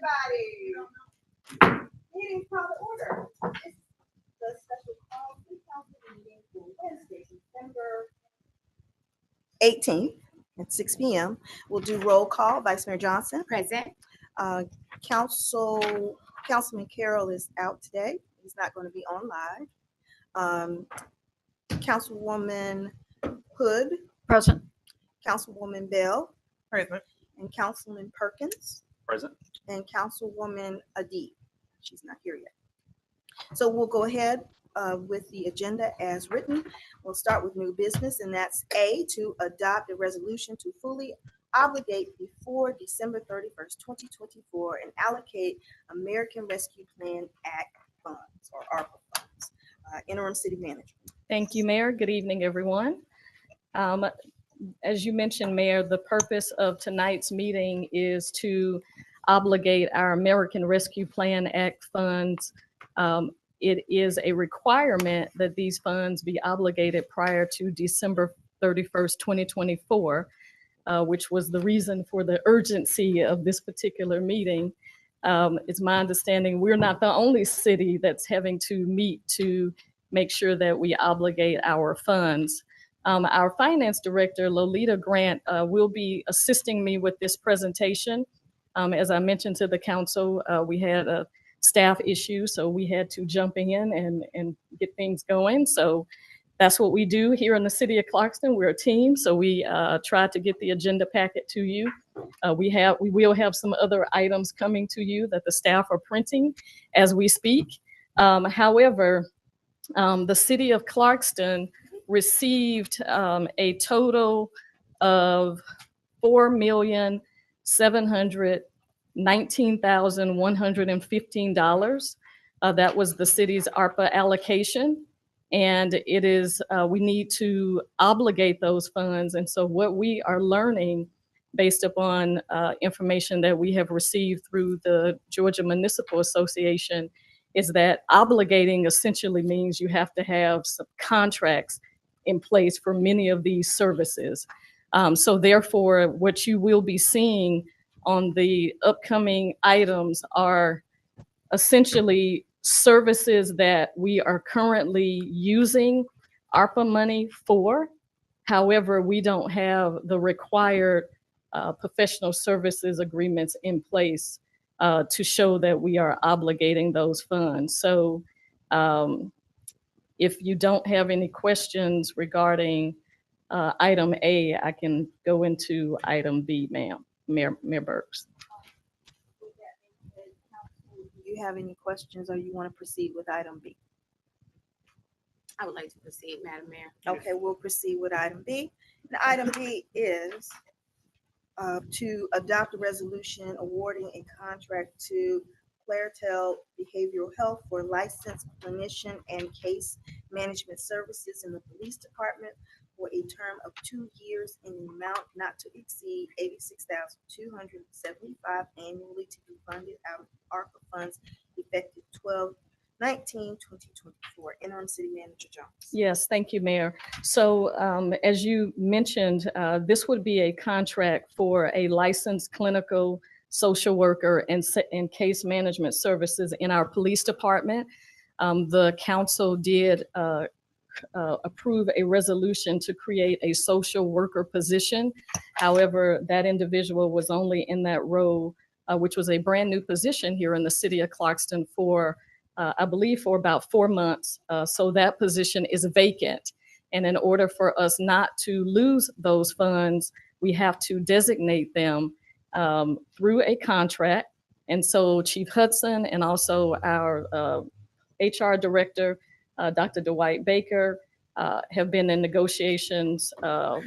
everybody. Meeting's called to order. It's the special call city council meeting for Wednesday, December 18th at 6 p.m. We'll do roll call. Vice Mayor Johnson. Present. Councilman Carroll is out today. He's not going to be on live. Councilwoman Hood. Present. Councilwoman Bell. Present. And Councilman Perkins. Present. And Councilwoman Adib. She's not here yet. So we'll go ahead with the agenda as written. We'll start with new business, and that's A, to adopt a resolution to fully obligate before December 31st, 2024, and allocate American Rescue Plan Act funds or ARPA funds. Interim City Manager. Thank you, Mayor. Good evening, everyone. As you mentioned, Mayor, the purpose of tonight's meeting is to obligate our American Rescue Plan Act funds. It is a requirement that these funds be obligated prior to December 31st, 2024, which was the reason for the urgency of this particular meeting. It's my understanding we're not the only city that's having to meet to make sure that we obligate our funds. Our finance director, Lolita Grant, will be assisting me with this presentation. As I mentioned to the council, we had a staff issue, so we had to jump in and get things going. So that's what we do here in the city of Clarkston. We're a team, so we try to get the agenda packet to you. We will have some other items coming to you that the staff are printing as we speak. However, the city of Clarkston received a total of $4,719,115. That was the city's ARPA allocation. And it is, we need to obligate those funds. And so what we are learning based upon information that we have received through the Georgia Municipal Association is that obligating essentially means you have to have some contracts in place for many of these services. So therefore, what you will be seeing on the upcoming items are essentially services that we are currently using ARPA money for. However, we don't have the required professional services agreements in place to show that we are obligating those funds. So if you don't have any questions regarding item A, I can go into item B, ma'am, Mayor Burks. Do you have any questions or you want to proceed with item B? I would like to proceed, Madam Mayor. Okay, we'll proceed with item B. And item B is to adopt a resolution awarding a contract to Claritel Behavioral Health for licensed clinician and case management services in the police department for a term of 2 years in an amount not to exceed $86,275 annually to be funded out of ARPA funds effective 12/19/2024. Interim City Manager Jones. Yes, thank you, Mayor. So as you mentioned, this would be a contract for a licensed clinical social worker and case management services in our police department. The council did approve a resolution to create a social worker position. However, that individual was only in that role, which was a brand new position here in the city of Clarkston for I believe for about 4 months. So that position is vacant. And in order for us not to lose those funds, we have to designate them through a contract. And so Chief Hudson and also our HR director, Dr. Dwight Baker, have been in negotiations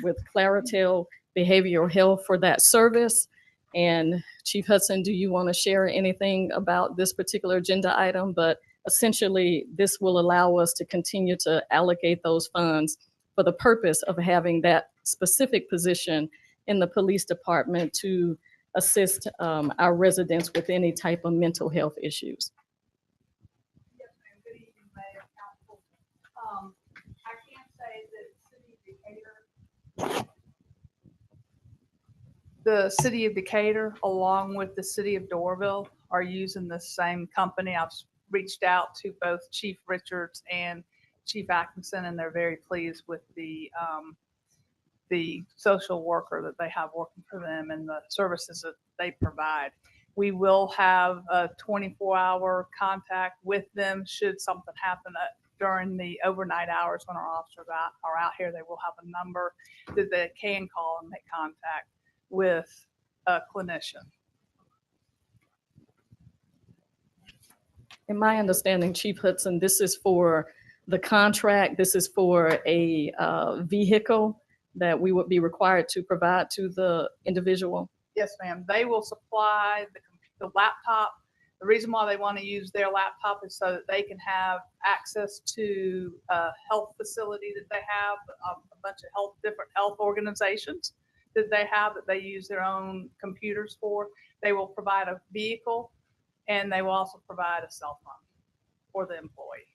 with Claritel Behavioral Health for that service. And Chief Hudson, do you want to share anything about this particular agenda item? But essentially, this will allow us to continue to allocate those funds for the purpose of having that specific position in the police department to assist our residents with any type of mental health issues. Yes, ma'am. Good evening, Mayor, Council. I can say that the city of Decatur, along with the city of Doraville, are using the same company. I've reached out to both Chief Richards and Chief Atkinson, and they're very pleased with the social worker that they have working for them and the services that they provide. We will have a 24-hour contact with them should something happen during the overnight hours when our officers are out here. They will have a number that they can call and make contact with a clinician. In my understanding, Chief Hudson, this is for the contract. This is for a vehicle that we would be required to provide to the individual. Yes, ma'am. They will supply the laptop. The reason why they want to use their laptop is so that they can have access to a health facility that they have, a bunch of different health organizations that they have that they use their own computers for. They will provide a vehicle, and they will also provide a cell phone for the employee.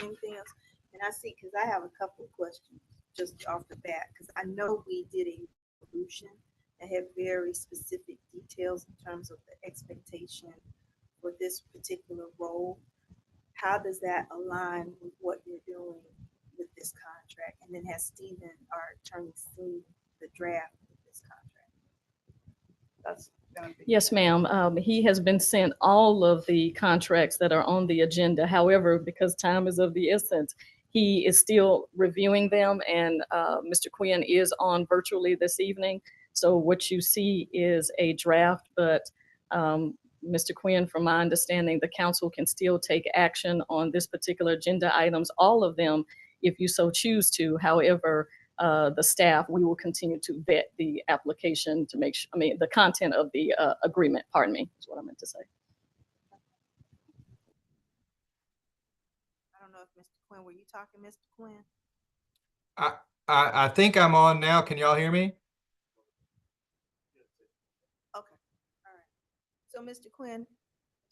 Anything else? And I see, because I have a couple of questions just off the bat, because I know we did a resolution that had very specific details in terms of the expectation for this particular role. How does that align with what you're doing with this contract? And then has Stephen, our attorney, seen the draft of this contract? That's going to be. Yes, ma'am. He has been sent all of the contracts that are on the agenda. However, because time is of the essence, he is still reviewing them, and Mr. Quinn is on virtually this evening. So what you see is a draft, but Mr. Quinn, from my understanding, the council can still take action on this particular agenda items, all of them, if you so choose to. However, the staff, we will continue to vet the application to make sure, the content of the agreement, pardon me, is what I meant to say. I don't know if Mr. Quinn, were you talking, Mr. Quinn? I think I'm on now. Can y'all hear me? Okay, all right. So, Mr. Quinn,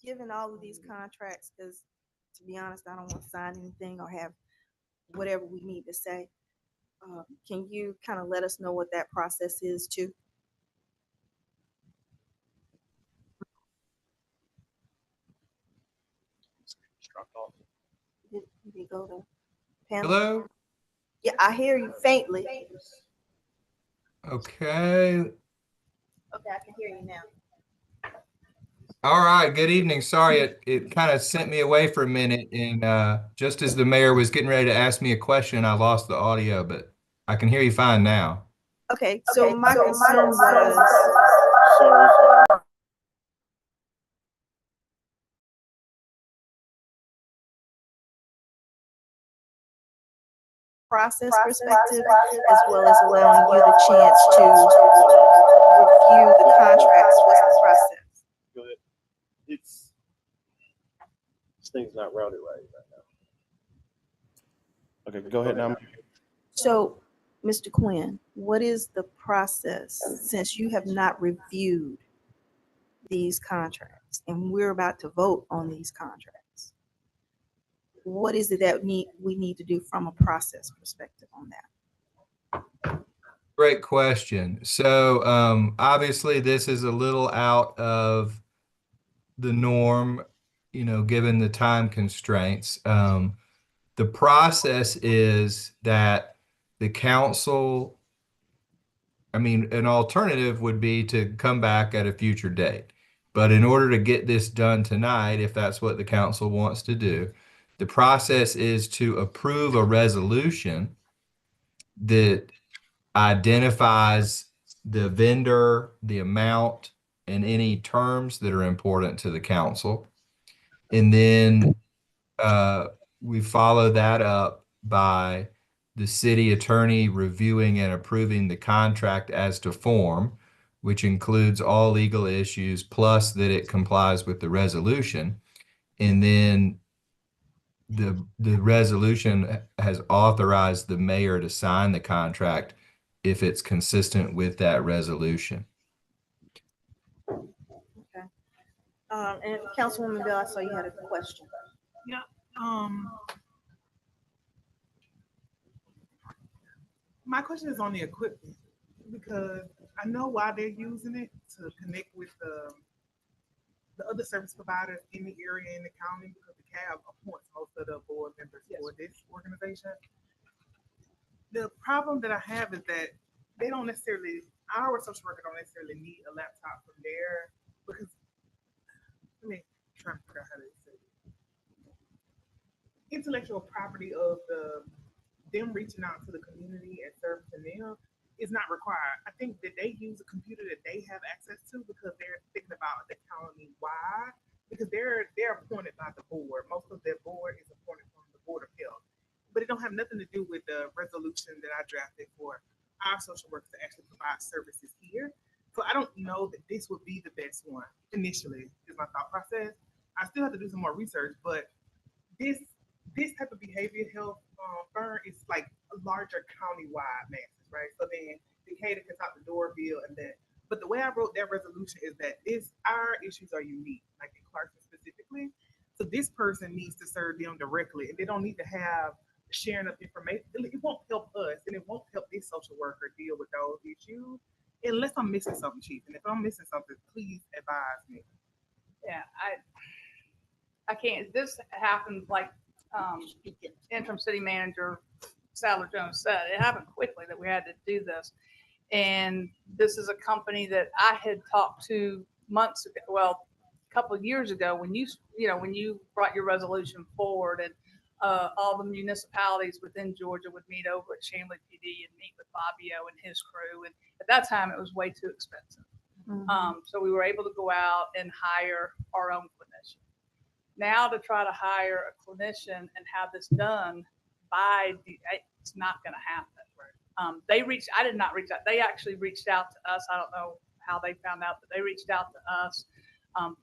given all of these contracts, because to be honest, I don't want to sign anything or have whatever we need to say. Can you kind of let us know what that process is too? Did he go to panel? Hello? Yeah, I hear you faintly. Okay. Okay, I can hear you now. All right. Good evening. Sorry, it kind of sent me away for a minute. And just as the mayor was getting ready to ask me a question, I lost the audio, but I can hear you fine now. Okay, so my concern was process perspective, as well as allowing you the chance to review the contracts. What's the process? Go ahead. This thing's not routed right now. Okay, go ahead now. So, Mr. Quinn, what is the process since you have not reviewed these contracts and we're about to vote on these contracts? What is it that we need to do from a process perspective on that? Great question. So obviously this is a little out of the norm, given the time constraints. The process is that the council, an alternative would be to come back at a future date. But in order to get this done tonight, if that's what the council wants to do, the process is to approve a resolution that identifies the vendor, the amount, and any terms that are important to the council. And then we follow that up by the city attorney reviewing and approving the contract as to form, which includes all legal issues, plus that it complies with the resolution. And then the resolution has authorized the mayor to sign the contract if it's consistent with that resolution. Okay. And Councilwoman Bell, I saw you had a question. Yeah. My question is on the equipment. because I know why they're using it to connect with the other service providers in the area in the county because the CAB appoints most of the board members for this organization. The problem that I have is that they don't necessarily, our social worker don't necessarily need a laptop from there because, let me try to figure out how to say it. Intellectual property of them reaching out to the community and servicing them is not required. I think that they use a computer that they have access to because they're thinking about the county wide because they're appointed by the board. Most of their board is appointed from the Board of Health, but it don't have nothing to do with the resolution that I drafted for our social workers to actually provide services here. So I don't know that this would be the best one initially, is my thought process. I still have to do some more research, but this type of behavioral health firm is like a larger county-wide masses, right? So then Decatur can talk to Doraville and then, but the way I wrote that resolution is that our issues are unique, like in Clarkson specifically. So this person needs to serve them directly, and they don't need to have sharing of information. It won't help us, and it won't help this social worker deal with those issues unless I'm missing something, Chief. And if I'm missing something, please advise me. Yeah, I can't, this happened like, interim city manager Sadler Jones said, it happened quickly that we had to do this. And this is a company that I had talked to months ago, well, a couple of years ago when you brought your resolution forward and all the municipalities within Georgia would meet over at Chamblee PD and meet with Fabio and his crew. And at that time, it was way too expensive. So we were able to go out and hire our own clinician. Now to try to hire a clinician and have this done it's not going to happen. I did not reach out. They actually reached out to us. I don't know how they found out, but they reached out to us,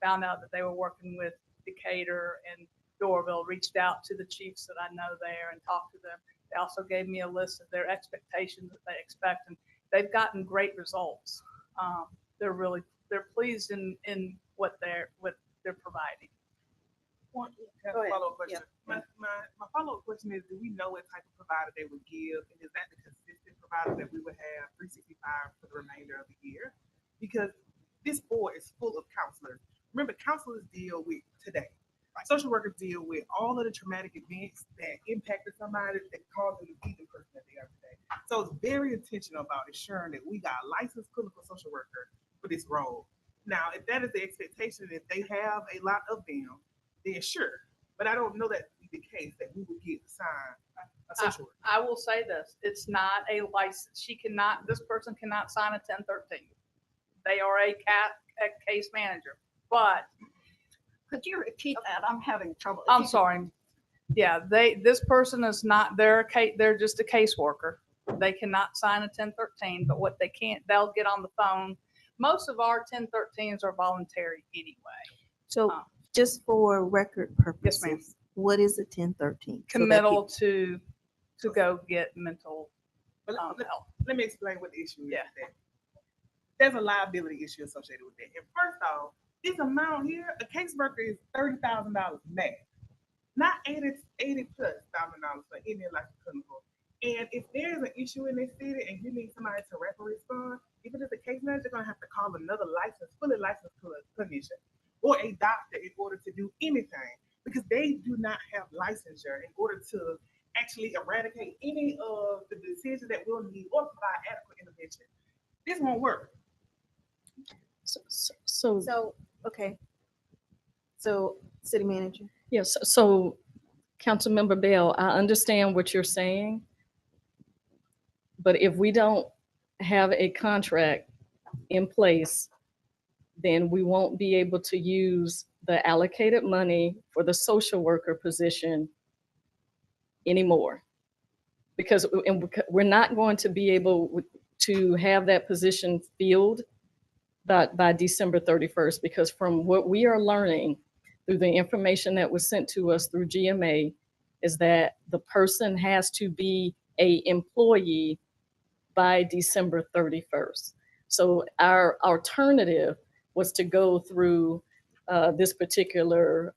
found out that they were working with Decatur and Doraville, reached out to the chiefs that I know there and talked to them. They also gave me a list of their expectations that they expect, and they've gotten great results. They're pleased in what they're providing. One Go ahead. follow-up question. My follow-up question is, do we know what type of provider they would give? And is that the consistent provider that we would have 365 for the remainder of the year? Because this board is full of counselors. Remember, counselors deal with today. Social workers deal with all of the traumatic events that impacted somebody that caused them to be the person that they are today. So it's very intentional about ensuring that we got a licensed clinical social worker for this role. Now, if that is the expectation, if they have a lot of them, then sure. But I don't know that to be the case that we would get assigned a social worker. I will say this, it's not a license. This person cannot sign a 1013. They are a case manager, but Could you repeat that? I'm having trouble. I'm sorry. Yeah, this person is not, they're just a caseworker. They cannot sign a 1013, but what they can't, they'll get on the phone. Most of our 1013s are voluntary anyway. So Um, just for record purposes, ma'am. what is a 1013? Committal to go get mental But health. let me explain what the issue is. Yeah. That there's a liability issue associated with that. And first off, this amount here, a caseworker is $30,000 max, not 80 plus $1,000 for any like clinical. And if there's an issue in this city and you need somebody to rapidly respond, if it is a case manager, you're gonna have to call another fully licensed clinician or a doctor in order to do anything because they do not have licensure in order to actually eradicate any of the decisions that we'll need or provide adequate intervention. This won't work. So, okay. So, city manager. Yes, so Councilmember Bell, I understand what you're saying. But if we don't have a contract in place, then we won't be able to use the allocated money for the social worker position anymore. Because we're not going to be able to have that position filled by December 31st, because from what we are learning through the information that was sent to us through GMA is that the person has to be an employee by December 31st. So our alternative was to go through this particular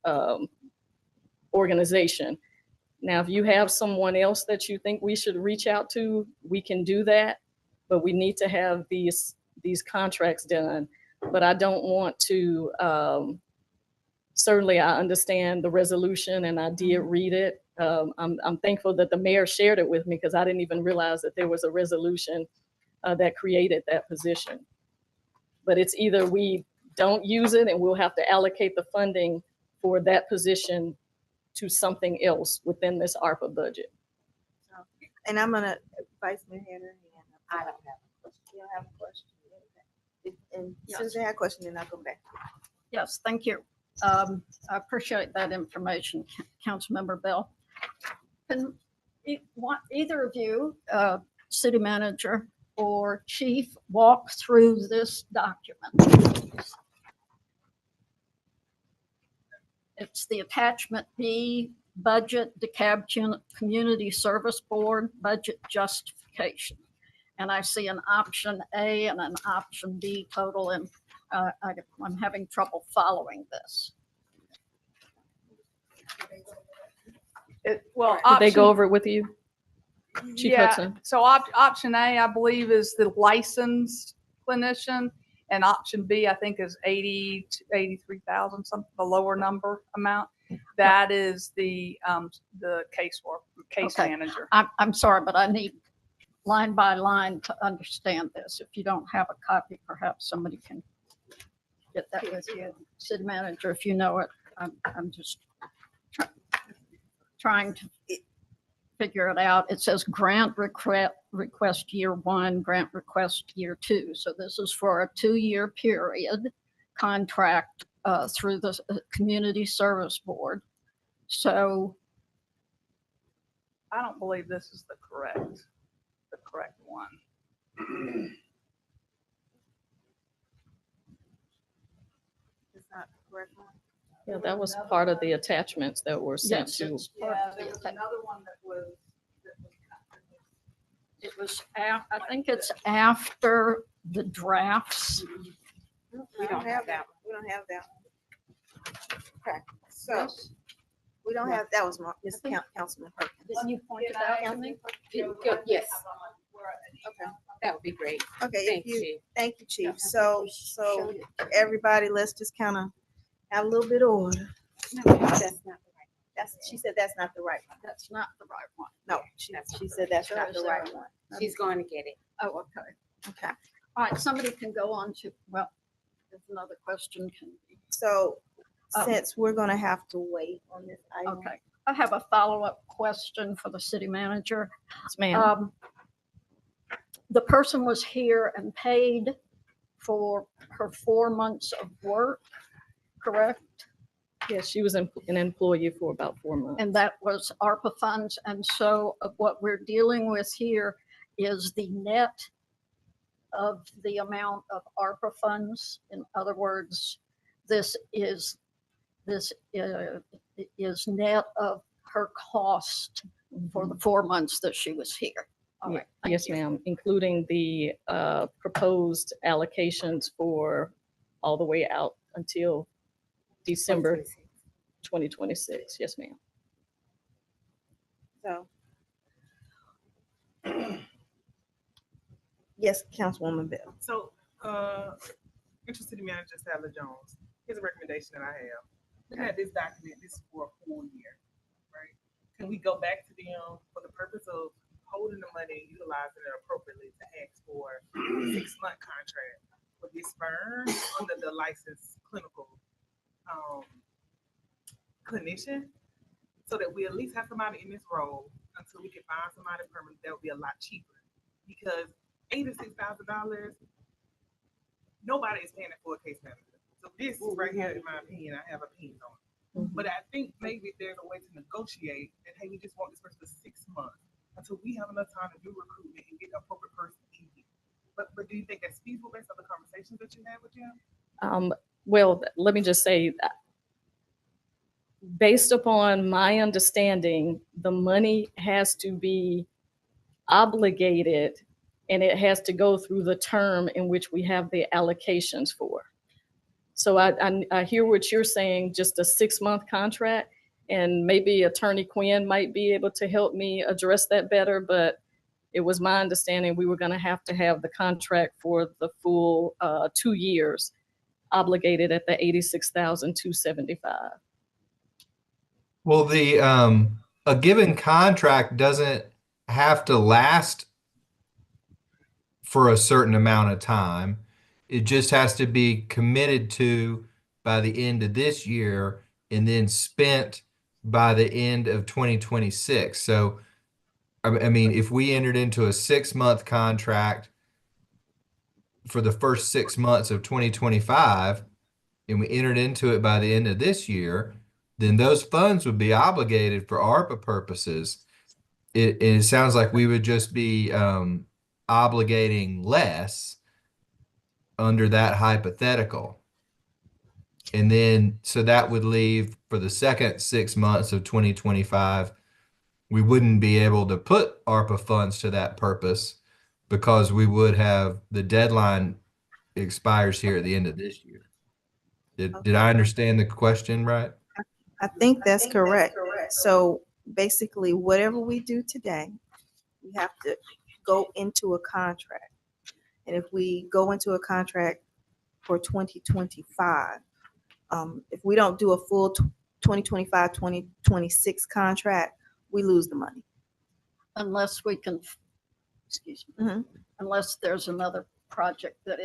organization. Now, if you have someone else that you think we should reach out to, we can do that. but we need to have these contracts done. But I don't want to, certainly I understand the resolution and I did read it. I'm thankful that the mayor shared it with me because I didn't even realize that there was a resolution that created that position. But it's either we don't use it and we'll have to allocate the funding for that position to something else within this ARPA budget. And I'm gonna, Vice Mayor had her hand up. I don't have a question. You don't have a question? And Yes. Susan had a question, then I'll come back. Yes, thank you. I appreciate that information, Councilmember Bell. Can either of you, city manager or chief, walk through this document? It's the attachment B, budget, DeKalb Community Service Board, budget justification. And I see an option A and an option B total, and I'm having trouble following this. Well, Did they go option- over it with you? Chief Yeah, Hudson? so option A, I believe, is the licensed clinician, and option B, I think, is 80 to 83,000, something, the lower number amount. That is the case Okay. manager. I'm sorry, but I need line by line to understand this. If you don't have a copy, perhaps somebody can get that with you. City manager, if you know it, I'm just trying to figure it out. It says grant request year 1, grant request year 2. So this is for a 2-year period contract through the Community Service Board. So I don't believe this is the correct one. It's not the correct one. Yeah, that was part of the attachments that were sent yes, to. it's part of the atta- another one that was. it was, I think it's after the drafts. We don't have that. We don't have that one. Okay, so we don't have, that was Ms. Councilman Perkins. Didn't you point it out to me? Yes, Okay, that would be great. okay, Thank if you, you. thank you, Chief. So everybody, let's just kind of have a little bit of order. That's, she said that's not the right one. That's not the right one. No, she said that's not the right one. She's going to get it. Oh, okay. Okay, All right, somebody can go on to, well, there's another question. Can be so Oh. since we're gonna have to wait on this item. Okay, I have a follow-up question for the city manager. Yes, ma'am. The person was here and paid for her 4 months of work, correct? Yes, she was an employee for about 4 months. And that was ARPA funds. And so what we're dealing with here is the net of the amount of ARPA funds. In other words, this is net of her cost for the 4 months that she was here. All Ye- right, thank Yes, you. ma'am, including the proposed allocations for all the way out until December 2026. Yes, ma'am. So. Yes, Councilwoman Bell. So, City Manager Sadler Jones, here's a recommendation that I have. We had this document, this is for a full year, right? Can we go back to them for the purpose of holding the money and utilizing it appropriately to ask for a 6-month contract for this firm under the licensed clinical clinician? So that we at least have somebody in this role until we can find somebody permanent that will be a lot cheaper. Because $86,000, nobody is paying it for a case manager. So this right here, in my opinion, I have opinions on it. But I think maybe there's a way to negotiate that, hey, we just want this person for 6 months until we have enough time to do recruitment and get the appropriate person in here. But do you think that's feasible based on the conversations that you had with them? Well, let me just say, based upon my understanding, the money has to be obligated and it has to go through the term in which we have the allocations for. So I hear what you're saying, just a 6-month contract, and maybe Attorney Quinn might be able to help me address that better, but it was my understanding we were going to have the contract for the full 2 years obligated at the $86,275. Well, a given contract doesn't have to last for a certain amount of time. It just has to be committed to by the end of this year and then spent by the end of 2026. So, I mean, if we entered into a 6-month contract for the first 6 months of 2025 and we entered into it by the end of this year, then those funds would be obligated for ARPA purposes. It sounds like we would just be obligating less under that hypothetical. And then, so that would leave for the second 6 months of 2025, we wouldn't be able to put ARPA funds to that purpose because we would have the deadline expires here at the end of this year. Did I understand the question right? I think that's correct. So basically, whatever we do today, we have to go into a contract. And if we go into a contract for 2025, if we don't do a full 2025, 2026 contract, we lose the money. Unless we can, excuse me, Mhm. unless there's another project that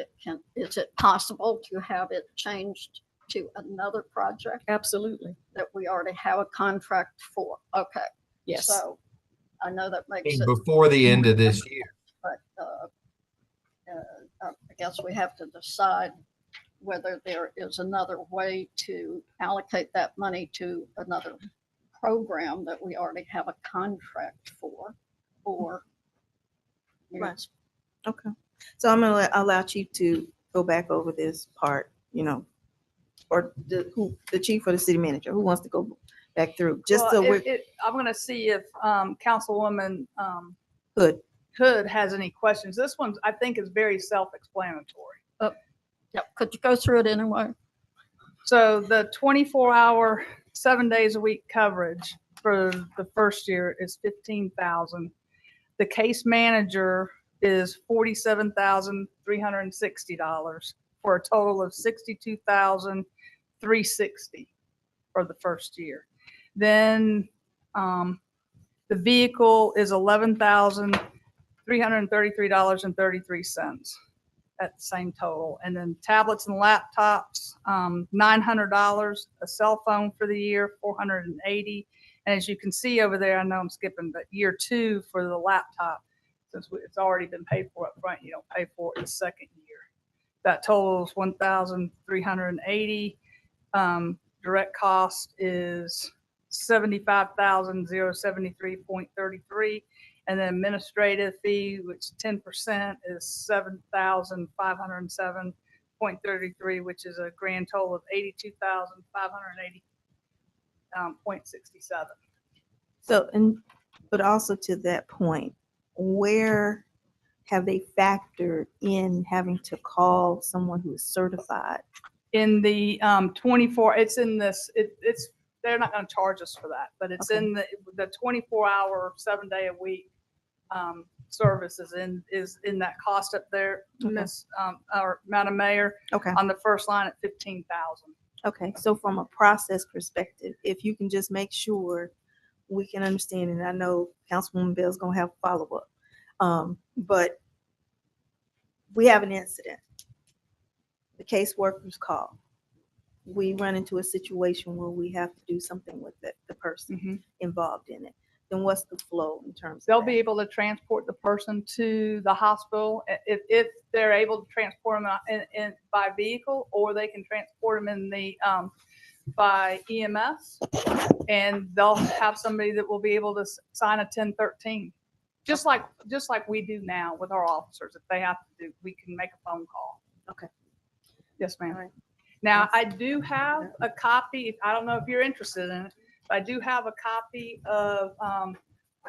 is it possible to have it changed to another project Absolutely. that we already have a contract for? Okay. Yes. So I know that makes it, Before the end of this year. but I guess we have to decide whether there is another way to allocate that money to another program that we already have a contract for, or you know, Right. Okay. So I'm gonna allow Chief to go back over this part, or the chief or the city manager, who wants to go back through, just Well, so we're I'm gonna see if Councilwoman good. Hood has any questions. This one, I think, is very self-explanatory. yeah, could you go through it anyway? So the 24-hour, 7 days a week coverage for the first year is 15,000. The case manager is $47,360 for a total of $62,360 for the first year. Then the vehicle is $11,333.33 at the same total. And then tablets and laptops, $900. A cell phone for the year, $480. And as you can see over there, I know I'm skipping, but year 2 for the laptop, since it's already been paid for up front, you don't pay for it the second year. That totals $1,380. Direct cost is $75,073.33. And then administrative fee, which 10% is $7,507.33, which is a grand total of $82,580.67. So, but also to that point, where have they factored in having to call someone who is certified? In the 24, it's in this, it's, they're not going to charge us for that, but it's Okay. in the 24-hour, 7-day-a-week service is in that cost up there, Okay. Miss or Madam Mayor, Okay. on the first line at 15,000. Okay. So from a process perspective, if you can just make sure we can understand, and I know Councilwoman Bell's gonna have follow-up, but we have an incident. The caseworkers call. We run into a situation where we have to do something with the person involved in it. Then what's the flow in terms of They'll that? be able to transport the person to the hospital if they're able to transport them in by vehicle, or they can transport them in the by EMS, and they'll have somebody that will be able to sign a 1013, just like we do now with our officers. If they have to do, we can make a phone call. Okay. Yes, ma'am. All right. Now, I do have a copy. I don't know if you're interested in it, but I do have a copy of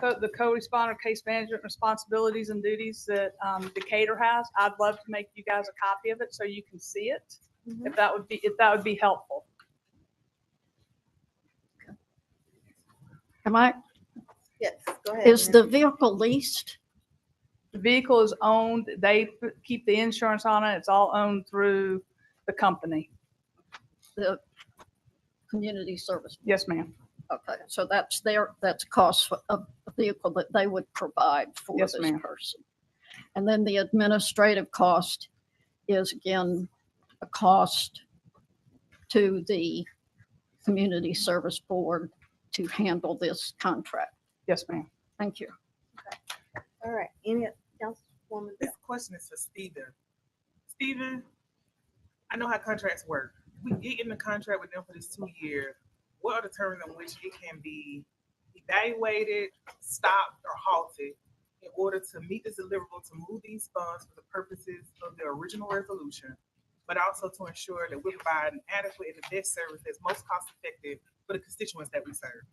the co-responder case management responsibilities and duties that Decatur has. I'd love to make you guys a copy of it so you can see it, if that would be helpful. Am I, Yes, go ahead. is Nancy. the vehicle leased? The vehicle is owned, they keep the insurance on it, it's all owned through the company. The community service. Yes, ma'am. Okay, so that's that's cost of a vehicle that they would provide for Yes, this ma'am. person. And then the administrative cost is again a cost to the community service board to handle this contract. Yes, ma'am. Thank you. All right, any Councilwoman This Bell? question is for Stephen. Stephen, I know how contracts work. We get in the contract with them for this 2 years. What are the terms in which it can be evaluated, stopped, or halted in order to meet this deliverable to move these funds for the purposes of the original resolution, but also to ensure that we're providing adequate and the best service that's most cost effective for the constituents that we serve?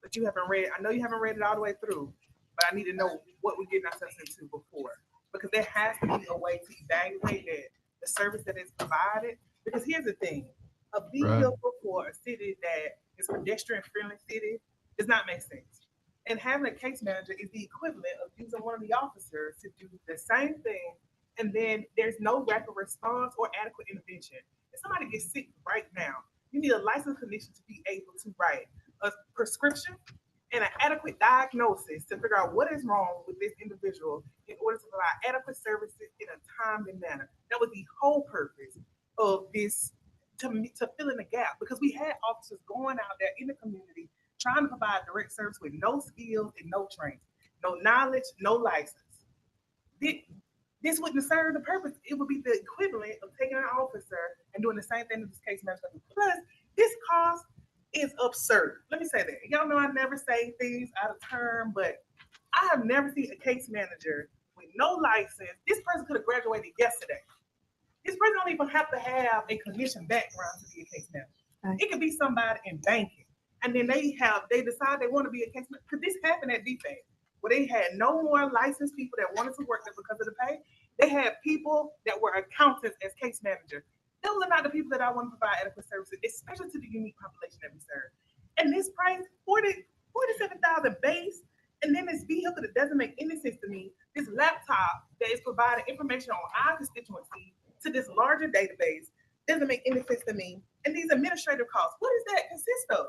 But you haven't read, I know you haven't read it all the way through, but I need to know what we're getting ourselves into before. Because there has to be a way to evaluate that the service that is provided. Because here's the thing, a vehicle for a city that is a pedestrian friendly city does not make sense. And having a case manager is the equivalent of using one of the officers to do the same thing, and then there's no rapid response or adequate intervention. If somebody gets sick right now, you need a licensed clinician to be able to write a prescription and an adequate diagnosis to figure out what is wrong with this individual in order to provide adequate services in a timely manner. That was the whole purpose of this, to fill in the gap, because we had officers going out there in the community trying to provide direct service with no skills and no training, no knowledge, no license. This wouldn't serve the purpose. It would be the equivalent of taking an officer and doing the same thing that this case manager does. Plus, this cost is absurd. Let me say that. Y'all know I never say things out of turn, but I have never seen a case manager with no license. This person could have graduated yesterday. This person don't even have to have a clinician background to be a case manager. Right. It could be somebody in banking. And then they decide they want to be a case manager. Because this happened at DFAS, where they had no more licensed people that wanted to work there because of the pay. They had people that were accountants as case managers. Those are not the people that I want to provide adequate services, especially to the unique population that we serve. And this price, $47,000 base, and then this vehicle that doesn't make any sense to me, this laptop that is providing information on our constituency to this larger database doesn't make any sense to me. And these administrative costs, what does that consist of?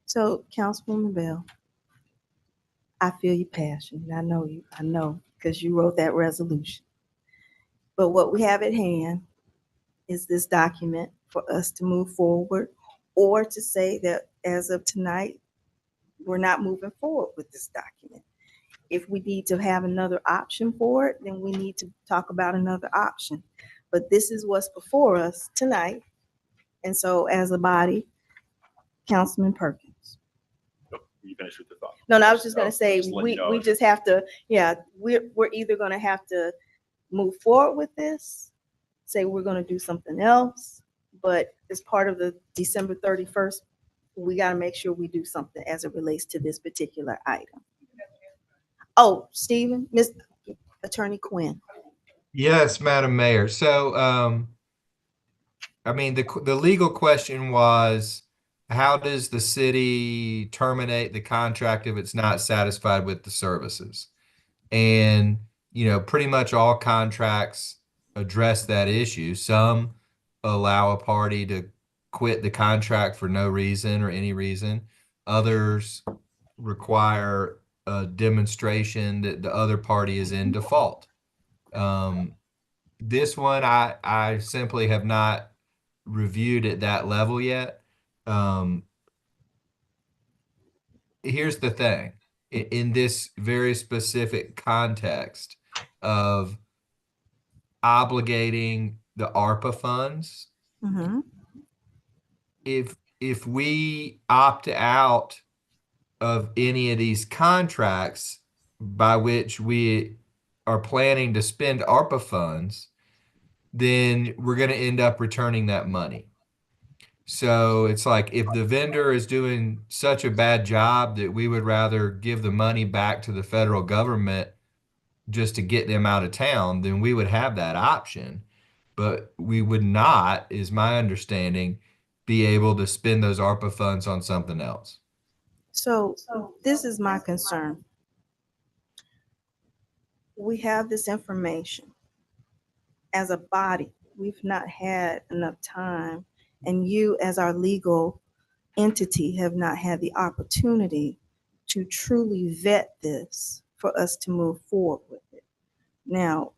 So, Councilwoman Bell, I feel your passion. I know, because you wrote that resolution. But what we have at hand is this document for us to move forward, or to say that as of tonight, we're not moving forward with this document. If we need to have another option for it, then we need to talk about another option. But this is what's before us tonight. And so as a body, Councilman Perkins. You finished with the thought. No, I was just gonna Oh, say, just letting you know. we just have to, we're either gonna have to move forward with this, say we're gonna do something else, but as part of the December 31st, we gotta make sure we do something as it relates to this particular item. Oh, Stephen, Miss Attorney Quinn. Yes, Madam Mayor. So, I mean, the legal question was, how does the city terminate the contract if it's not satisfied with the services? And, pretty much all contracts address that issue. Some allow a party to quit the contract for no reason or any reason. Others require a demonstration that the other party is in default. This one, I simply have not reviewed at that level yet. Here's the thing. In this very specific context of obligating the ARPA funds, Mhm. if we opt out of any of these contracts by which we are planning to spend ARPA funds, then we're going to end up returning that money. So it's like, if the vendor is doing such a bad job that we would rather give the money back to the federal government just to get them out of town, then we would have that option. But we would not, is my understanding, be able to spend those ARPA funds on something else. So this is my concern. we have this information as a body. We've not had enough time, and you as our legal entity have not had the opportunity to truly vet this for us to move forward with it. Now,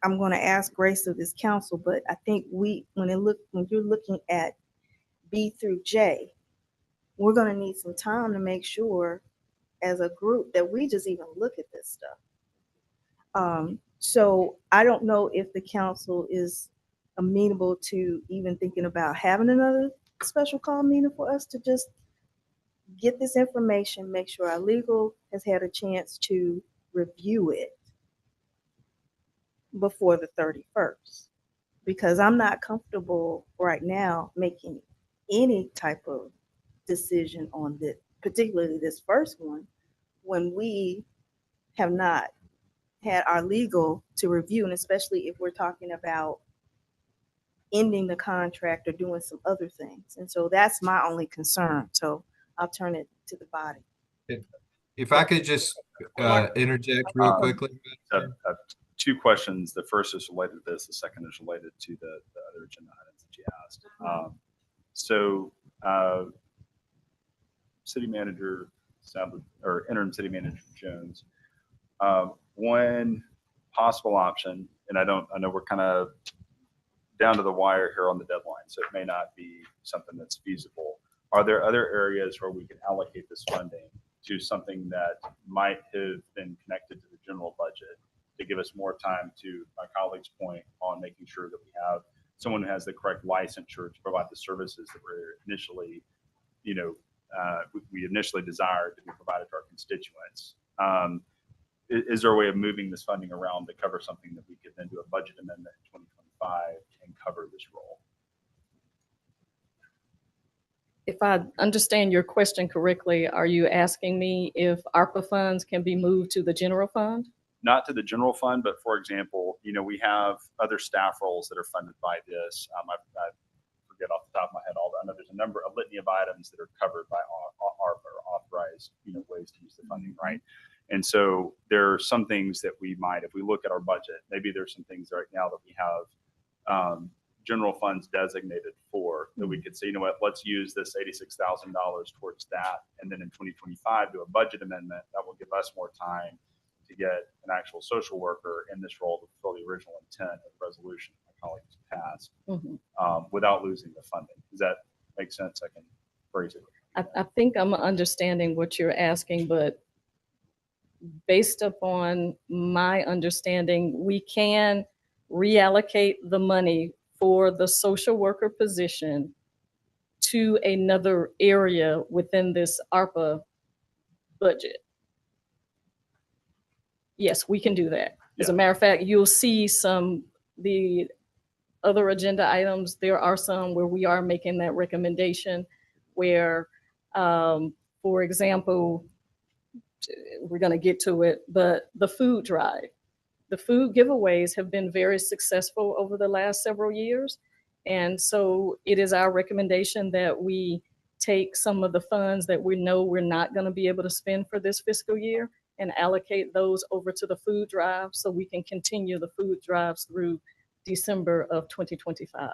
I'm going to ask Grace of this council, but I think when you're looking at B through J, we're going to need some time to make sure as a group that we just even look at this stuff. So I don't know if the council is amenable to even thinking about having another special call meeting for us to just get this information, make sure our legal has had a chance to review it before the 31st. Because I'm not comfortable right now making any type of decision on this, particularly this first one, when we have not had our legal to review, and especially if we're talking about ending the contract or doing some other things. And so that's my only concern. So I'll turn it to the body. If I could just interject real quickly. I have two questions. The first is related to this. The second is related to the other agenda items that you asked. City Manager or Interim City Manager Jones, one possible option, and I know we're kind of down to the wire here on the deadline, so it may not be something that's feasible. Are there other areas where we can allocate this funding to something that might have been connected to the general budget to give us more time, to my colleague's point, on making sure that we have someone who has the correct licensure to provide the services that we're initially, we initially desired to be provided to our constituents? Is there a way of moving this funding around to cover something that we could then do a budget amendment in 2025 and cover this role? If I understand your question correctly, are you asking me if ARPA funds can be moved to the general fund? Not to the general fund, but for example, we have other staff roles that are funded by this. I forget off the top of my head I know there's a litany of items that are covered by ARPA or authorized, ways to use the funding, right? And so there are some things that we might, if we look at our budget, maybe there's some things right now that we have general funds designated for that we could say, let's use this $86,000 towards that. And then in 2025, do a budget amendment that will give us more time to get an actual social worker in this role to fulfill the original intent of the resolution my colleagues passed, without losing the funding. Does that make sense? I can phrase it. I think I'm understanding what you're asking, but based upon my understanding, we can reallocate the money for the social worker position to another area within this ARPA budget. Yes, we can do that. As a matter of fact, you'll see the other agenda items, there are some where we are making that recommendation where, for example, we're going to get to it, but the food drive. The food giveaways have been very successful over the last several years. And so it is our recommendation that we take some of the funds that we know we're not going to be able to spend for this fiscal year and allocate those over to the food drive so we can continue the food drives through December of 2025.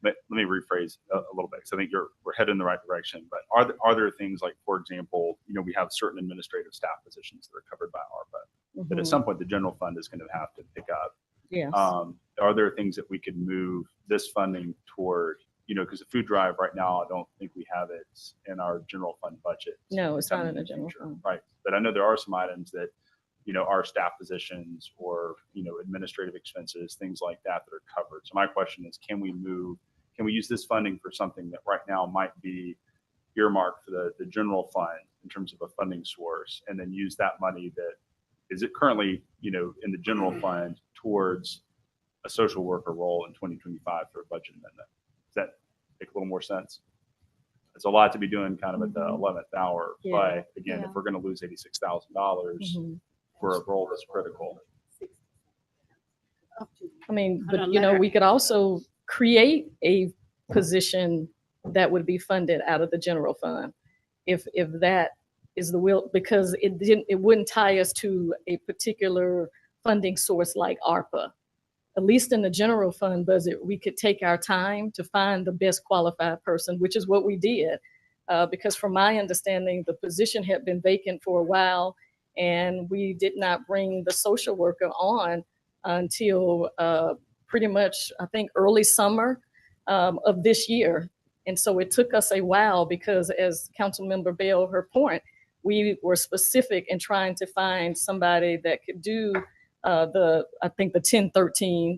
Let me rephrase a little bit, because I think we're headed in the right direction. But are there things like, for example, we have certain administrative staff positions that are covered by ARPA that at some point the general fund is going to have to pick up. Yes. Are there things that we could move this funding toward? Because the food drive right now, I don't think we have it in our general fund budget. No, it's not in the general fund. Right. But I know there are some items that, are staff positions or, administrative expenses, things like that are covered. So my question is, can we use this funding for something that right now might be earmarked for the general fund in terms of a funding source, and then use that money that is it currently, in the general fund towards a social worker role in 2025 for a budget amendment? Does that make a little more sense? It's a lot to be doing kind of at the 11th hour. Yeah. But again, if we're going to lose $86,000 for a role that's critical. I mean, but we could also create a position that would be funded out of the general fund if that is the will, because it wouldn't tie us to a particular funding source like ARPA. At least in the general fund budget, we could take our time to find the best qualified person, which is what we did. Because from my understanding, the position had been vacant for a while, and we did not bring the social worker on until pretty much, I think, early summer of this year. And so it took us a while because, as Councilmember Bell, her point, we were specific in trying to find somebody that could do I think the 1013s,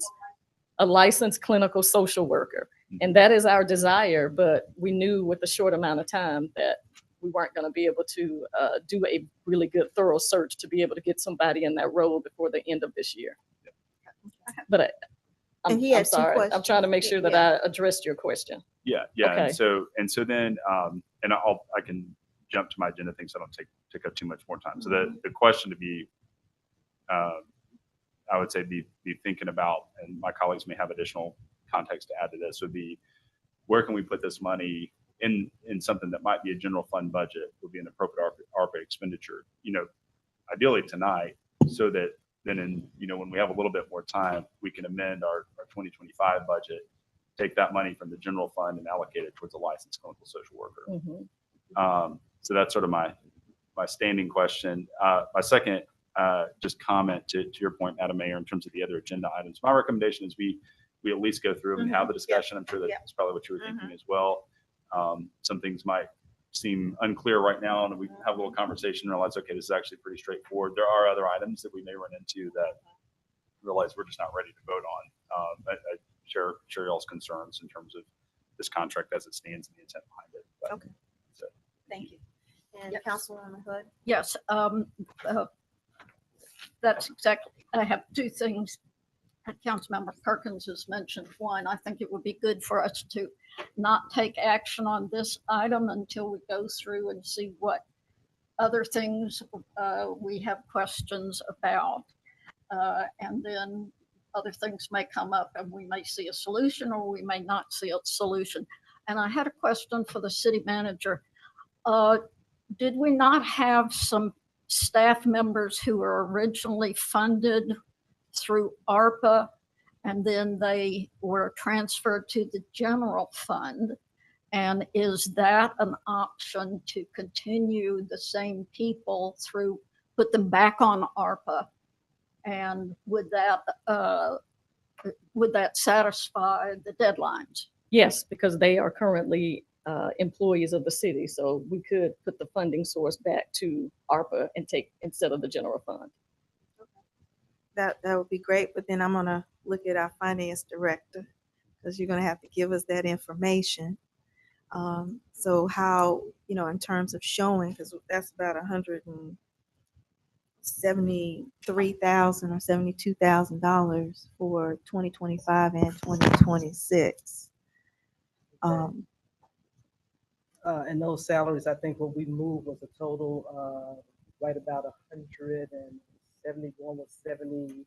a licensed clinical social worker. And that is our desire, but we knew with a short amount of time that we weren't going to be able to do a really good, thorough search to be able to get somebody in that role before the end of this year. But And he had I'm two sorry. I'm questions. trying to make sure that Yeah. I addressed your question. Yeah. Okay. And so then, and I can jump to my agenda things so I don't take up too much more time. So the question to be, I would say be thinking about, and my colleagues may have additional context to add to this, would be where can we put this money in something that might be a general fund budget, would be an appropriate ARPA expenditure, ideally tonight, so that then when we have a little bit more time, we can amend our 2025 budget, take that money from the general fund and allocate it towards a licensed clinical social worker. Mhm. So that's sort of my standing question. My second just comment to your point, Madam Mayor, in terms of the other agenda items. My recommendation is we at least go through and have the discussion. I'm sure that's probably what you were thinking as well. Some things might seem unclear right now, and we have a little conversation and realize, okay, this is actually pretty straightforward. There are other items that we may run into that realize we're just not ready to vote on. I share y'all's concerns in terms of this contract as it stands and the intent behind it. But, Okay. Thank you. And Yes. Councilwoman Hood? Yes, that's exactly, I have two things. Councilmember Perkins has mentioned one. I think it would be good for us to not take action on this item until we go through and see what other things we have questions about. And then other things may come up and we may see a solution or we may not see a solution. And I had a question for the city manager. Did we not have some staff members who were originally funded through ARPA and then they were transferred to the general fund? And is that an option to continue the same people through, put them back on ARPA? And would that satisfy the deadlines? Yes, because they are currently employees of the city. So we could put the funding source back to ARPA and take instead of the general fund. That would be great, but then I'm gonna look at our finance director, because you're gonna have to give us that information. So how, in terms of showing, because that's about $173,000 or $72,000 for 2025 and 2026. And those salaries, I think what we moved was a total right about 170.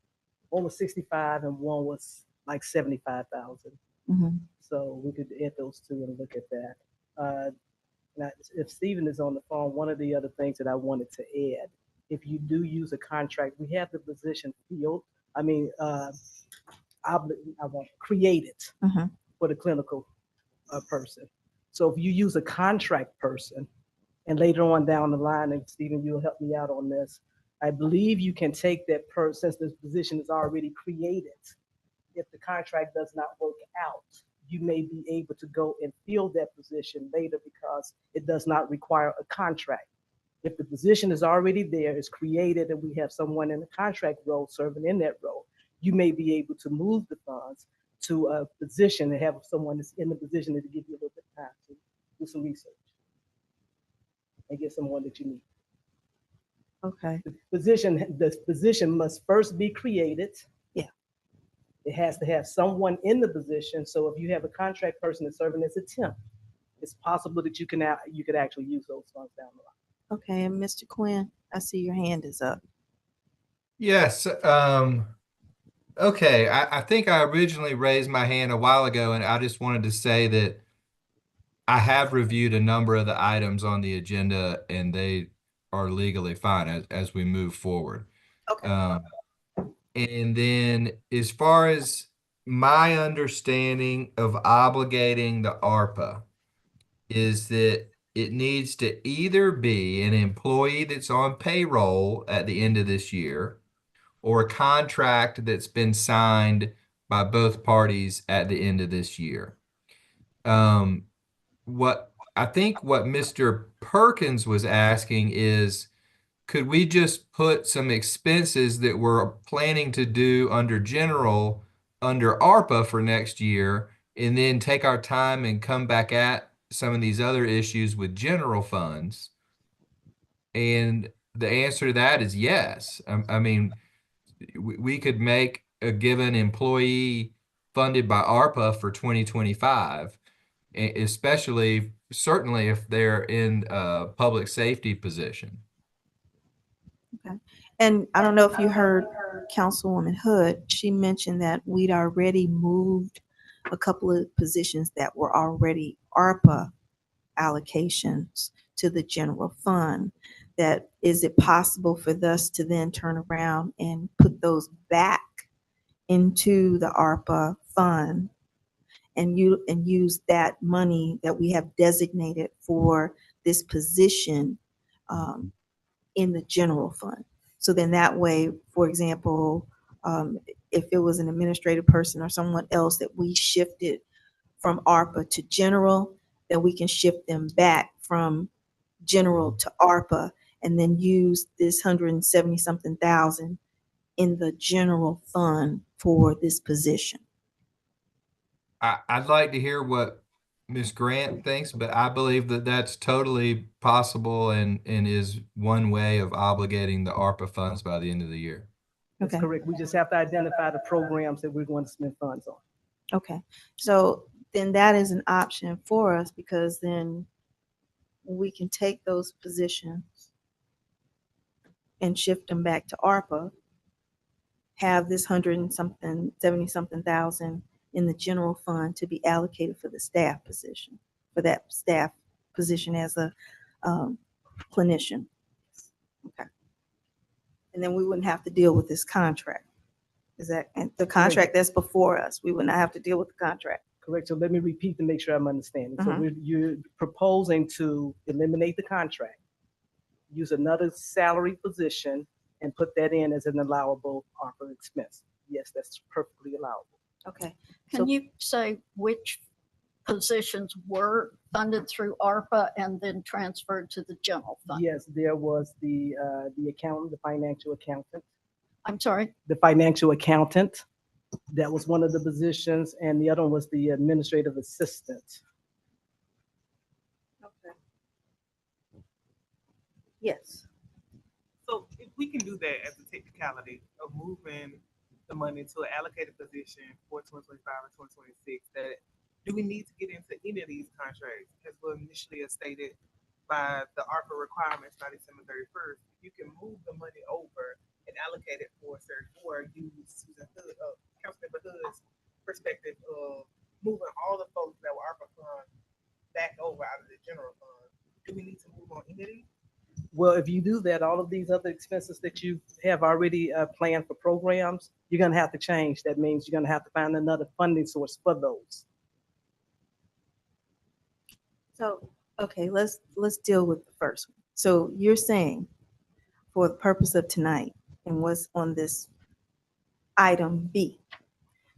One was 65, and one was like 75,000. Mhm. So we could add those two and look at that. Now, if Stephen is on the phone, one of the other things that I wanted to add, if you do use a contract, we have the position field. I want created Mhm. for the clinical person. So if you use a contract person, and later on down the line, and Stephen, you'll help me out on this, I believe you can take that person, since this position is already created. If the contract does not work out, you may be able to go and fill that position later because it does not require a contract. If the position is already there, it's created, and we have someone in the contract role serving in that role, you may be able to move the funds to a position and have someone that's in the position to give you a little bit of time to do some research and get someone that you need. Okay. The position must first be created. Yeah. It has to have someone in the position. So if you have a contract person that's serving as a temp, it's possible that you could actually use those funds down the line. Okay, and Mr. Quinn, I see your hand is up. Yes. Okay. I think I originally raised my hand a while ago, and I just wanted to say that I have reviewed a number of the items on the agenda, and they are legally fine as we move forward. Okay. And then as far as my understanding of obligating the ARPA is that it needs to either be an employee that's on payroll at the end of this year or a contract that's been signed by both parties at the end of this year. What I think what Mr. Perkins was asking is, could we just put some expenses that we're planning to do under general under ARPA for next year and then take our time and come back at some of these other issues with general funds? And the answer to that is yes. I mean, we could make a given employee funded by ARPA for 2025, especially certainly if they're in a public safety position. And I don't know if you heard Councilwoman Hood, she mentioned that we'd already moved a couple of positions that were already ARPA allocations to the general fund. That is it possible for us to then turn around and put those back into the ARPA fund and use that money that we have designated for this position in the general fund? So then that way, for example, if it was an administrative person or someone else that we shifted from ARPA to general, then we can shift them back from general to ARPA and then use this 170 something thousand in the general fund for this position. I'd like to hear what Ms. Grant thinks, but I believe that that's totally possible and is one way of obligating the ARPA funds by the end of the year. That's Okay. correct. We just have to identify the programs that we're going to spend funds on. Okay, so then that is an option for us because then we can take those positions and shift them back to ARPA, have this 100 and something, 70 something thousand in the general fund to be allocated for the staff position, for that staff position as a clinician. Okay. And then we wouldn't have to deal with this contract. Is that, and the contract that's before us, we would not have to deal with the contract. Correct. So let me repeat to make sure I'm understanding. So Mhm. you're proposing to eliminate the contract, use another salary position and put that in as an allowable ARPA expense. Yes, that's perfectly allowable. Okay. Can So- you say which positions were funded through ARPA and then transferred to the general fund? Yes, there was the accountant, the financial accountant. I'm sorry, The financial accountant, that was one of the positions, and the other one was the administrative assistant. Okay. Yes. So if we can do that as a technicality of moving the money to an allocated position for 2025 and 2026, that do we need to get into any of these contracts as was initially stated by the ARPA requirements by December 31st? You can move the money over and allocate it for certain, or use Susan Hood, Councilmember Hood's perspective of moving all the folks that were ARPA funds back over out of the general fund. Do we need to move on any of these? Well, if you do that, all of these other expenses that you have already planned for programs, you're gonna have to change. That means you're gonna have to find another funding source for those. So, okay, let's deal with the first one. So you're saying for the purpose of tonight and what's on this item B,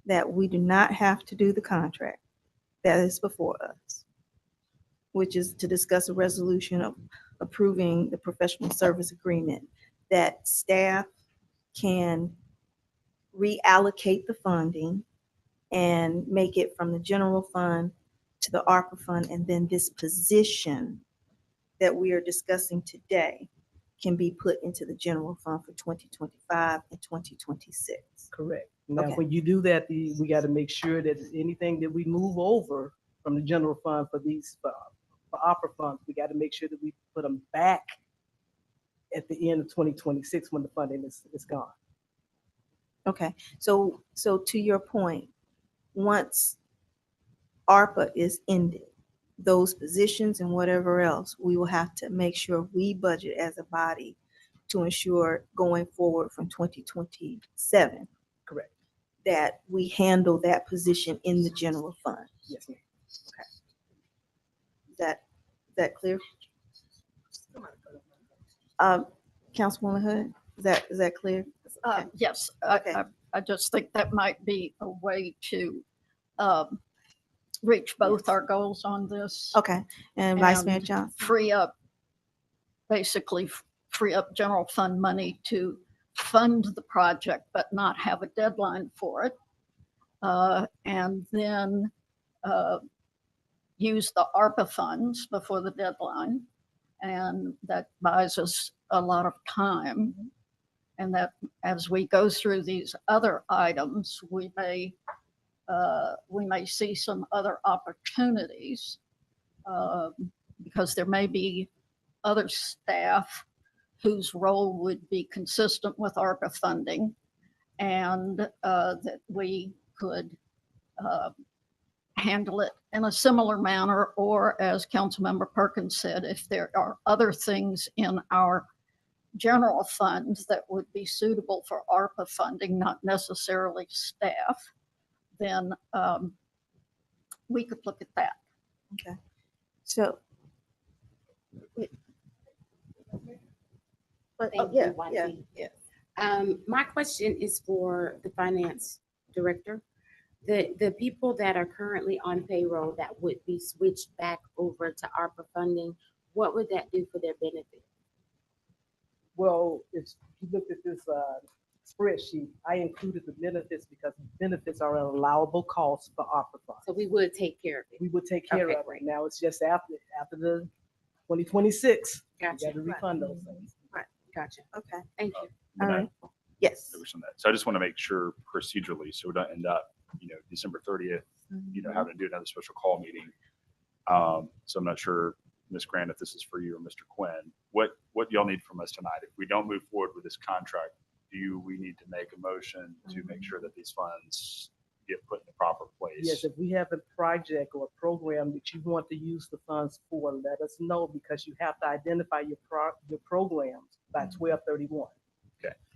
that we do not have to do the contract that is before us, which is to discuss a resolution of approving the professional service agreement, that staff can reallocate the funding and make it from the general fund to the ARPA fund, and then this position that we are discussing today can be put into the general fund for 2025 and 2026. Correct. Now, Okay. when you do that, we got to make sure that anything that we move over from the general fund for these, for ARPA funds, we got to make sure that we put them back at the end of 2026 when the funding is gone. Okay, so to your point, once ARPA is ended, those positions and whatever else, we will have to make sure we budget as a body to ensure going forward from 2027 Correct. that we handle that position in the general fund. Yes, ma'am. Is that clear? Somebody Councilwoman Hood, is that clear? Okay. Yes, Okay. I just think that might be a way to reach both our goals on this. Okay, and Vice Mayor And Johnson? Free up, basically free up general fund money to fund the project, but not have a deadline for it. And then use the ARPA funds before the deadline. And that buys us a lot of time. And that as we go through these other items, we may see some other opportunities because there may be other staff whose role would be consistent with ARPA funding, and that we could handle it in a similar manner, or as Councilmember Perkins said, if there are other things in our general funds that would be suitable for ARPA funding, not necessarily staff, then we could look at that. Okay, so. But, Thank yeah, you, yeah, YT. yeah. My question is for the finance director. The people that are currently on payroll that would be switched back over to ARPA funding, what would that do for their benefit? Well, if you looked at this spreadsheet, I included the benefits because benefits are an allowable cost for ARPA funds. So we would take care of it. We would take care Okay, of it. great. Now it's just after the 2026, you got Gotcha, to refund those things. gotcha. Okay, Thank you. all But I- right. Yes. there was some of that. So I just want to make sure procedurally, so we don't end up, December 30th, having to do another special call meeting. So I'm not sure, Ms. Grant, if this is for you or Mr. Quinn, what do y'all need from us tonight? If we don't move forward with this contract, we need to make a motion to make sure that these funds get put in the proper place? Yes, if we have a project or a program that you want to use the funds for, let us know because you have to identify your programs by 12/31.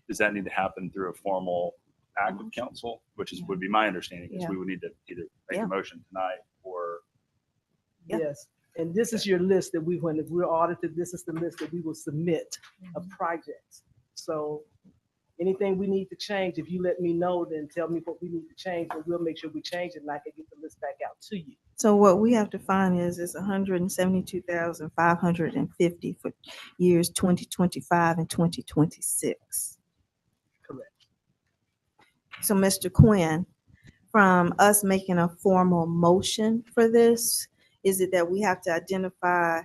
Does that need to happen through a formal act of council, would be my understanding, is Yeah. we would need to either make Yeah. a motion tonight or Yeah. Yes, and this is your list that if we're audited, this is the list that we will submit of projects. So anything we need to change, if you let me know, then tell me what we need to change, and we'll make sure we change it, and I can get the list back out to you. So what we have to find is 172,550 for years 2025 and 2026. Correct. So Mr. Quinn, from us making a formal motion for this, is it that we have to identify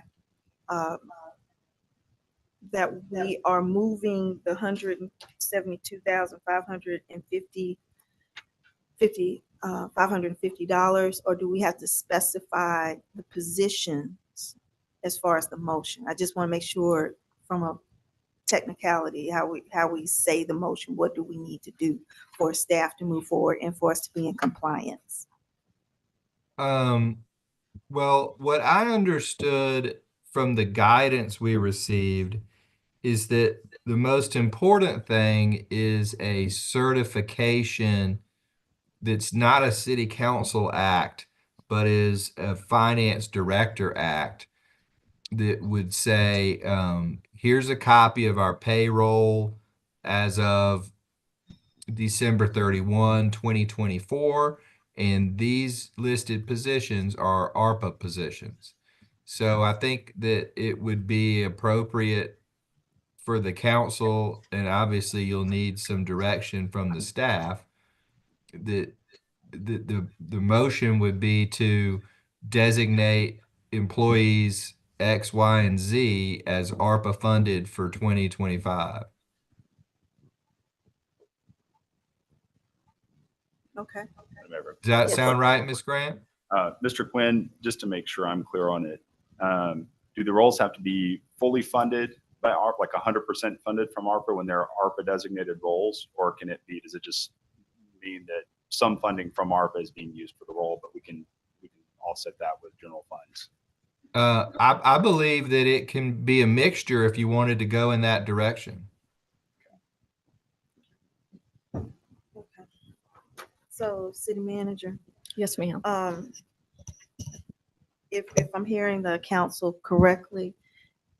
that we are moving the 172,550 $550, or do we have to specify the positions as far as the motion? I just want to make sure from a technicality, how we say the motion, what do we need to do for staff to move forward and for us to be in compliance? Well, what I understood from the guidance we received is that the most important thing is a certification that's not a city council act, but is a finance director act that would say, here's a copy of our payroll as of December 31, 2024, and these listed positions are ARPA positions. So I think that it would be appropriate for the council, and obviously you'll need some direction from the staff, that the motion would be to designate employees X, Y, and Z as ARPA funded for 2025. Okay. whatever. Does that Yes. sound right, Ms. Grant? Mr. Quinn, just to make sure I'm clear on it, do the roles have to be fully funded by ARPA, like 100% funded from ARPA when there are ARPA designated roles? Or does it just mean that some funding from ARPA is being used for the role, but we can offset that with general funds? I believe that it can be a mixture if you wanted to go in that direction. Okay. So, city manager, Yes, ma'am. if I'm hearing the council correctly,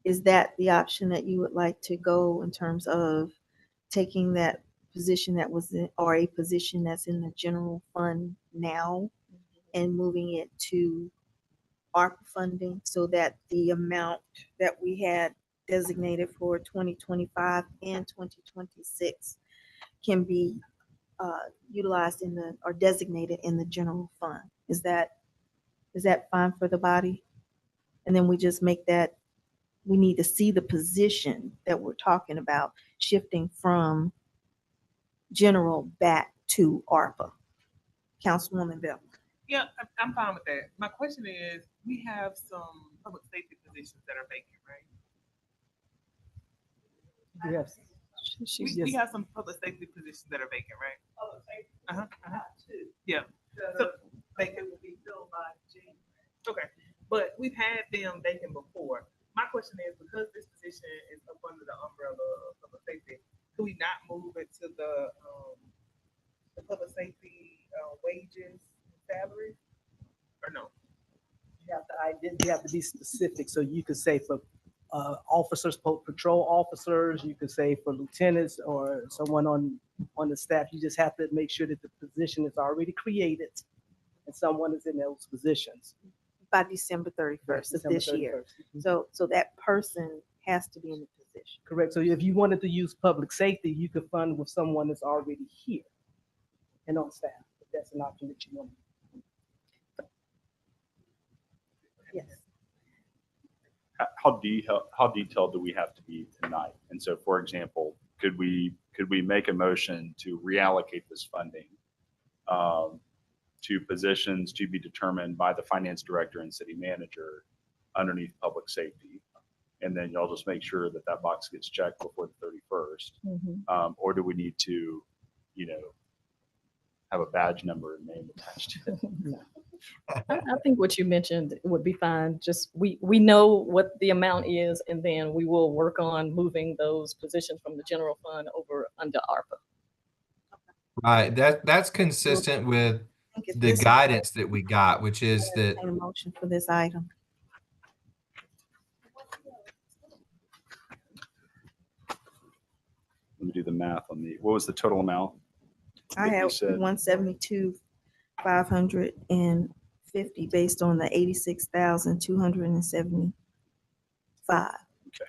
is that the option that you would like to go in terms of taking that position that was in, or a position that's in the general fund now and moving it to ARPA funding so that the amount that we had designated for 2025 and 2026 can be utilized in the, or designated in the general fund? Is that fine for the body? And then we just make that, we need to see the position that we're talking about shifting from general back to ARPA. Councilwoman Bell. Yeah, I'm fine with that. My question is, we have some public safety positions that are vacant, right? Yes. We have some public safety positions that are vacant, right? Yeah. So vacant will be filled by June. Okay, but we've had them vacant before. My question is, because this position is up under the umbrella of public safety, do we not move it to the public safety wages and salaries? Or no? You have to be specific. So you could say for officers, patrol officers, you could say for lieutenants or someone on the staff. You just have to make sure that the position is already created and someone is in those positions. By December 31st of this year. So that person has to be in the position. Correct. So if you wanted to use public safety, you could fund with someone that's already here and on staff. If that's an option that you want. Yes. How detailed do we have to be tonight? And so, for example, could we make a motion to reallocate this funding to positions to be determined by the finance director and city manager underneath public safety? And then y'all just make sure that that box gets checked before the 31st. Or do we need to, have a badge number and name attached to it? I think what you mentioned would be fine. Just we know what the amount is, and then we will work on moving those positions from the general fund over under ARPA. Right. That's consistent with I think it's the this- guidance that we got, which is that a motion for this item. Let me do the math on what was the total amount? I that you have said? 172,550 based on the 86,275. Okay.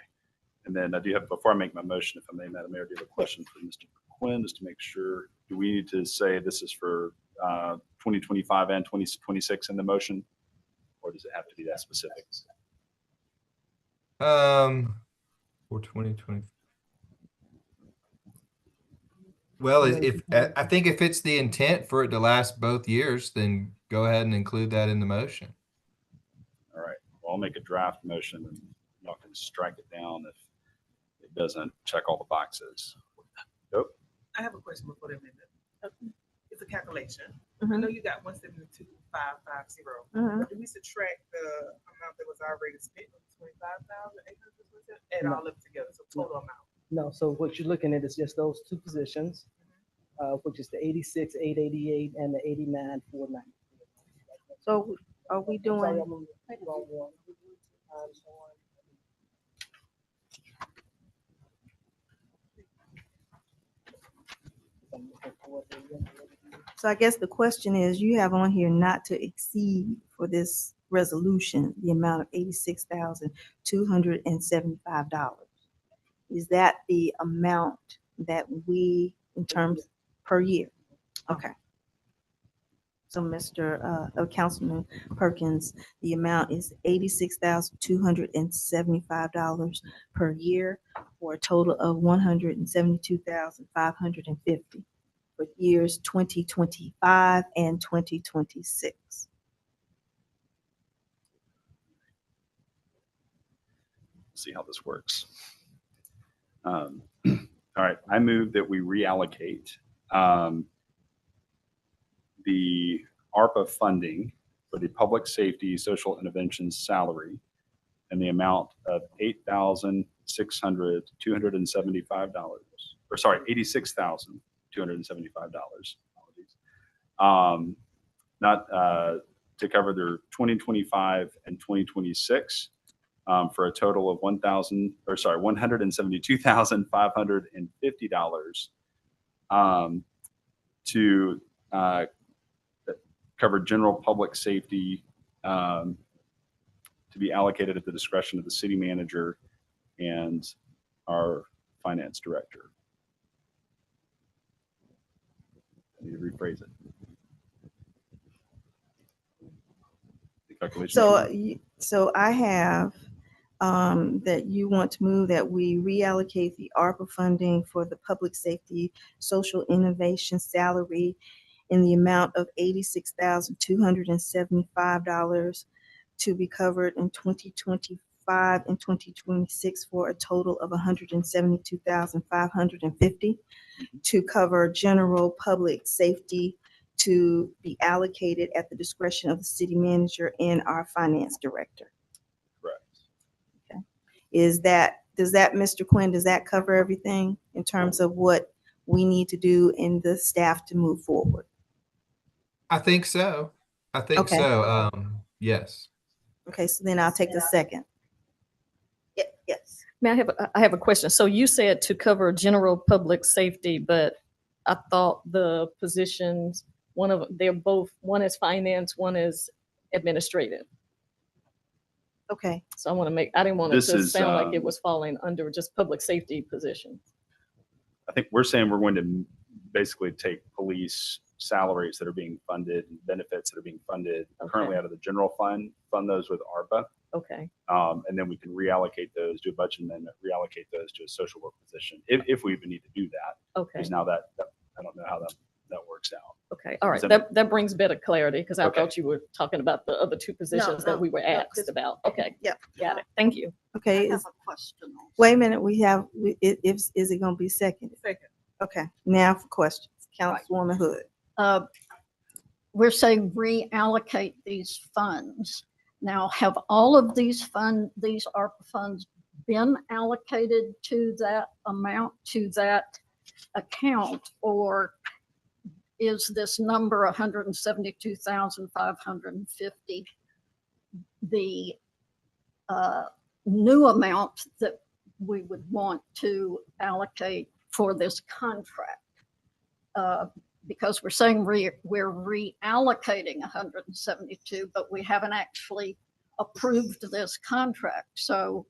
And then I do have, before I make my motion, if I may, Madam Mayor, I do have a question for Mr. Quinn, just to make sure. Do we need to say this is for 2025 and 2026 in the motion? Or does it have to be that specific? for 2020. Well, I think if it's the intent for it to last both years, then go ahead and include that in the motion. All right. Well, I'll make a draft motion and y'all can strike it down if it doesn't check all the boxes. I have a question before they amend it. It's a calculation. I Mhm. know you got 172,550. Mhm. But do we subtract the amount that was already spent on 25,800? Add No. all of it together, so total amount. No, so what you're looking at is just those two positions, which is the 86,888 and the 89,490. So are we doing, so I guess the question is, you have on here not to exceed for this resolution, the amount of $86,275. Is that the amount that we, in terms per year? Okay. So Councilman Perkins, the amount is $86,275 per year, for a total of $172,550 for years 2025 and 2026. See how this works. All right, I move that we reallocate the ARPA funding for the public safety social interventions salary in the amount of $275. Or sorry, $86,275. Apologies. Not to cover their 2025 and 2026 for a total of $172,550 to cover general public safety to be allocated at the discretion of the city manager and our finance director. I need to rephrase it. The calculations So, are- so I have that you want to move that we reallocate the ARPA funding for the public safety, social innovation salary in the amount of $86,275 to be covered in 2025 and 2026 for a total of $172,550 to cover general public safety to be allocated at the discretion of the city manager and our finance director. Correct. Does that, Mr. Quinn, does that cover everything in terms of what we need to do in the staff to move forward? I think so. I think Okay. so. Yes. Okay, so then I'll take a second. Yes. May I have a question. So you said to cover general public safety, but I thought the positions, they're both, one is finance, one is administrative. Okay, So I want to I didn't want it This to is, sound like it was falling under just public safety positions. I think we're saying we're going to basically take police salaries that are being funded, and benefits that are being funded currently Okay. out of the general fund those with ARPA. Okay, And then we can reallocate those, do a budget amendment, reallocate those to a social work position, if we even need to do that. okay, Because now that I don't know how that works out. okay. All right. Does That brings better clarity because I Okay. thought you were talking about the other two positions that we were no, asked 'cause- about. Okay. Yep. Got it. Thank you. okay. I have a question. also. Wait a minute, is it gonna be seconded? Second. Okay, now for questions. Councilwoman Hood. We're saying reallocate these funds. Now, have all of these ARPA funds been allocated to that amount, to that account? Or is this number 172,550 the new amount that we would want to allocate for this contract? Because we're saying we're reallocating 172, but we haven't actually approved this contract. So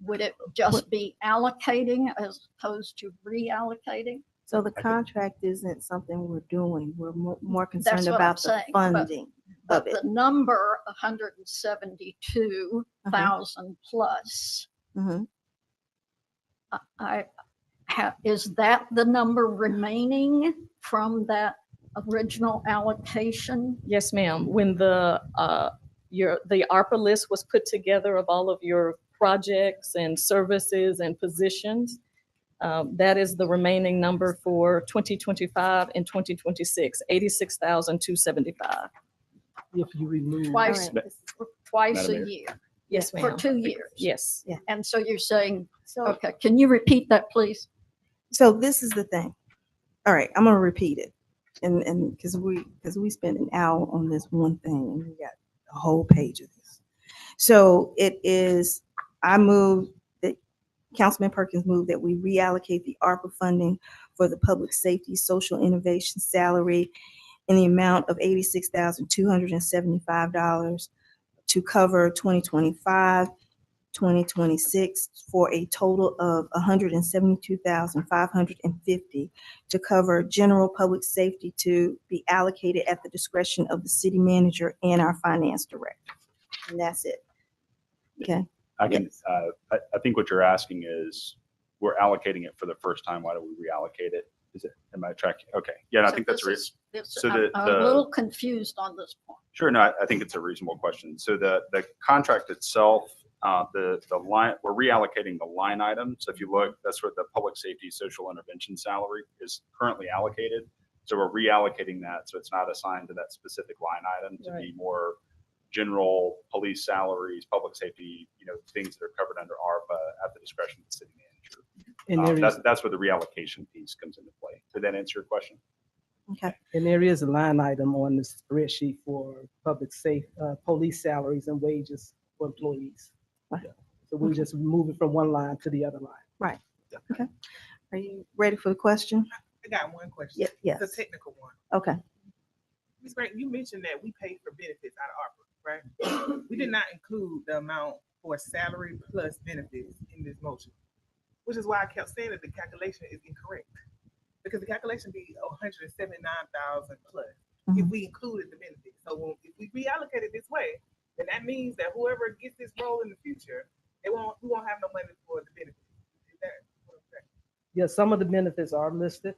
would it just be allocating as opposed to reallocating? So the contract isn't something we're doing. We're more concerned That's what I'm about the saying, but- funding But of it. the number 172,000 plus, Mhm. is that the number remaining from that original allocation? Yes, ma'am. When the ARPA list was put together of all of your projects and services and positions, that is the remaining number for 2025 and 2026, 86,275. If you remove. Twice, All right. twice a Madam Mayor. year, Yes, for ma'am. 2 years. Yes. And so you're saying, So, okay, can you repeat that, please? so this is the thing. All right, I'm gonna repeat it. And because we spent an hour on this one thing and we got a whole page of this. So I move that Councilman Perkins moved that we reallocate the ARPA funding for the public safety, social innovation salary in the amount of $86,275 to cover 2025, 2026 for a total of $172,550 to cover general public safety to be allocated at the discretion of the city manager and our finance director. And that's it. Okay, I can, I think what you're asking is, we're allocating it for the first time. Why do we reallocate it? Am I tracking? Okay. Yeah, and I So think that's, this is- so I'm the- a the- little confused on this point. sure, no, I think it's a reasonable question. So the contract itself, the line, we're reallocating the line item. So if you look, that's what the public safety social intervention salary is currently allocated. So we're reallocating that. So it's not assigned to that specific line item to be more general police salaries, public safety, things that are covered under ARPA at the discretion of the city manager. And there is, That's where the reallocation piece comes into play. Did that answer your question? Okay, and there is a line item on the spreadsheet for police salaries and wages for employees. Right. So we just move it from one line to the other line. are you ready for the question? I got one question. Yes. It's a technical one. Okay, Ms. Grant, you mentioned that we pay for benefits out of ARPA, right? We did not include the amount for salary plus benefits in this motion, which is why I kept saying that the calculation is incorrect. Because the calculation be 179,000 plus if we included the benefits. So if we reallocate it this way, then that means that whoever gets this role in the future, we won't have no money for the benefits. Is that what I'm saying? Yeah, some of the benefits are listed.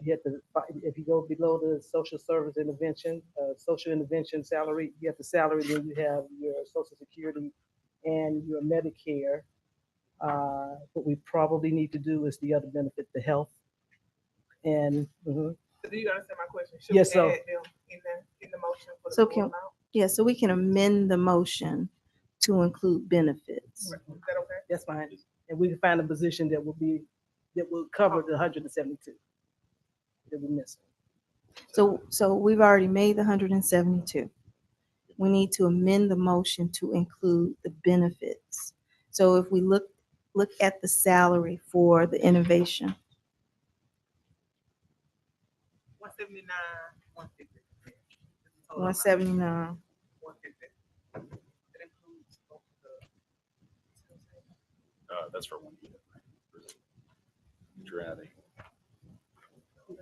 If you go below the social service intervention, social intervention salary, you have the salary, then you have your social security and your Medicare. What we probably need to do is the other benefit, the health. And So do you understand my question? Should Yes, we so- add them in the motion for the So full can- amount? yeah, so we can amend the motion to include benefits. Is that okay? that's fine. And we can find a position that will cover the 172 that we missed. So we've already made the 172. We need to amend the motion to include the benefits. So if we look at the salary for the innovation, 179, 150. 179. 150. That includes both of That's for one unit, right?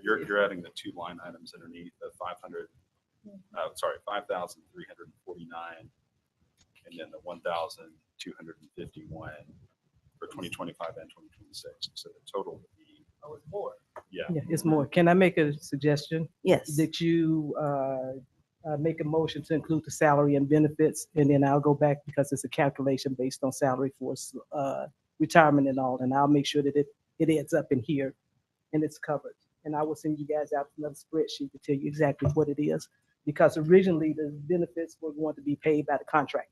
You're adding the two line items underneath the 5,349, and then the 1,251 for 2025 and 2026. So the total would be, it's more. yeah. Yeah, it's more. Can I make a suggestion? Yes. That you make a motion to include the salary and benefits, and then I'll go back because it's a calculation based on salary for retirement and all, and I'll make sure that it adds up in here and it's covered. And I will send you guys out another spreadsheet to tell you exactly what it is, because originally the benefits were going to be paid by the contractor.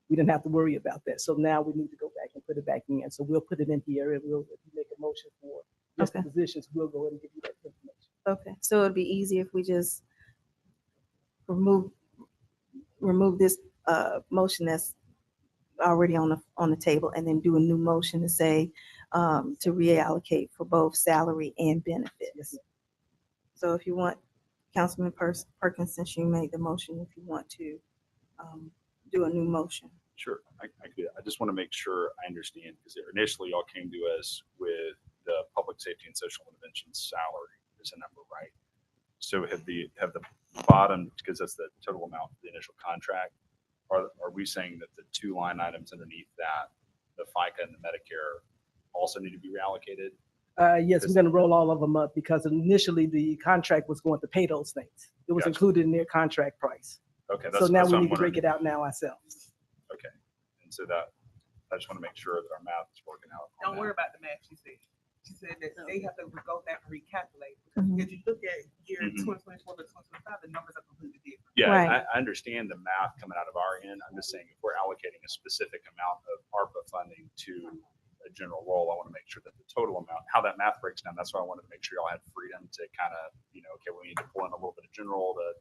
We didn't have to worry about that. So now we need to go back and put it back in. So we'll put it in here, and if you make a motion for just the Okay. positions, we'll go ahead and give you that information. Okay, so it'd be easy if we just remove this motion that's already on the table, and then do a new motion to say to reallocate for both salary and benefits. Yes, So if you want, Councilman Perkins, since you made the motion, if you want to do a new motion. Sure, I could. I just want to make sure I understand, because initially y'all came to us with the public safety and social intervention salary as a number, right? So have the bottom, because that's the total amount of the initial contract, are we saying that the two line items underneath that, the FICA and the Medicare, also need to be reallocated? Yes, we're gonna roll all of them up because initially the contract was going to pay those things. It was Gotcha. included in their contract price. Okay, So now that's we what need to I'm break wondering. it out now ourselves. Okay, and so that, I just want to make sure that our math is working out. on Don't that. worry about the math, she said. She said that they have to go back and recalculate. Mhm. If you look at year Mhm. 2024 to 2025, the numbers are completely different. Yeah, Right. I understand the math coming out of our end. I'm just saying if we're allocating a specific amount of ARPA funding to a general role, I want to make sure that the total amount, how that math breaks down, that's why I wanted to make sure y'all had freedom to kind of, okay, we need to pull in a little bit of general to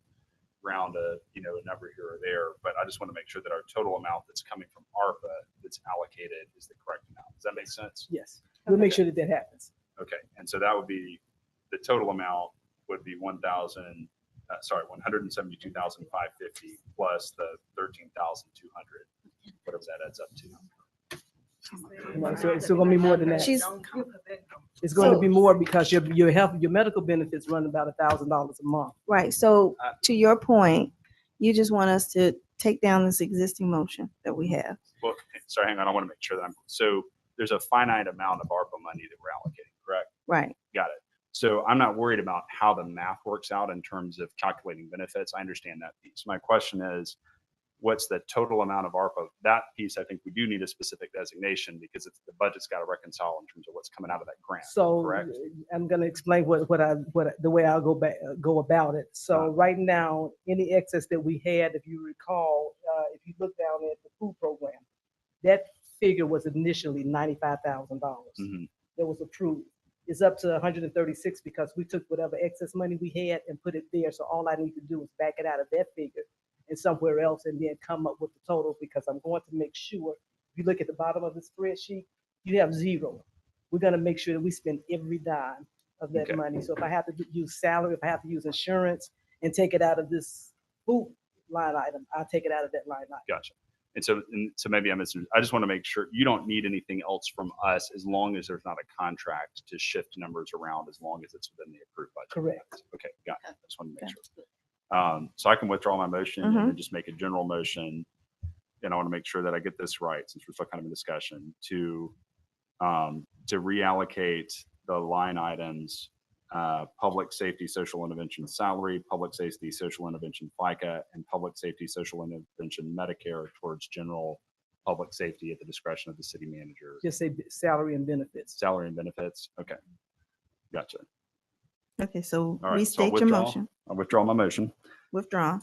round a number here or there. But I just want to make sure that our total amount that's coming from ARPA that's allocated is the correct amount. Does that make sense? Yes, we'll make sure that that happens. Okay, and so that would be, the total amount would be 172,550 plus the 13,200, whatever that adds up to. So it's gonna be more than that. She's- Don't give her that number. It's going to So- be more because your medical benefits run about $1,000 a month. Right, so Uh, to your point, you just want us to take down this existing motion that we have. Well, sorry, hang on, I want to make sure that so there's a finite amount of ARPA money that we're allocating, correct? Right, Got it. So I'm not worried about how the math works out in terms of calculating benefits. I understand that piece. My question is, what's the total amount of ARPA? That piece, I think we do need a specific designation because it's, the budget's got to reconcile in terms of what's coming out of that grant. So correct? I'm gonna explain the way I'll go about it. So right now, any excess that we had, if you recall, if you look down at the food program, that figure was initially $95,000 Mhm. that was approved. It's up to 136 because we took whatever excess money we had and put it there. So all I need to do is back it out of that figure and somewhere else and then come up with the total, because I'm going to make sure, if you look at the bottom of the spreadsheet, you have zero. We're gonna make sure that we spend every dime of that Okay. money. So if I have to use salary, if I have to use insurance and take it out of this food line item, I'll take it out of that line item. Gotcha. And so maybe I misunderstood. I just want to make sure you don't need anything else from us as long as there's not a contract to shift numbers around, as long as it's within the approved budget. Correct. Okay, got it. I just want to make Okay. sure. So I can withdraw my motion and Mhm. then just make a general motion. And I want to make sure that I get this right, since we're still kind of in discussion, to reallocate the line items, public safety, social intervention salary, public safety, social intervention FICA, and public safety, social intervention Medicare towards general public safety at the discretion of the city manager. Just say salary and benefits. Salary and benefits. Okay. Gotcha. Okay, so All right. So I'll restate your withdraw. motion. I'll withdraw my motion. Withdrawn.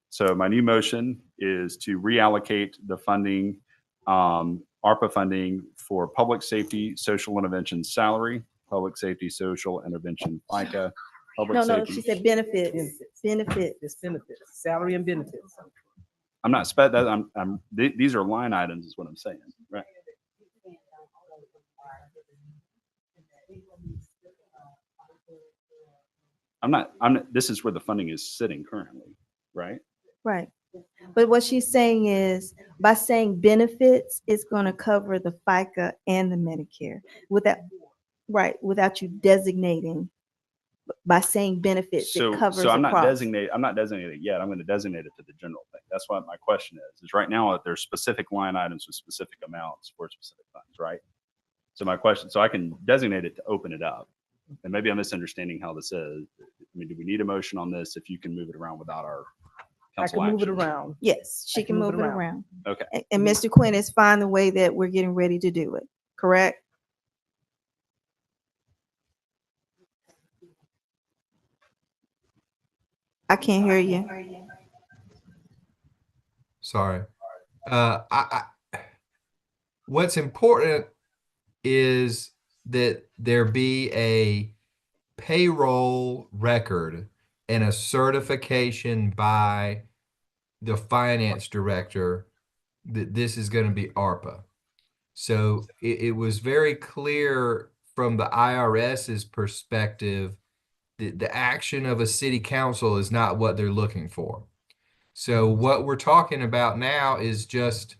So my new motion is to reallocate the funding, ARPA funding for public safety, social intervention salary, public safety, social intervention FICA, public No, safety. she said benefits. Benefits. Benefits. It's benefits, salary and benefits. I'm not these are line items is what I'm saying, right? This is where the funding is sitting currently, right? Right. But what she's saying is, by saying benefits, it's going to cover the FICA and the Medicare without you designating. By saying benefits, it covers So I'm not across. designating yet. I'm going to designate it to the general thing. That's what my question is right now there's specific line items with specific amounts for specific funds, right? So my question, so I can designate it to open it up. And maybe I'm misunderstanding how this is. I mean, do we need a motion on this if you can move it around without our I council can move it action? around. Yes, she can move it around. Okay. And Mr. Quinn is fine the way that we're getting ready to do it, correct? I can't hear you. Sorry. What's important is that there be a payroll record and a certification by the finance director that this is going to be ARPA. So it was very clear from the IRS's perspective that the action of a city council is not what they're looking for. So what we're talking about now is just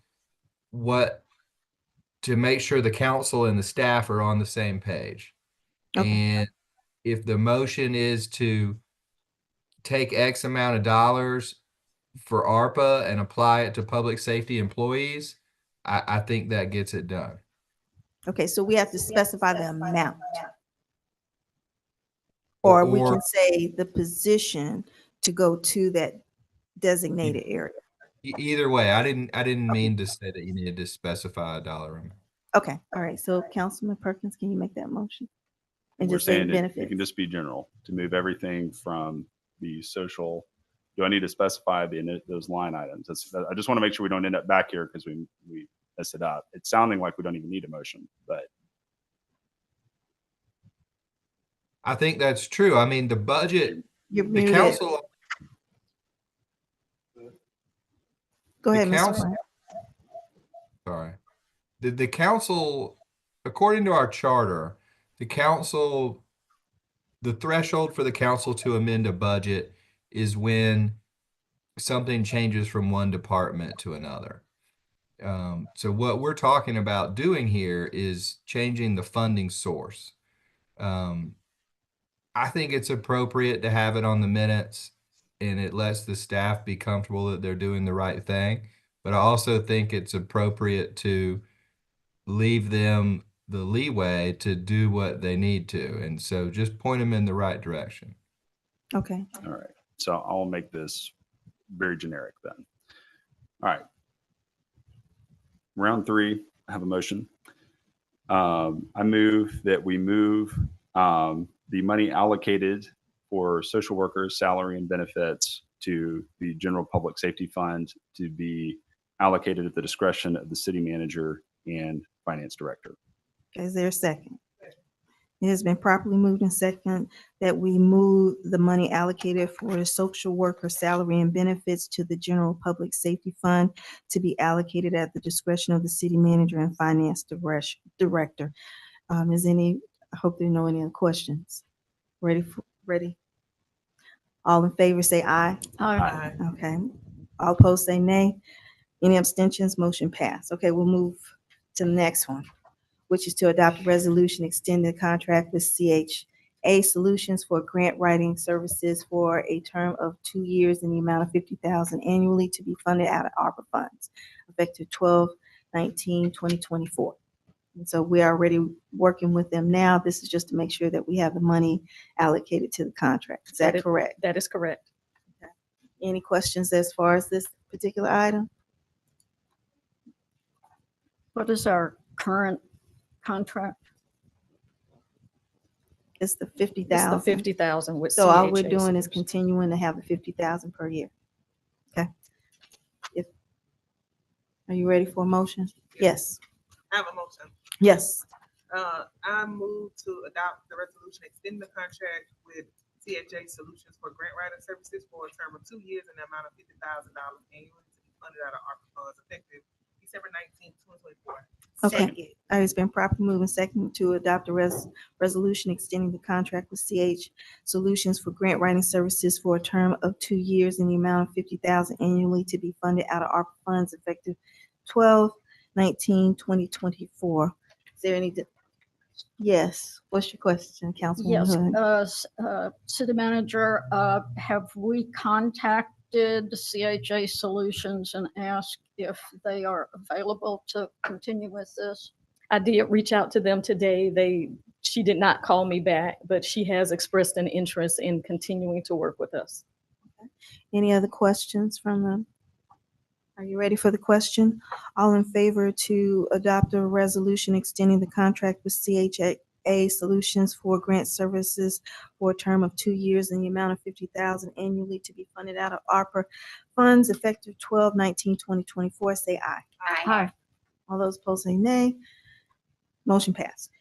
to make sure the council and the staff are on the same page. Okay. And if the motion is to take X amount of dollars for ARPA and apply it to public safety employees, I think that gets it done. Okay, so we have to specify the amount. Or we can say the position to go to that designated area. Either way, I didn't mean to say that you needed to specify a dollar amount. Okay, all right, so Councilman Perkins, can you make that motion? And We're just say saying it benefits. can just be general to move everything from the social. Do I need to specify those line items? I just want to make sure we don't end up back here because we messed it up. It's sounding like we don't even need a motion, but I think that's true. I mean, the budget, You're the muted. council, Go the ahead, Mr. council- Quinn. sorry. The council, according to our charter, the threshold for the council to amend a budget is when something changes from one department to another. So what we're talking about doing here is changing the funding source. I think it's appropriate to have it on the minutes, and it lets the staff be comfortable that they're doing the right thing. But I also think it's appropriate to leave them the leeway to do what they need to. And so just point them in the right direction. Okay, all right. So I'll make this very generic then. All right. Round three, I have a motion. I move that we move the money allocated for social workers' salary and benefits to the general public safety fund to be allocated at the discretion of the city manager and finance director. Okay, is there a second? It has been properly moved and second that we move the money allocated for the social worker salary and benefits to the general public safety fund to be allocated at the discretion of the city manager and finance director. I hope there are no any other questions. Ready? All in favor, say aye. Aye. Okay. All opposed, say nay. Any abstentions? Motion passed. Okay, we'll move to the next one, which is to adopt a resolution extending the contract with CHA Solutions for grant writing services for a term of 2 years in the amount of $50,000 annually to be funded out of ARPA funds, effective 12/19/2024. And so we are already working with them now. This is just to make sure that we have the money allocated to the contract. Is that correct? That is correct. Any questions as far as this particular item? What is our current contract? It's the It's the 50,000. 50,000 with So all we're CHA doing is Solutions. continuing to have the 50,000 per year. Okay. Are you ready for a motion? Yes. I have a motion. Yes. I move to adopt the resolution extending the contract with CHA Solutions for grant writing services for a term of 2 years in the amount of $50,000 annually to be funded out of ARPA funds effective December 19th, 2024. Okay. All right, it's been properly moved and seconded to adopt a resolution extending the contract with CH Solutions for grant writing services for a term of 2 years in the amount of $50,000 annually to be funded out of ARPA funds effective 12/19/2024. Is there any? Yes. What's your question, Councilwoman Yes, Hood? city manager, have we contacted CHA Solutions and asked if they are available to continue with this? I did reach out to them today. She did not call me back, but she has expressed an interest in continuing to work with us. Any other questions from them? Are you ready for the question? All in favor to adopt a resolution extending the contract with CHA Solutions for grant services for a term of 2 years in the amount of $50,000 annually to be funded out of ARPA funds effective 12/19/2024, say aye. Aye. All those opposed say nay. Motion passed.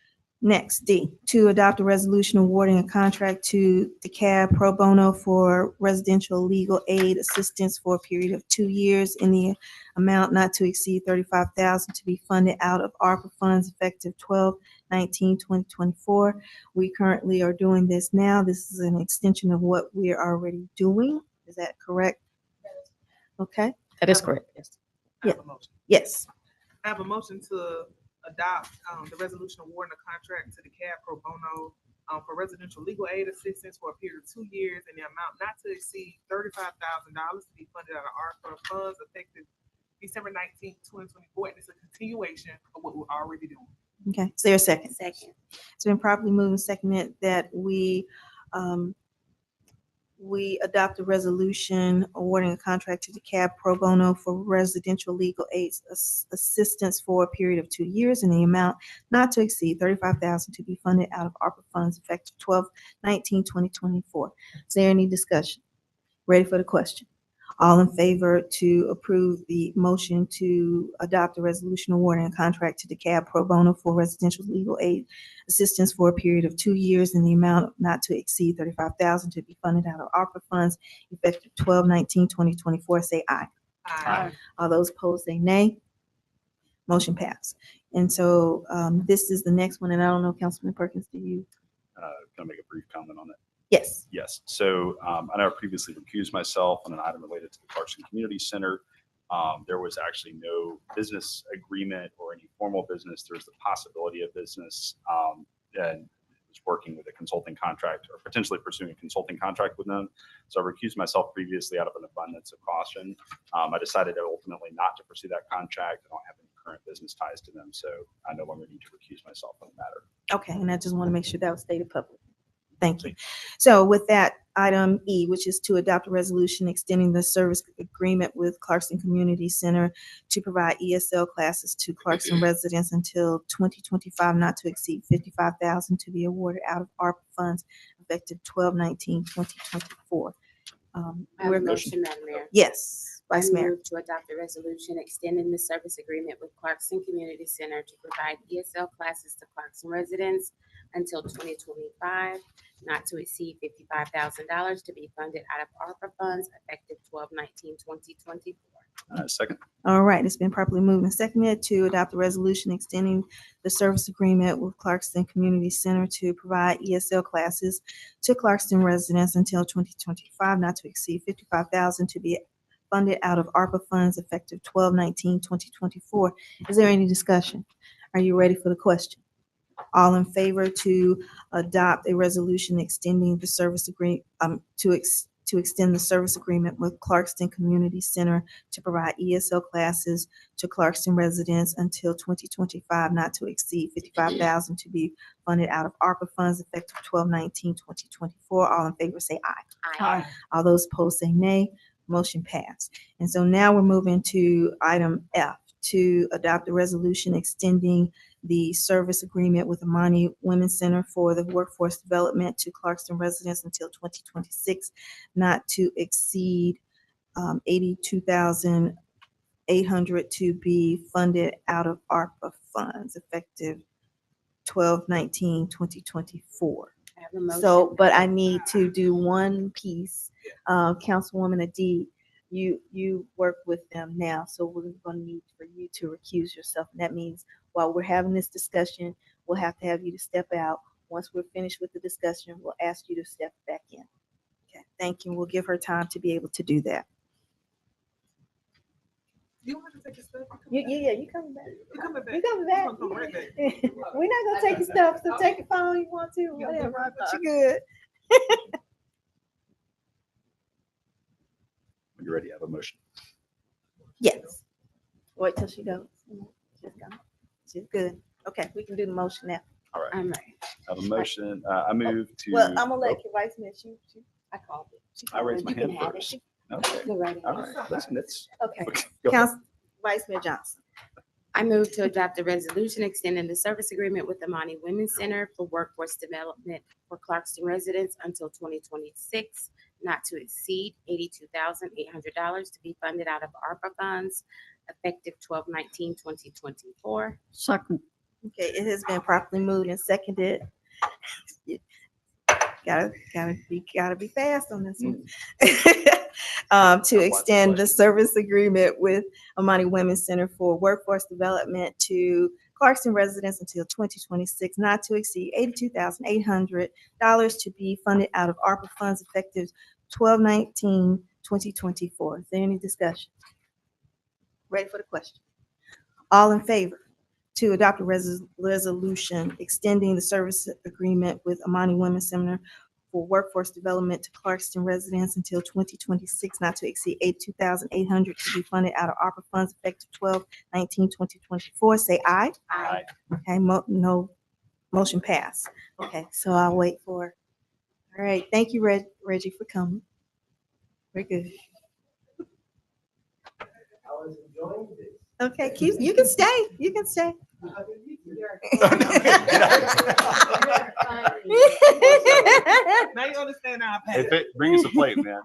Next, D, to adopt a resolution awarding a contract to DeKalb Pro Bono for residential legal aid assistance for a period of 2 years in the amount not to exceed $35,000 to be funded out of ARPA funds effective 12/19/2024. We currently are doing this now. This is an extension of what we are already doing. Is that correct? Okay, That is correct, yes. I have a motion. yes. I have a motion to adopt the resolution awarding a contract to DeKalb Pro Bono for residential legal aid assistance for a period of 2 years in the amount not to exceed $35,000 to be funded out of ARPA funds effective December 19th, 2024. And it's a continuation of what we're already doing. Okay, is there a second? Second. It's been properly moved and seconded that we adopt a resolution awarding a contract to DeKalb Pro Bono for residential legal aid assistance for a period of 2 years in the amount not to exceed $35,000 to be funded out of ARPA funds effective 12/19/2024. Is there any discussion? Ready for the question? All in favor to approve the motion to adopt a resolution awarding a contract to DeKalb Pro Bono for residential legal aid assistance for a period of 2 years in the amount not to exceed $35,000 to be funded out of ARPA funds effective 12/19/2024, say aye. Aye. All those opposed say nay. Motion passed. And so this is the next one, and I don't know, Councilman Perkins, do you? Can I make a brief comment on it? Yes. Yes. So I know I previously recused myself on an item related to the Clarkson Community Center. There was actually no business agreement or any formal business. There was the possibility of business, and was working with a consulting contract or potentially pursuing a consulting contract with them. So I recused myself previously out of an abundance of caution. I decided ultimately not to pursue that contract. I don't have any current business ties to them, so I no longer need to recuse myself on the matter. Okay, and I just want to make sure that was stated publicly. Thank you. So with that, item E, which is to adopt a resolution extending the service agreement with Clarkston Community Center to provide ESL classes to Clarkston residents until 2025, not to exceed $55,000 to be awarded out of ARPA funds effective 12/19/2024. I have a We're- motion, Madam Mayor. Yes, I Vice Mayor. move to adopt a resolution extending the service agreement with Clarkston Community Center to provide ESL classes to Clarkston residents until 2025, not to exceed $55,000 to be funded out of ARPA funds effective 12/19/2024. Second. All right, it's been properly moved and seconded to adopt a resolution extending the service agreement with Clarkston Community Center to provide ESL classes to Clarkston residents until 2025, not to exceed $55,000 to be funded out of ARPA funds effective 12/19/2024. Is there any discussion? Are you ready for the question? All in favor to adopt a resolution extending the service to extend the service agreement with Clarkston Community Center to provide ESL classes to Clarkston residents until 2025, not to exceed $55,000 to be funded out of ARPA funds effective 12/19/2024. All in favor say aye. Aye. All those opposed say nay. Motion passed. And so now we're moving to item F, to adopt a resolution extending the service agreement with Amani Women's Center for the Workforce Development to Clarkston residents until 2026, not to exceed $82,800 to be funded out of ARPA funds effective 12/19/2024. I have a motion. So, but I need to do one piece. Councilwoman Adi, you work with them now, so we're gonna need for you to recuse yourself. And that means while we're having this discussion, we'll have to have you to step out. Once we're finished with the discussion, we'll ask you to step back in. Okay, thank you. We'll give her time to be able to do that. You don't have to take your stuff. Yeah, you coming back. You coming back. You coming back. You gonna come right back. We're not gonna take your stuff, so take your phone you want to, whatever, but you good. When you're ready, I have a motion. Yes. Wait till she goes. She's gone. She's good. Okay, we can do the motion now. All right. I'm ready. I have a motion. I move to. Well, I'm gonna let your vice mayor, I called it. She I called raised it. my You can hand have it. first. Okay. Go right All ahead. right. Listen, it's. Okay, Okay, go ahead. Council, Vice Mayor Johnson. I move to adopt a resolution extending the service agreement with the Amani Women's Center for Workforce Development for Clarkston residents until 2026, not to exceed $82,800 to be funded out of ARPA funds effective 12/19/2024. Second. Okay, it has been properly moved and seconded. Gotta be fast on this one. To extend the service agreement with Amani Women's Center for Workforce Development to Clarkston residents until 2026, not to exceed $82,800 to be funded out of ARPA funds effective 12/19/2024. Is there any discussion? Ready for the question? All in favor to adopt a resolution extending the service agreement with Amani Women's Center for Workforce Development to Clarkston residents until 2026, not to exceed $82,800 to be funded out of ARPA funds effective 12/19/2024. Say aye. Aye. Okay, no, motion passed. Okay, so I'll wait for, all right, thank you, Reggie, for coming. We're good. Okay, you can stay, you can stay. Now you understand our If path. it, bring us a plate, man.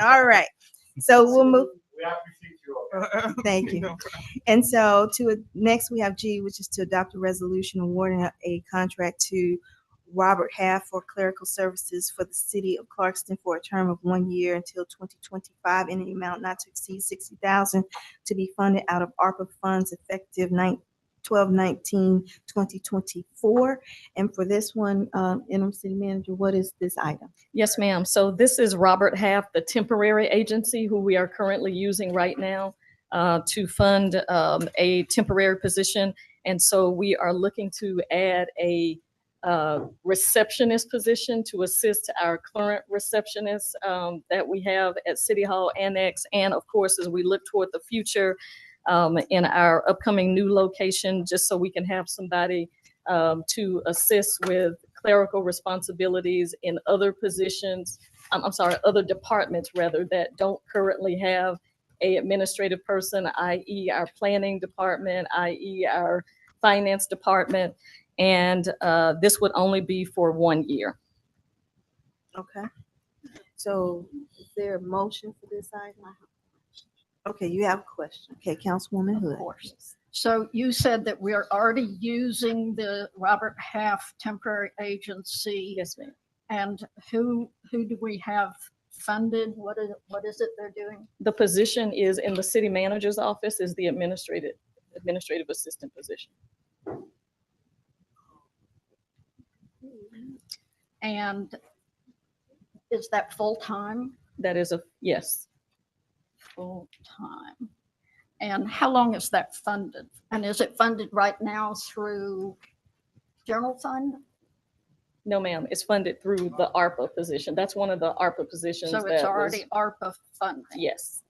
All right, so we'll move, We appreciate you. thank you. And so next we have G, which is to adopt a resolution awarding a contract to Robert Half for clerical services for the city of Clarkston for a term of 1 year until 2025 in an amount not to exceed $60,000 to be funded out of ARPA funds effective 12/19/2024. And for this one, interim city manager, what is this item? Yes, ma'am. So this is Robert Half, the temporary agency who we are currently using right now to fund a temporary position. And so we are looking to add a receptionist position to assist our current receptionist that we have at City Hall Annex. And of course, as we look toward the future in our upcoming new location, just so we can have somebody to assist with clerical responsibilities in other positions, I'm sorry, other departments rather, that don't currently have a administrative person, i.e. our planning department, i.e. our finance department. And this would only be for 1 year. Okay. So is there a motion for this item? Okay, you have a question. Okay, Councilwoman Hood. Of course. So you said that we are already using the Robert Half temporary agency. Yes, ma'am. And who do we have funded? What is it they're doing? The position is in the city manager's office, is the administrative assistant position. And is that full-time? That is yes. Full-time. And how long is that funded? And is it funded right now through general fund? No, ma'am, it's funded through the ARPA position. That's one of the ARPA positions. So it's that was- already ARPA funding? Yes,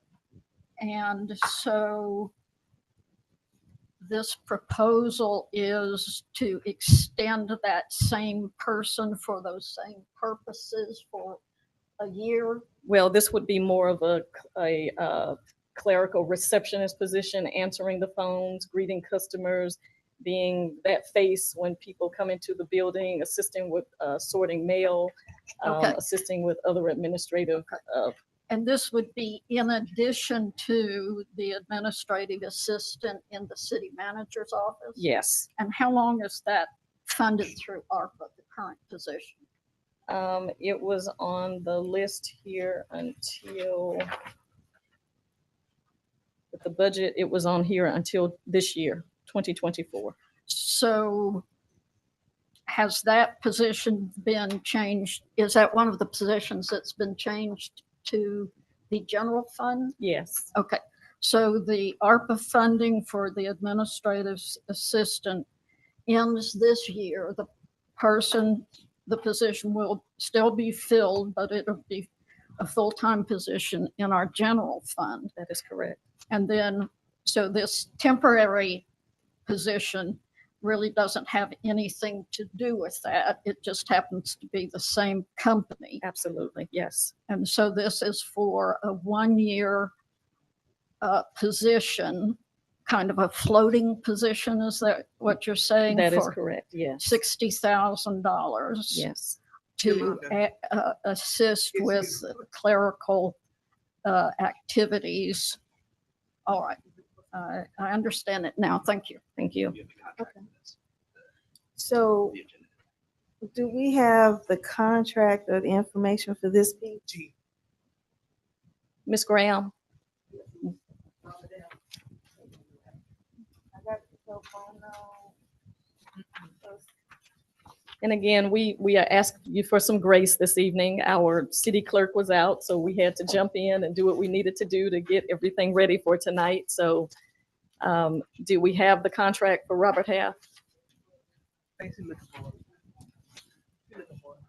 And so this proposal is to extend that same person for those same purposes for a year? well, this would be more of a clerical receptionist position, answering the phones, greeting customers, being that face when people come into the building, assisting with sorting mail, Okay. assisting with other administrative. And this would be in addition to the administrative assistant in the city manager's office? Yes. And how long is that funded through ARPA, the current position? It was on the list here until, with the budget, it was on here until this year, 2024. So has that position been changed? Is that one of the positions that's been changed to the general fund? Yes, Okay, so the ARPA funding for the administrative assistant ends this year. The position will still be filled, but it'll be a full-time position in our general fund. that is correct. And then, so this temporary position really doesn't have anything to do with that. It just happens to be the same company. Absolutely, yes. And so this is for a 1-year position, kind of a floating position. Is that what you're saying? That is For correct, yes. $60,000 Yes, to assist with clerical activities. All right. I understand it now. Thank you. thank you. So do we have the contract or the information for this piece? Ms. Graham? And again, we are asking you for some grace this evening. Our city clerk was out, so we had to jump in and do what we needed to do to get everything ready for tonight. So do we have the contract for Robert Half?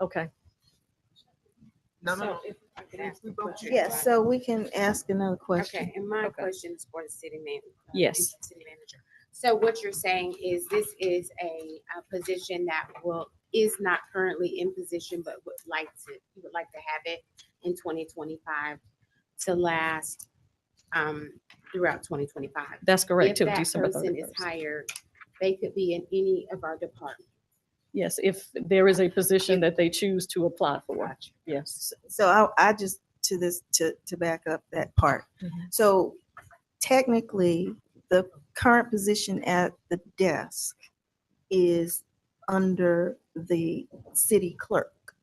Okay. No. I could ask a question. Yes, so we can ask another question. Okay, and my Okay. question is for the city manager. Yes. City manager. So what you're saying is this is a position that is not currently in position, but you would like to have it in 2025 to last throughout 2025. That's correct, If till that December person is 31st. hired, they could be in any of our departments. Yes, if there is a position that they choose to apply for. Gotcha. Yes. So I just, to back up that part. Mhm. So technically, the current position at the desk is under the city clerk.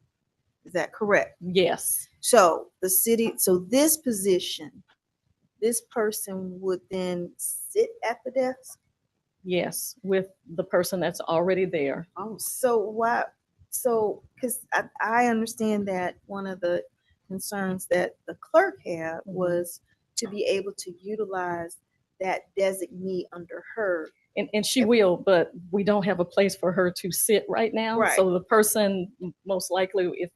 Is that correct? Yes, So this position, this person would then sit at the desk? yes, with the person that's already there. Because I understand that one of the concerns that the clerk had was to be able to utilize that designee under her. And she will, but we don't have a place for her to sit right now. Right. So the person, most likely, if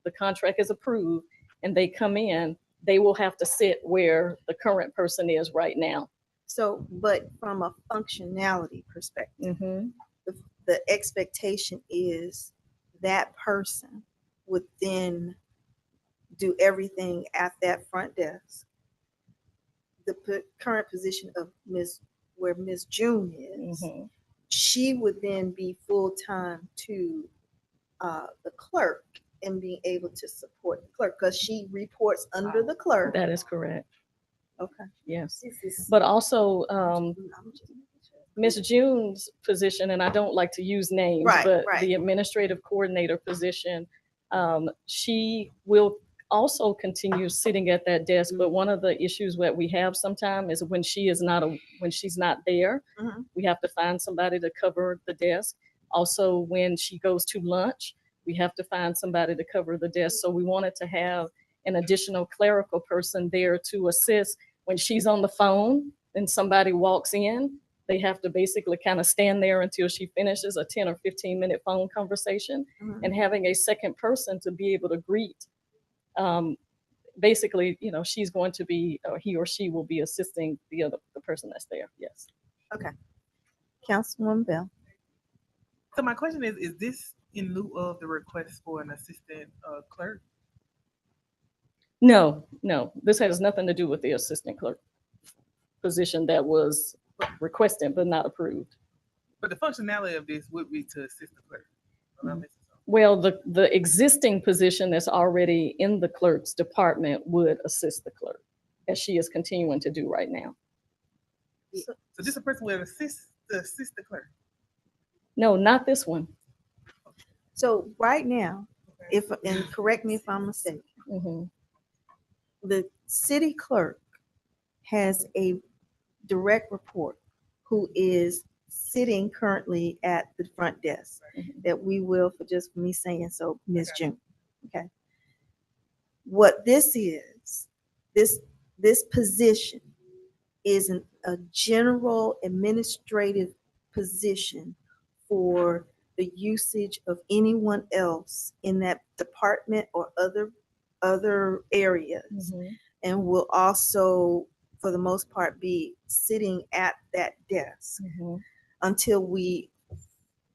the contract is approved and they come in, they will have to sit where the current person is right now. So, but from a functionality perspective, Mhm. the expectation is that person would then do everything at that front desk. The current position of where Ms. June is, Mhm. she would then be full-time to the clerk and being able to support the clerk because she reports under the clerk. That is correct. Okay. Yes. This is, But also, I'm just making sure. Ms. June's position, and I don't like to use names, Right, but right. the administrative coordinator position, she will also continue sitting at that desk. But one of the issues that we have sometimes is when she's not there, Mhm. we have to find somebody to cover the desk. Also, when she goes to lunch, we have to find somebody to cover the desk. So we wanted to have an additional clerical person there to assist when she's on the phone and somebody walks in. They have to basically kind of stand there until she finishes a 10 or 15-minute phone conversation, Mhm. and having a second person to be able to greet. Basically, she's going to be, or he or she will be assisting the person that's there. Yes. Councilwoman Bell. So my question is this in lieu of the request for an assistant clerk? No, this has nothing to do with the assistant clerk position that was requested but not approved. But the functionality of this would be to assist the clerk. Am I missing something? Well, the existing position that's already in the clerk's department would assist the clerk, as she is continuing to do right now. So just a person would assist the clerk. No, not this one. So right now, and correct me if I'm mistaken, Mhm. the city clerk has a direct report who is sitting currently at the front desk that we will, for just me saying so, Ms. June. Okay. What this is, this position is a general administrative position for the usage of anyone else in that department or other areas, Mhm. and will also, for the most part, be sitting at that desk Mhm. until we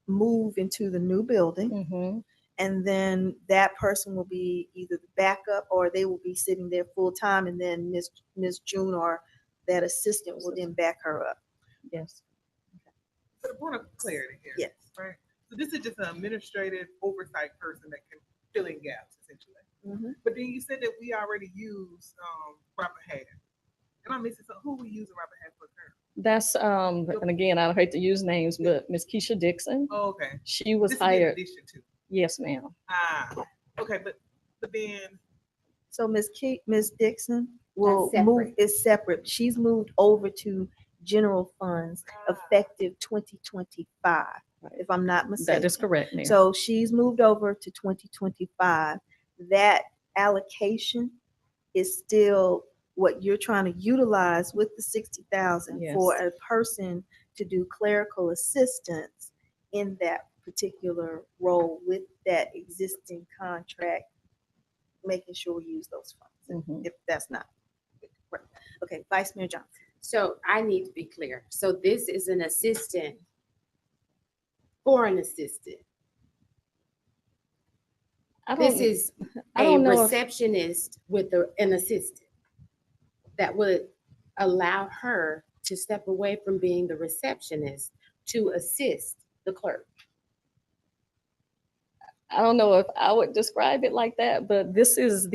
move into the new building. Mhm. And then that person will be either the backup or they will be sitting there full time, and then Ms. June or that assistant will then back her up. Yes. For the point of clarity here. Yes. Right. So this is just an administrative oversight person that can fill in gaps essentially. Mhm. But then you said that we already use Robert Half. And I'm missing, so who we using Robert Half for currently? That's and again, I don't hate to use names, but Miss Keisha Dixon, Oh, okay. she was This is in hired. addition to. Yes, ma'am. Okay, but then So Ms. Dixon will That's move, separate. is separate. She's moved over to general funds effective 2025, if I'm not mistaken. That is correct, Mayor. So she's moved over to 2025. That allocation is still what you're trying to utilize with the 60,000 for Yes. a person to do clerical assistance in that particular role with that existing contract, making sure we use those funds, Mhm. if that's not. Right. Okay, Vice Mayor Johnson. so I need to be clear. So this is an assistant for an assistant. I This don't, is I a don't know if, receptionist with an assistant that would allow her to step away from being the receptionist to assist the clerk. I don't know if I would describe it like that, but this is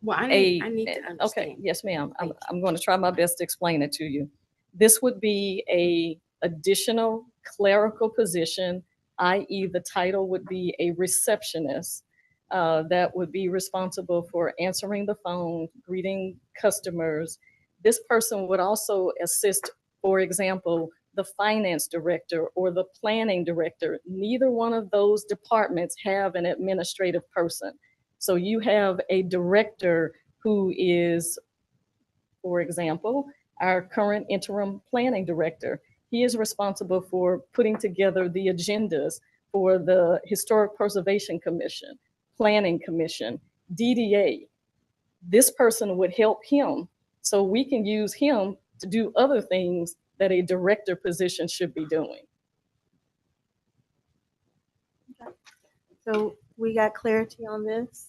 Well, I a, need to okay, understand. yes, ma'am. Thank you. I'm going to try my best to explain it to you. This would be a additional clerical position, i.e. the title would be a receptionist that would be responsible for answering the phone, greeting customers. This person would also assist, for example, the finance director or the planning director. Neither one of those departments have an administrative person. So you have a director who is, for example, our current interim planning director. He is responsible for putting together the agendas for the Historic Preservation Commission, Planning Commission, DDA. This person would help him, so we can use him to do other things that a director position should be doing. So we got clarity on this?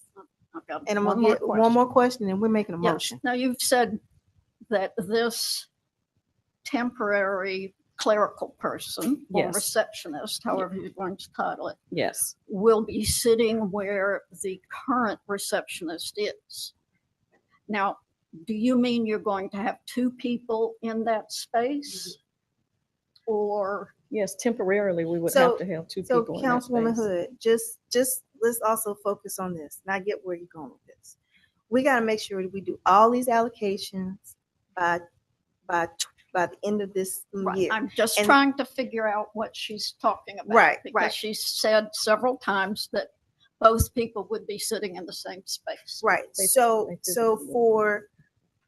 I've got And I'm one gonna more get one question. more question and we're making a Yes. motion. Now, you've said that this temporary clerical person or Yes. receptionist, however you're going to title it, Yes. will be sitting where the current receptionist is. Now, do you mean you're going to have two people in that space? Or, Yes, temporarily, we would So- have to have two So people in that Councilwoman space. Hood, just let's also focus on this, and I get where you're going with this. We gotta make sure that we do all these allocations by the end of this year. I'm just And- trying to figure out what she's talking about. Right, right. Because she said several times that both people would be sitting in the same space. Right, They- so, they so physically- for,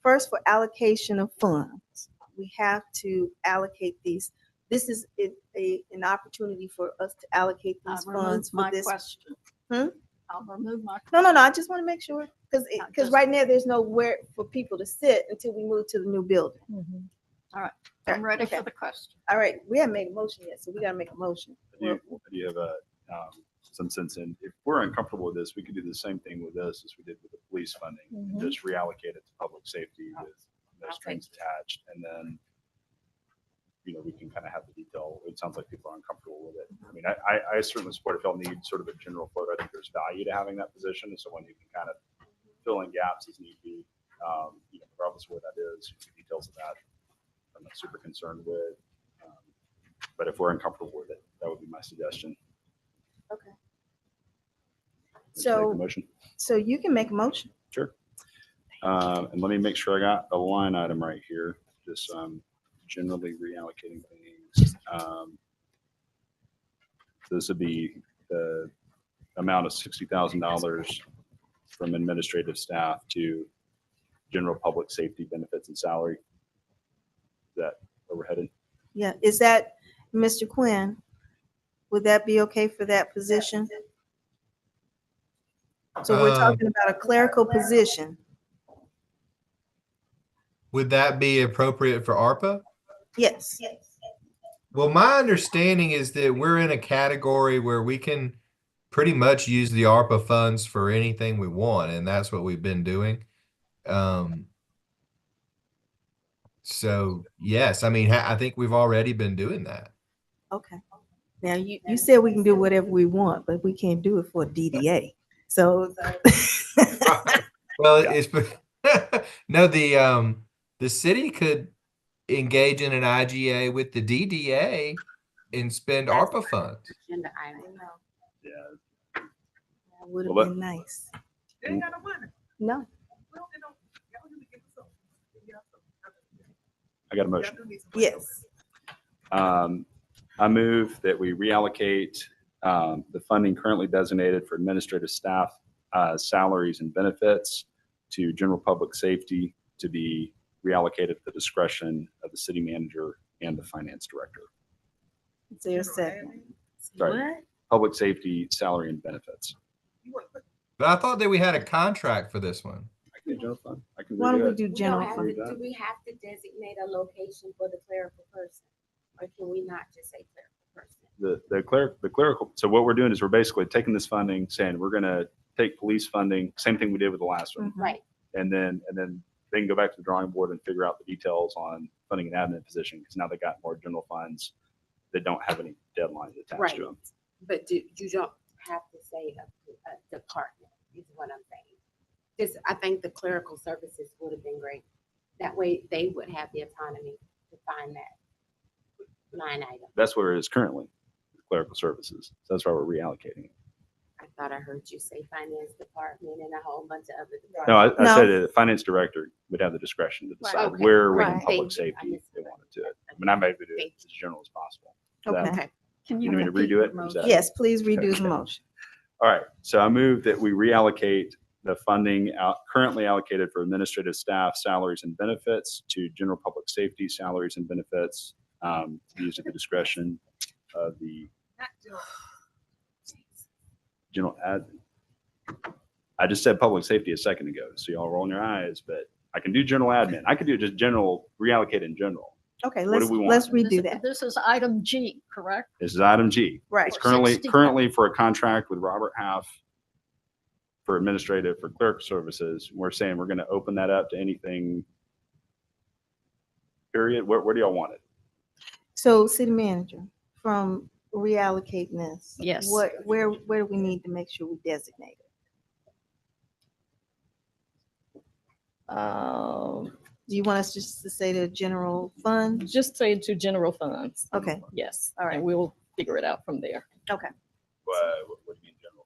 first for allocation of funds, we have to allocate these. This is an opportunity for us to allocate I'll these remove funds for my this. question. Hmm? I'll remove my. No, I just want to make sure, because, Not because just- right now, there's nowhere for people to sit until we move to the new building. Mhm. I'm ready Okay. for the question. All right, we haven't made a motion yet, so we gotta make a motion. Do you have some sense in, if we're uncomfortable with this, we could do the same thing with this as we did with the police funding, and Mhm. just reallocate it to public safety with no I'll strings attached, and then, we can kind of have the detail. It sounds like people are uncomfortable with it. I mean, I certainly support if y'all need sort of a general float. I think there's value to having that position, and someone who can kind of fill in gaps as need be, regardless of where that is, the details of that. I'm not super concerned with. But if we're uncomfortable with it, that would be my suggestion. Okay. Just make a So, motion. so you can make a motion. Sure. And let me make sure I got the line item right here, just generally reallocating things. This would be the amount of $60,000 from administrative staff to general public safety benefits and salary. Is that where we're headed? Yeah, is that, Mr. Quinn, would that be okay for that position? So we're talking about a clerical position. Would that be appropriate for ARPA? Yes. Well, my understanding is that we're in a category where we can pretty much use the ARPA funds for anything we want, and that's what we've been doing. So yes, I mean, I think we've already been doing that. Okay. Now, you said we can do whatever we want, but we can't do it for DDA. So. Well, Yeah. it's no, the city could engage in an IGA with the DDA and spend That's ARPA funds. Agenda item. Yeah. That would have Well, been nice. They ain't got no money. No. Well, they don't, y'all need to give us some. Give us some. I got a Y'all motion. do need some money. Yes. I move that we reallocate the funding currently designated for administrative staff salaries and benefits to general public safety to be reallocated at the discretion of the city manager and the finance director. Is there a General second? admin. Sorry. What? Public safety, salary and benefits. You want to put But I thought that we had a contract for this one. I can do general fund. I can Why don't redo we it. do We don't general have fund? to- Do we have to designate a location for the clerical person? Or can we not just say clerical person? The clerical, so what we're doing is we're basically taking this funding, saying we're gonna take police funding, same thing we did with the last one. Mhm. Right. And then they can go back to the drawing board and figure out the details on funding an admin position, because now they got more general funds that don't have any deadlines attached Right. to them. But you don't have to say a department, is what I'm saying. Just, I think the clerical services would have been great. That way they would have the autonomy to find that line item. That's where it is currently, clerical services. So that's why we're reallocating it. I thought I heard you say finance department and a whole bunch of other No, departments. I No. said the finance director would have the discretion to decide Okay. where within Right. public Thank you. I safety missed they that. wanted to. I mean, I may do it Thank as general as possible. Is that- Okay. Okay. Can You you need me to repeat redo your it? Is motion? that- Yes, please redo the Okay. motion. All right, so I move that we reallocate the funding currently allocated for administrative staff salaries and benefits to general public safety salaries and benefits to be used at the discretion of the not general. general admin. I just said public safety a second ago, so y'all rolling your eyes, but I can do general admin. I can do just general, reallocate in general. Okay, What do let's, we want? let's redo that. This is item G, correct? This is item G. Right. It's For 60. currently for a contract with Robert Half for administrative, for clerk services. We're saying we're going to open that up to anything, period. Where do y'all want it? So city manager, from reallocating this. Yes. Where do we need to make sure we designate it? Do you want us just to say the general fund? Just say to general funds. Okay, Yes. All right. And we'll figure it out from there. okay. What do you mean general?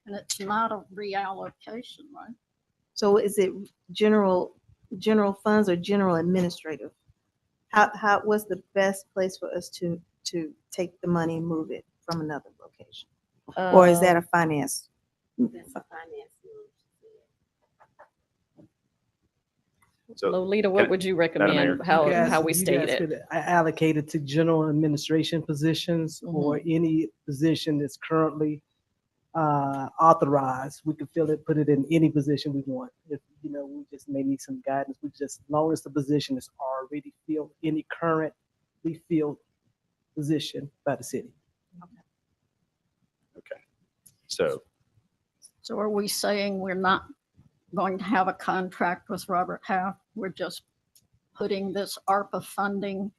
And it's not a reallocation, right? So is it general funds or general administrative? What's the best place for us to take the money and move it from another location? Or is that a finance? That's a finance move. So Lolita, what Can- would you Mayor, recommend, You how guys- we you state guys it? could allocate it to general administration positions or any position that's currently authorized. We could fill it, put it in any position we want. If, we just may need some guidance, as long as the position is already filled, any currently filled position by the city. Okay. So So are we saying we're not going to have a contract with Robert Half? We're just putting this ARPA funding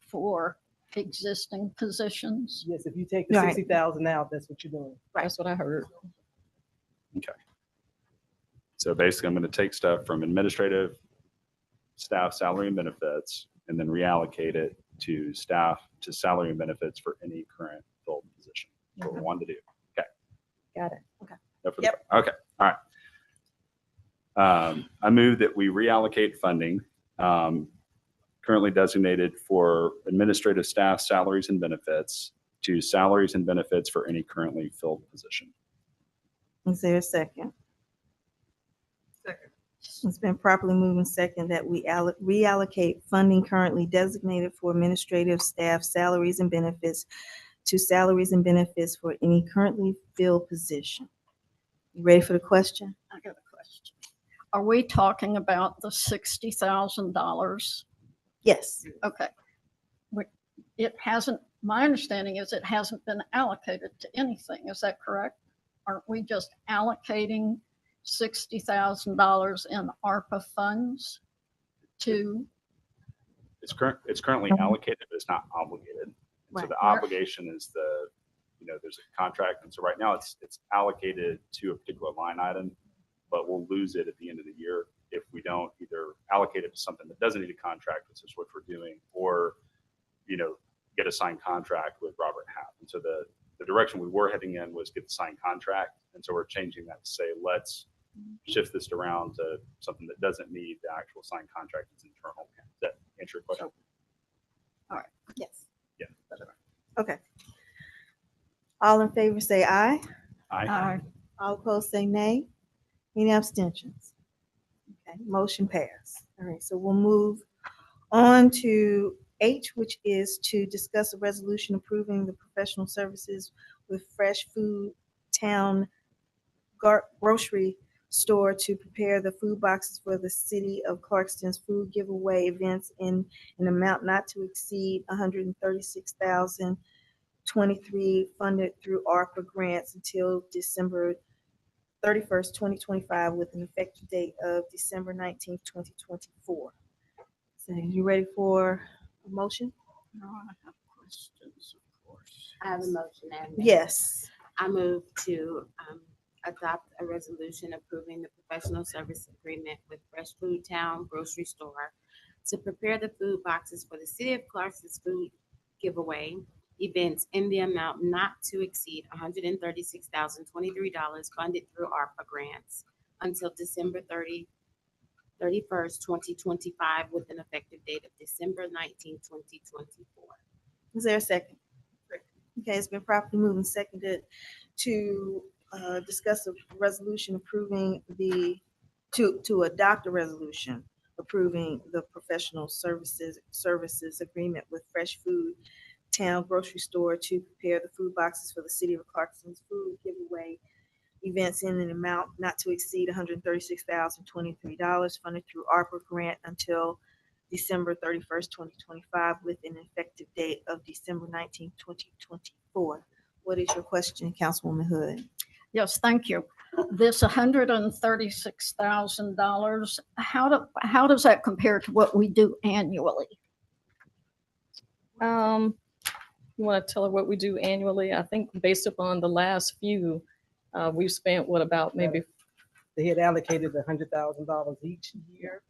for existing positions? Yes, if you take the Right. 60,000 out, that's what you're doing. That's what I heard. So basically, I'm going to take stuff from administrative, staff, salary and benefits, and then reallocate it to staff, to salary and benefits for any current filled position. That's what we wanted to do. Got it. No further- Okay, all right. I move that we reallocate funding currently designated for administrative staff salaries and benefits to salaries and benefits for any currently filled position. Is there a second? Second. It's been properly moved and second that we reallocate funding currently designated for administrative staff salaries and benefits to salaries and benefits for any currently filled position. You ready for the question? I got a question. Are we talking about the $60,000? Yes. Okay. It hasn't, my understanding is it hasn't been allocated to anything. Is that correct? Aren't we just allocating $60,000 in ARPA funds to, It's currently allocated, but it's not obligated. And so Right. the obligation is there's a contract. And so right now it's allocated to a particular line item, but we'll lose it at the end of the year if we don't either allocate it to something that doesn't need a contract, which is what we're doing, or, get a signed contract with Robert Half. And so the direction we were heading in was get the signed contract. And so we're changing that to say, let's shift this around to something that doesn't need the actual signed contract. It's internal. Does that answer your question? Yes. Yeah. Okay. All in favor say aye. Aye. All opposed say nay. Any abstentions? Okay, motion passed. All right, so we'll move on to H, which is to discuss a resolution approving the professional services with Fresh Food Town Grocery Store to prepare the food boxes for the City of Clarkston's food giveaway events in an amount not to exceed $136,023 funded through ARPA grants until December 31st, 2025, with an effective date of December 19th, 2024. So you ready for a motion? no, I have questions, of course. I have a motion, Madam Mayor. Yes. I move to adopt a resolution approving the professional service agreement with Fresh Food Town Grocery Store to prepare the food boxes for the City of Clarkston's food giveaway events in the amount not to exceed $136,023 funded through ARPA grants until December 31st, 2025, with an effective date of December 19th, 2024. Is there a second? Okay, it's been properly moved and seconded to discuss a resolution approving to adopt a resolution approving the professional services agreement with Fresh Food Town Grocery Store to prepare the food boxes for the City of Clarkston's food giveaway events in an amount not to exceed $136,023 funded through ARPA grant until December 31st, 2025, with an effective date of December 19th, 2024. What is your question, Councilwoman Hood? Yes, thank you. This $136,000, how does that compare to what we do annually? You want to tell her what we do annually? I think based upon the last few, we've spent what about maybe, They had allocated $100,000 each year.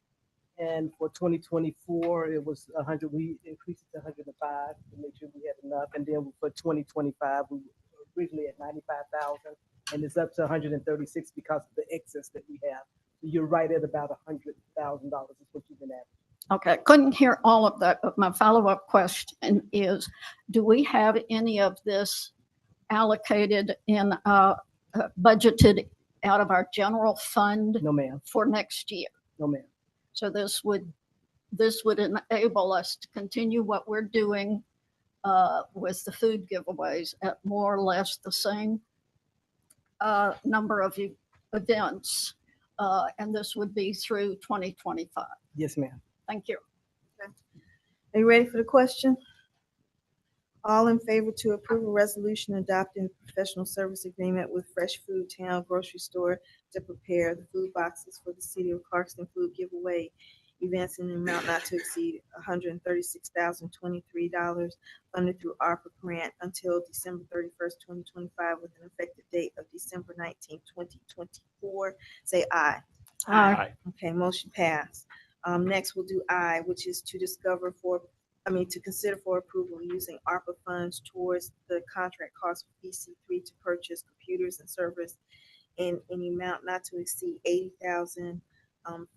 And for 2024, it was 100, we increased it to 105 to make sure we had enough. And then for 2025, we were originally at 95,000 and it's up to 136 because of the excess that we have. So you're right at about $100,000 is what you've been at. Okay, couldn't hear all of that, but my follow-up question is, do we have any of this allocated in, budgeted out of our general fund No, ma'am. for next year? No, ma'am. So this would enable us to continue what we're doing with the food giveaways at more or less the same number of events. And this would be through 2025. Yes, ma'am. Thank you. Are you ready for the question? All in favor to approve a resolution adopting a professional service agreement with Fresh Food Town Grocery Store to prepare the food boxes for the City of Clarkston food giveaway events in an amount not to exceed $136,023 funded through ARPA grant until December 31st, 2025 with an effective date of December 19th, 2024. Say aye. Aye. Okay, motion passed. Next we'll do I, which is to consider for approval using ARPA funds towards the contract cost for BC3 to purchase computers and servers in an amount not to exceed $80,000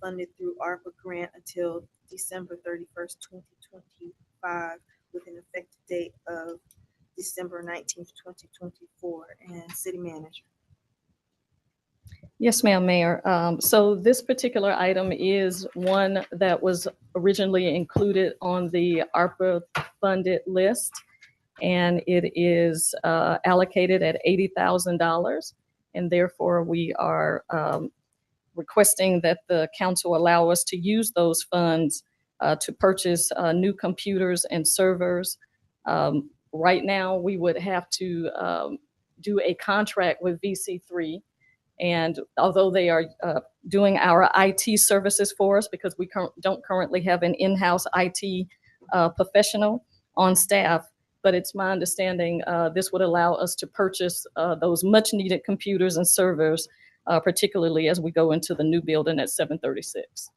funded through ARPA grant until December 31st, 2025 with an effective date of December 19th, 2024. And City Manager. yes, ma'am, Mayor. So this particular item is one that was originally included on the ARPA funded list. And it is allocated at $80,000. And therefore we are requesting that the council allow us to use those funds to purchase new computers and servers. Right now, we would have to do a contract with VC3. And although they are doing our IT services for us, because we don't currently have an in-house IT professional on staff, but it's my understanding this would allow us to purchase those much-needed computers and servers, particularly as we go into the new building at 736.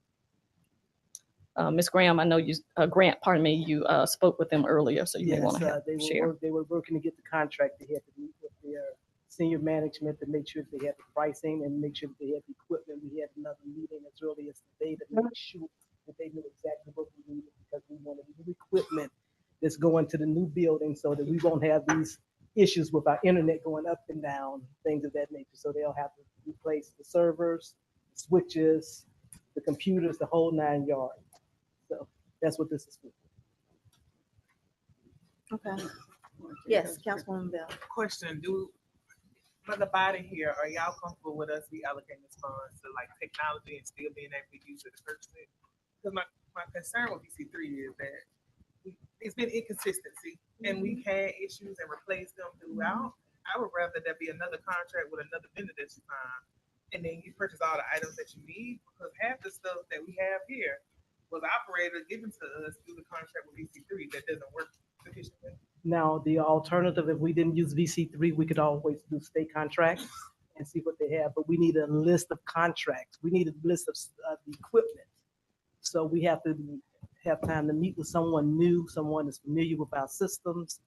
Ms. Graham, I know you, Grant, pardon me, you spoke with them earlier, so you may Yes, want to share. they were working to get the contract. They had to meet with their senior management to make sure they had the pricing and make sure that they had the equipment. We had another meeting as early as today to make sure that they knew exactly what we needed because we wanted new equipment that's going to the new building so that we won't have these issues with our internet going up and down, things of that nature. So they'll have to replace the servers, switches, the computers, the whole 9 yards. So that's what this is for. Okay. Yes, Councilwoman Bell. Question, for the body here, are y'all comfortable with us reallocating this funds to like technology and still being able to use it to purchase it? Because my concern with BC3 is that it's been inconsistency and we've had issues and replaced them throughout. I would rather there be another contract with another vendor that you find and then you purchase all the items that you need, because half the stuff that we have here was operator given to us through the contract with BC3 that doesn't work sufficiently. Now, the alternative, if we didn't use VC3, we could always do state contracts and see what they have, but we need a list of contracts. We need a list of the equipment. So we have to have time to meet with someone new, someone that's familiar with our systems.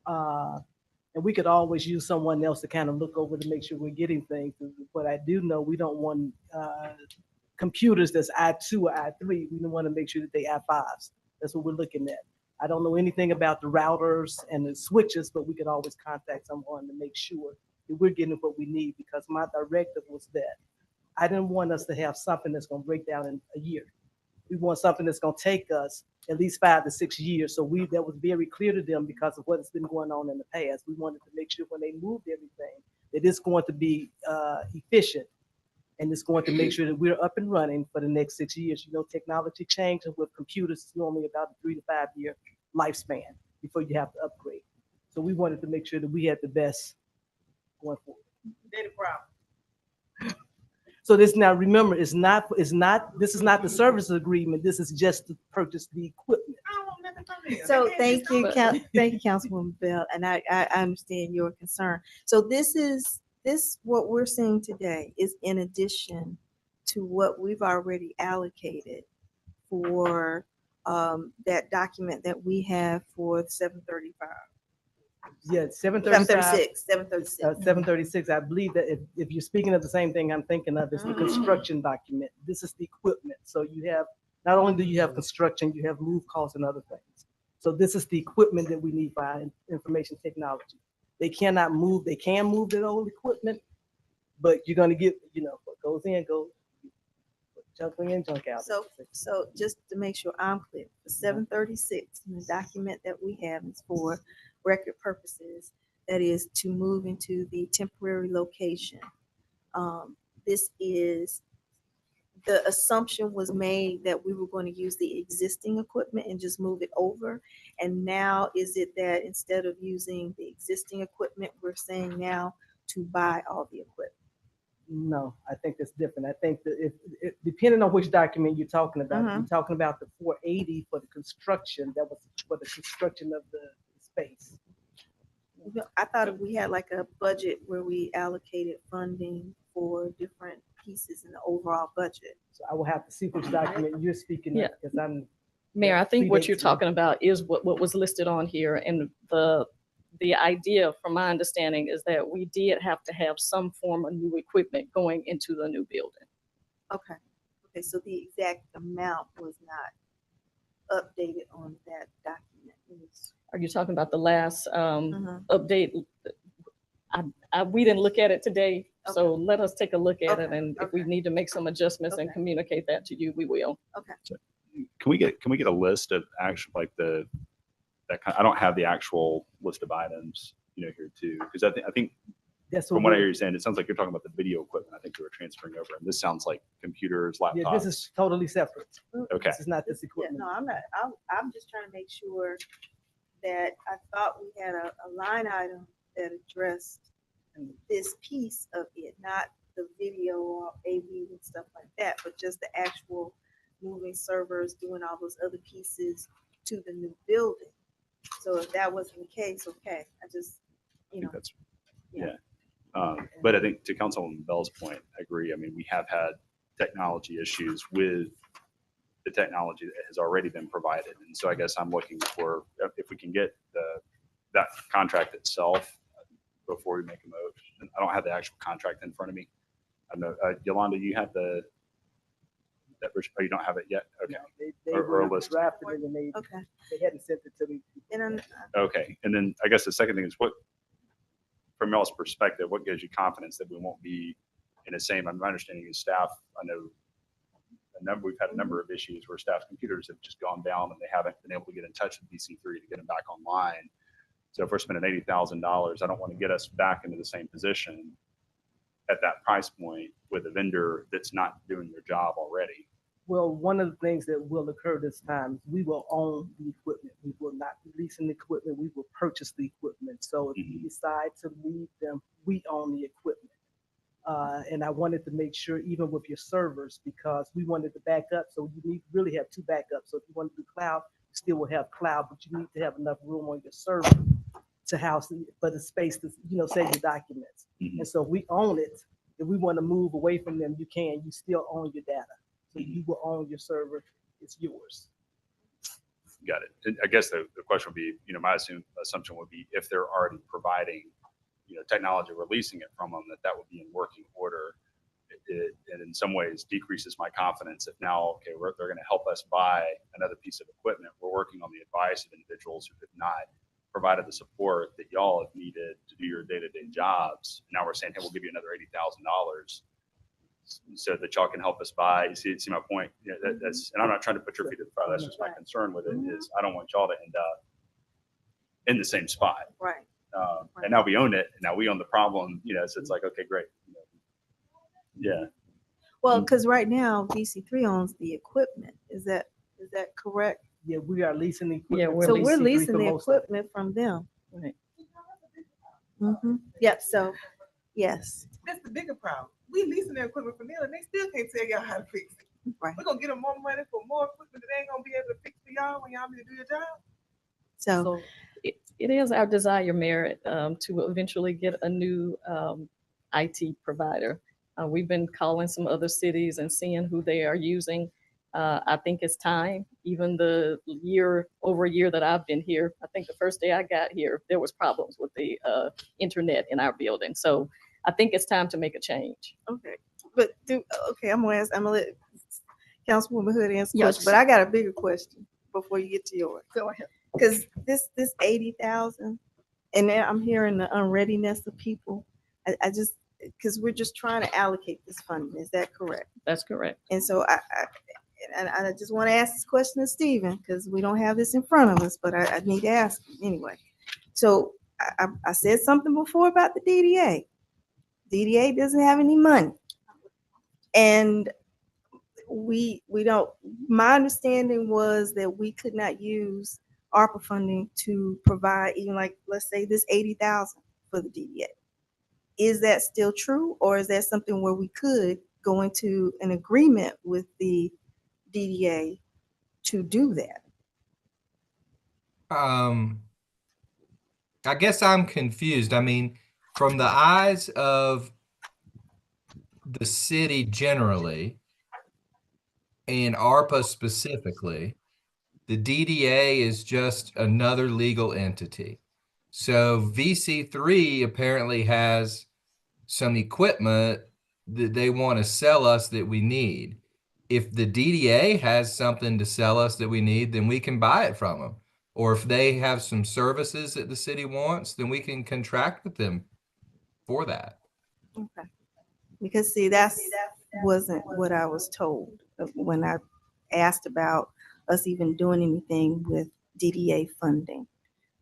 And we could always use someone else to kind of look over to make sure we're getting things. But I do know we don't want computers that's I2 or I3. We want to make sure that they I5s. That's what we're looking at. I don't know anything about the routers and the switches, but we could always contact someone to make sure that we're getting what we need, because my directive was that I didn't want us to have something that's going to break down in a year. We want something that's going to take us at least 5 to 6 years. So that was very clear to them because of what has been going on in the past. We wanted to make sure when they moved everything that it's going to be efficient, and it's going to make sure that we're up and running for the next 6 years. You know, technology changes with computers. It's normally about a 3 to 5 year lifespan before you have to upgrade. So we wanted to make sure that we had the best going forward. They the problem. So this now, remember, this is not the service agreement. This is just to purchase the equipment. I don't want nothing from them. So They can't thank just you, go- thank you, Councilwoman Bell, and I understand your concern. So what we're seeing today is in addition to what we've already allocated for that document that we have for 735. Yeah, 736. 736. 736, I believe that if you're speaking of the same thing I'm thinking of, it's the Mhm. construction document. This is the equipment. So you have, not only do you have construction, you have move costs and other things. So this is the equipment that we need by information technology. They can move their old equipment, but you're gonna get, what goes in, goes, junk in, junk out. So just to make sure I'm clear, the 736, the document that we have is for record purposes, that is to move into the temporary location. This is, the assumption was made that we were going to use the existing equipment and just move it over. And now is it that instead of using the existing equipment, we're saying now to buy all the equipment? No, I think that's different. I think that if depending on which document you're talking about, if you're talking about the 480 for the construction, that was for the construction of the space. I thought we had like a budget where we allocated funding for different pieces in the overall budget. So I will have to see which document you're speaking Yeah. of, because I'm. Mayor, I think what you're predates me. talking about is what was listed on here, and the idea, from my understanding, is that we did have to have some form of new equipment going into the new building. Okay, so the exact amount was not updated on that document. It was- Are you talking about the last Mhm. update? We didn't look at it today, so Okay. let us take a look at it, Okay, and if we okay. need to make some adjustments and Okay. communicate that to you, we will. Can we get a list of actual, like I don't have the actual list of items, here too, because I think That's from what I we- hear you saying, it sounds like you're talking about the video equipment. I think they were transferring over, and this sounds like computers, laptops. Yeah, this is totally separate. Okay. This is not this Yeah, equipment. no, I'm not, I'm just trying to make sure that I thought we had a line item that addressed this piece of it, not the video or AV and stuff like that, but just the actual moving servers, doing all those other pieces to the new building. So if that wasn't the case, okay, I just, I think that's, yeah. but I think to Councilwoman Bell's point, I agree. I mean, we have had technology issues with the technology that has already been provided. And so I guess I'm looking for, if we can get that contract itself before we make a motion. I don't have the actual contract in front of me. I know, Yolanda, you have that version, oh, you don't have it yet? Okay. They Or a were list. drafted it and they Okay, hadn't sent it to me. and I'm, Okay, and then I guess the second thing is from y'all's perspective, what gives you confidence that we won't be in the same, my understanding is staff, I know we've had a number of issues where staff computers have just gone down and they haven't been able to get in touch with DC3 to get them back online. So if we're spending $80,000, I don't want to get us back into the same position at that price point with a vendor that's not doing their job already. Well, one of the things that will occur this time, is we will own the equipment. We will not be leasing the equipment. We will purchase the equipment. So if you decide to leave them, we own the equipment. And I wanted to make sure, even with your servers, because we wanted to back up. So you need really have two backups. So if you want to do cloud, you still will have cloud, but you need to have enough room on your server to house for the space to, save your documents. And so we own it. If we want to move away from them, you can. You still own your data. So you will own your server. It's yours. Got it. And I guess the question would be, my assumption would be if they're already providing, technology, releasing it from them, that would be in working order. And in some ways decreases my confidence if now, okay, they're going to help us buy another piece of equipment. We're working on the advice of individuals who have not provided the support that y'all have needed to do your day-to-day jobs. Now we're saying, hey, we'll give you another $80,000 so that y'all can help us buy. You see my point? That's, and I'm not trying to put your feet to the fire. That's just my concern with it is I don't want y'all to end up in the same spot. right. And now we own it. And now we own the problem, so it's like, okay, great. Yeah. Well, because right now DC3 owns the equipment. Is that correct? Yeah, we are leasing the Yeah, equipment. we're So from we're DC3 leasing for the most of it. equipment from them. Right. Yep, so Yes, That's the bigger problem. We leasing their equipment from them and they still can't tell y'all how to fix it. right. We're gonna get them more money for more equipment that they ain't gonna be able to fix for y'all when y'all need to do your job. So, So it is our desire, Mayor, to eventually get a new IT provider. We've been calling some other cities and seeing who they are using. I think it's time, even over a year that I've been here, I think the first day I got here, there was problems with the internet in our building. So I think it's time to make a change. okay, but I'm gonna let Councilwoman Hood answer the Yes. question, but I got a bigger question before you get to yours. Go ahead. Because this 80,000, and then I'm hearing the unreadiness of people. I just, because we're just trying to allocate this funding, is that correct? That's correct. And so I just want to ask this question to Stephen, because we don't have this in front of us, but I need to ask him anyway. So I said something before about the DDA. DDA doesn't have any money. And we don't, my understanding was that we could not use ARPA funding to provide even like, let's say this 80,000 for the DDA. Is that still true? Or is that something where we could go into an agreement with the DDA to do that? I guess I'm confused. I mean, from the eyes of the city generally and ARPA specifically, the DDA is just another legal entity. So VC3 apparently has some equipment that they want to sell us that we need. If the DDA has something to sell us that we need, then we can buy it from them. Or if they have some services that the city wants, then we can contract with them for that. Okay. Because see, that's wasn't what I was told when I asked about us even doing anything with DDA funding,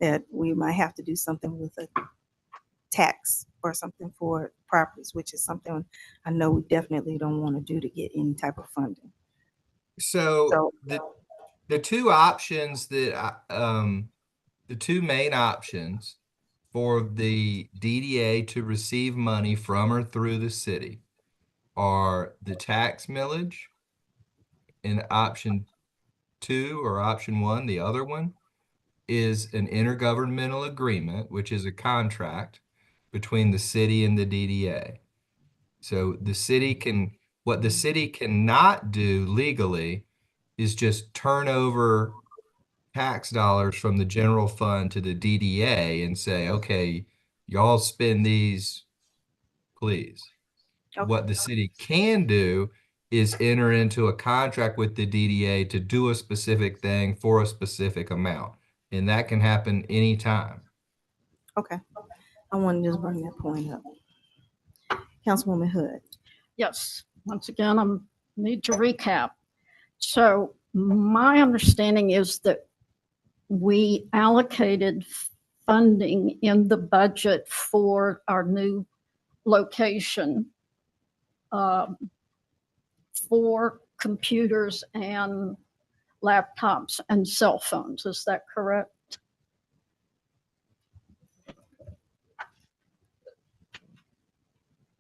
that we might have to do something with a tax or something for properties, which is something I know we definitely don't want to do to get any type of funding. So the two options that the two main options for the DDA to receive money from or through the city are the tax millage in option 2 or option 1. The other one is an intergovernmental agreement, which is a contract between the city and the DDA. So what the city cannot do legally is just turn over tax dollars from the general fund to the DDA and say, okay, y'all spend these, please. Okay. What the city can do is enter into a contract with the DDA to do a specific thing for a specific amount. And that can happen anytime. Okay. I want to just bring that point up. Councilwoman Hood. Yes, once again, I need to recap. So my understanding is that we allocated funding in the budget for our new location for computers and laptops and cell phones. Is that correct?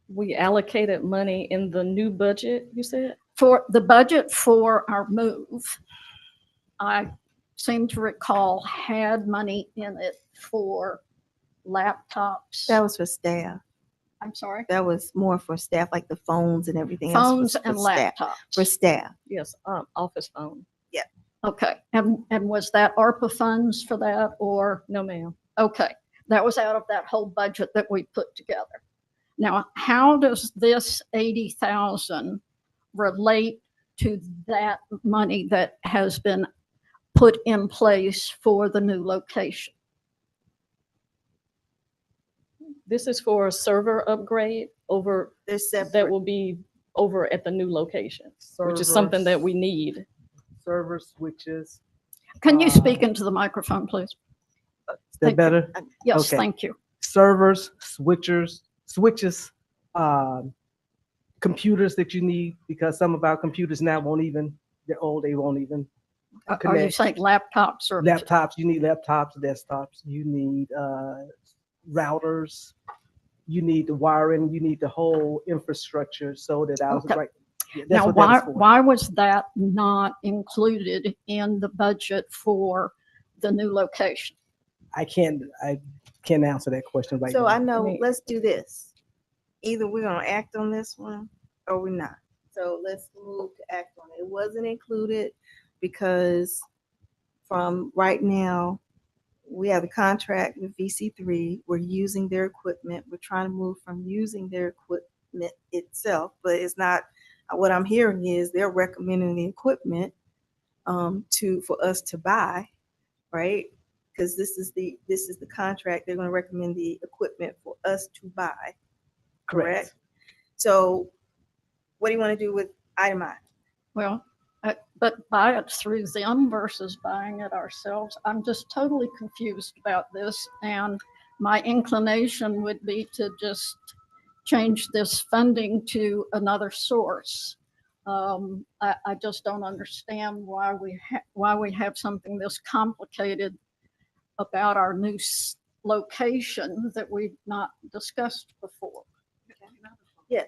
We allocated money in the new budget, you said? For the budget for our move, I seem to recall had money in it for laptops. That was for staff. I'm sorry, That was more for staff, like the phones and everything else. phones was for and staff. For laptops. staff. Yes, office phone. Okay, and was that ARPA funds for that or, No, ma'am. okay, that was out of that whole budget that we put together. Now, how does this 80,000 relate to that money that has been put in place for the new location? This is for a server upgrade They're separate. that will be over at the new location, which is something that we need. Server switches. Can you speak into the microphone, please? Is that Thank you. better? Yes, Okay. thank you. Servers, switches, computers that you need, because some of our computers now they're old, they won't even Are you connect. saying laptops or? Laptops, you need laptops, desktops, you need routers, you need the wiring, you need the whole infrastructure so that I was Okay. right. Yeah, that's Now, what that is for. why was that not included in the budget for the new location? I can't answer that question right So now. I know, mean- let's do this. Either we're gonna act on this one or we're not. So let's move to act on it. It wasn't included because from right now, we have a contract with VC3. We're using their equipment. We're trying to move from using their equipment itself, but it's not, what I'm hearing is they're recommending the equipment for us to buy, right? Because this is the contract. They're going to recommend the equipment for us to buy, correct? So what do you want to do with item I? Well, but buy it through them versus buying it ourselves. I'm just totally confused about this. And my inclination would be to just change this funding to another source. I just don't understand why we have something this complicated about our new location that we've not discussed before. Yes.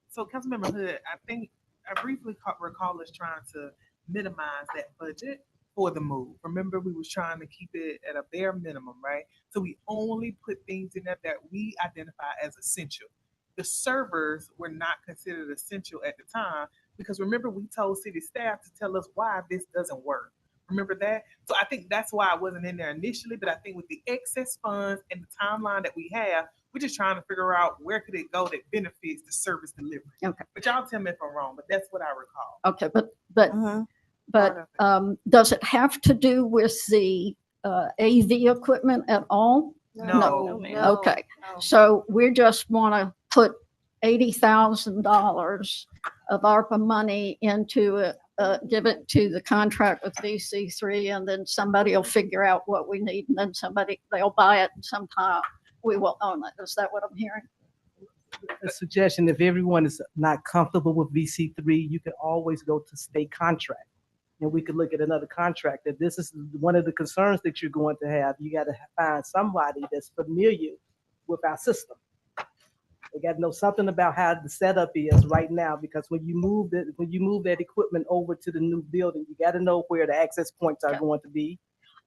So Councilmember Hood, I think I briefly recall us trying to minimize that budget for the move. Remember, we was trying to keep it at a bare minimum, right? So we only put things in there that we identify as essential. The servers were not considered essential at the time because remember, we told city staff to tell us why this doesn't work. Remember that? So I think that's why I wasn't in there initially, but I think with the excess funds and the timeline that we have, we're just trying to figure out where could it go that benefits the service delivery. Okay. But y'all tell me if I'm wrong, but that's what I recall. Okay, but Mhm. But does it have to do with the AV equipment at all? No. Okay, so we just want to put $80,000 of ARPA money into it, give it to the contract with VC3, and then somebody will figure out what we need, and then they'll buy it, and sometime we will own it. Is that what I'm hearing? A suggestion, if everyone is not comfortable with VC3, you can always go to state contract. And we could look at another contract. If this is one of the concerns that you're going to have, you got to find somebody that's familiar with our system. They got to know something about how the setup is right now, because when you move that equipment over to the new building, you got to know where the access points are going to be.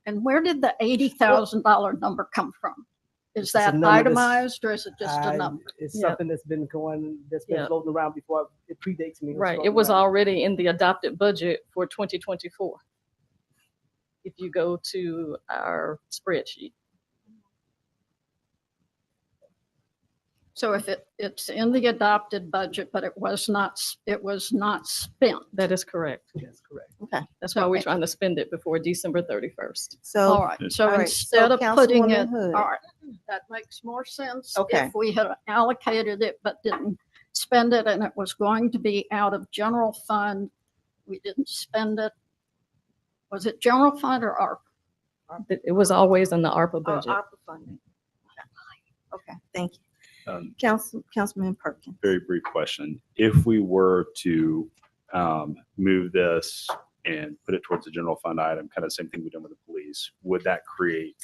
And where did the $80,000 number come from? Is It's a that number that's- itemized or is it just a number? It's Yeah. something that's been Yeah. floating around before. It predates me. Right, it was already in the adopted budget for 2024. If you go to our spreadsheet. So if it's in the adopted budget, but it was not spent. That is correct. That's correct. Okay. That's why we're Okay. trying to spend it before December 31st. All So, right, so all right, instead so of putting Councilwoman it, Hood. all right, that makes more sense. Okay. If we had allocated it but didn't spend it and it was going to be out of general fund, we didn't spend it. Was it general fund or ARPA? It was always in the ARPA budget. ARPA funding. Okay, thank you. Um, Councilman Perkins. Very brief question. If we were to move this and put it towards the general fund item, kind of same thing we did with the police, would that create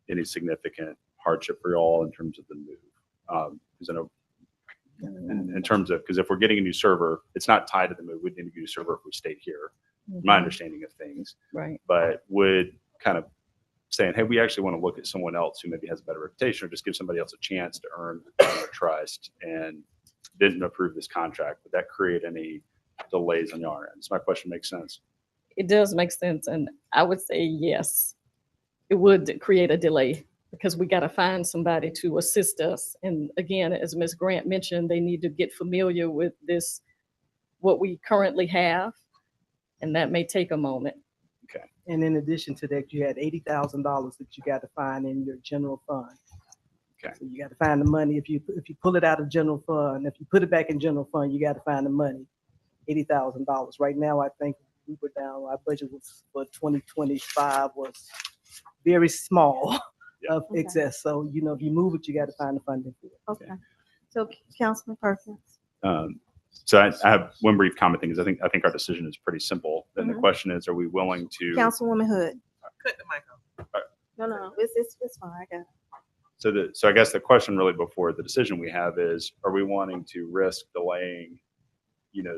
any significant hardship for y'all in terms of the move? Because I know in terms of, because if we're getting a new server, it's not tied to the move. We'd need a new server if we stayed here, my understanding of things. Right. But would kind of saying, hey, we actually want to look at someone else who maybe has a better reputation, or just give somebody else a chance to earn their trust and didn't approve this contract, would that create any delays on your end? Does my question make sense? It does make sense, and I would say yes. It would create a delay because we got to find somebody to assist us. And again, as Ms. Grant mentioned, they need to get familiar with this, what we currently have, and that may take a moment. And in addition to that, you had $80,000 that you got to find in your general fund. Okay. So you got to find the money. If you pull it out of general fund, if you put it back in general fund, you got to find the money. $80,000. Right now, I think we were down. Our budget was for 2025 was very small of excess. So if you move it, you got to find the funding for it. Okay. So Councilman Perkins. So I have one brief comment thing, is I think our decision is pretty simple. Then the Mhm. question is, are we willing to? Councilwoman Hood. Cut the mic off. No, it's fine. I got it. So I guess the question really before the decision we have is, are we wanting to risk delaying,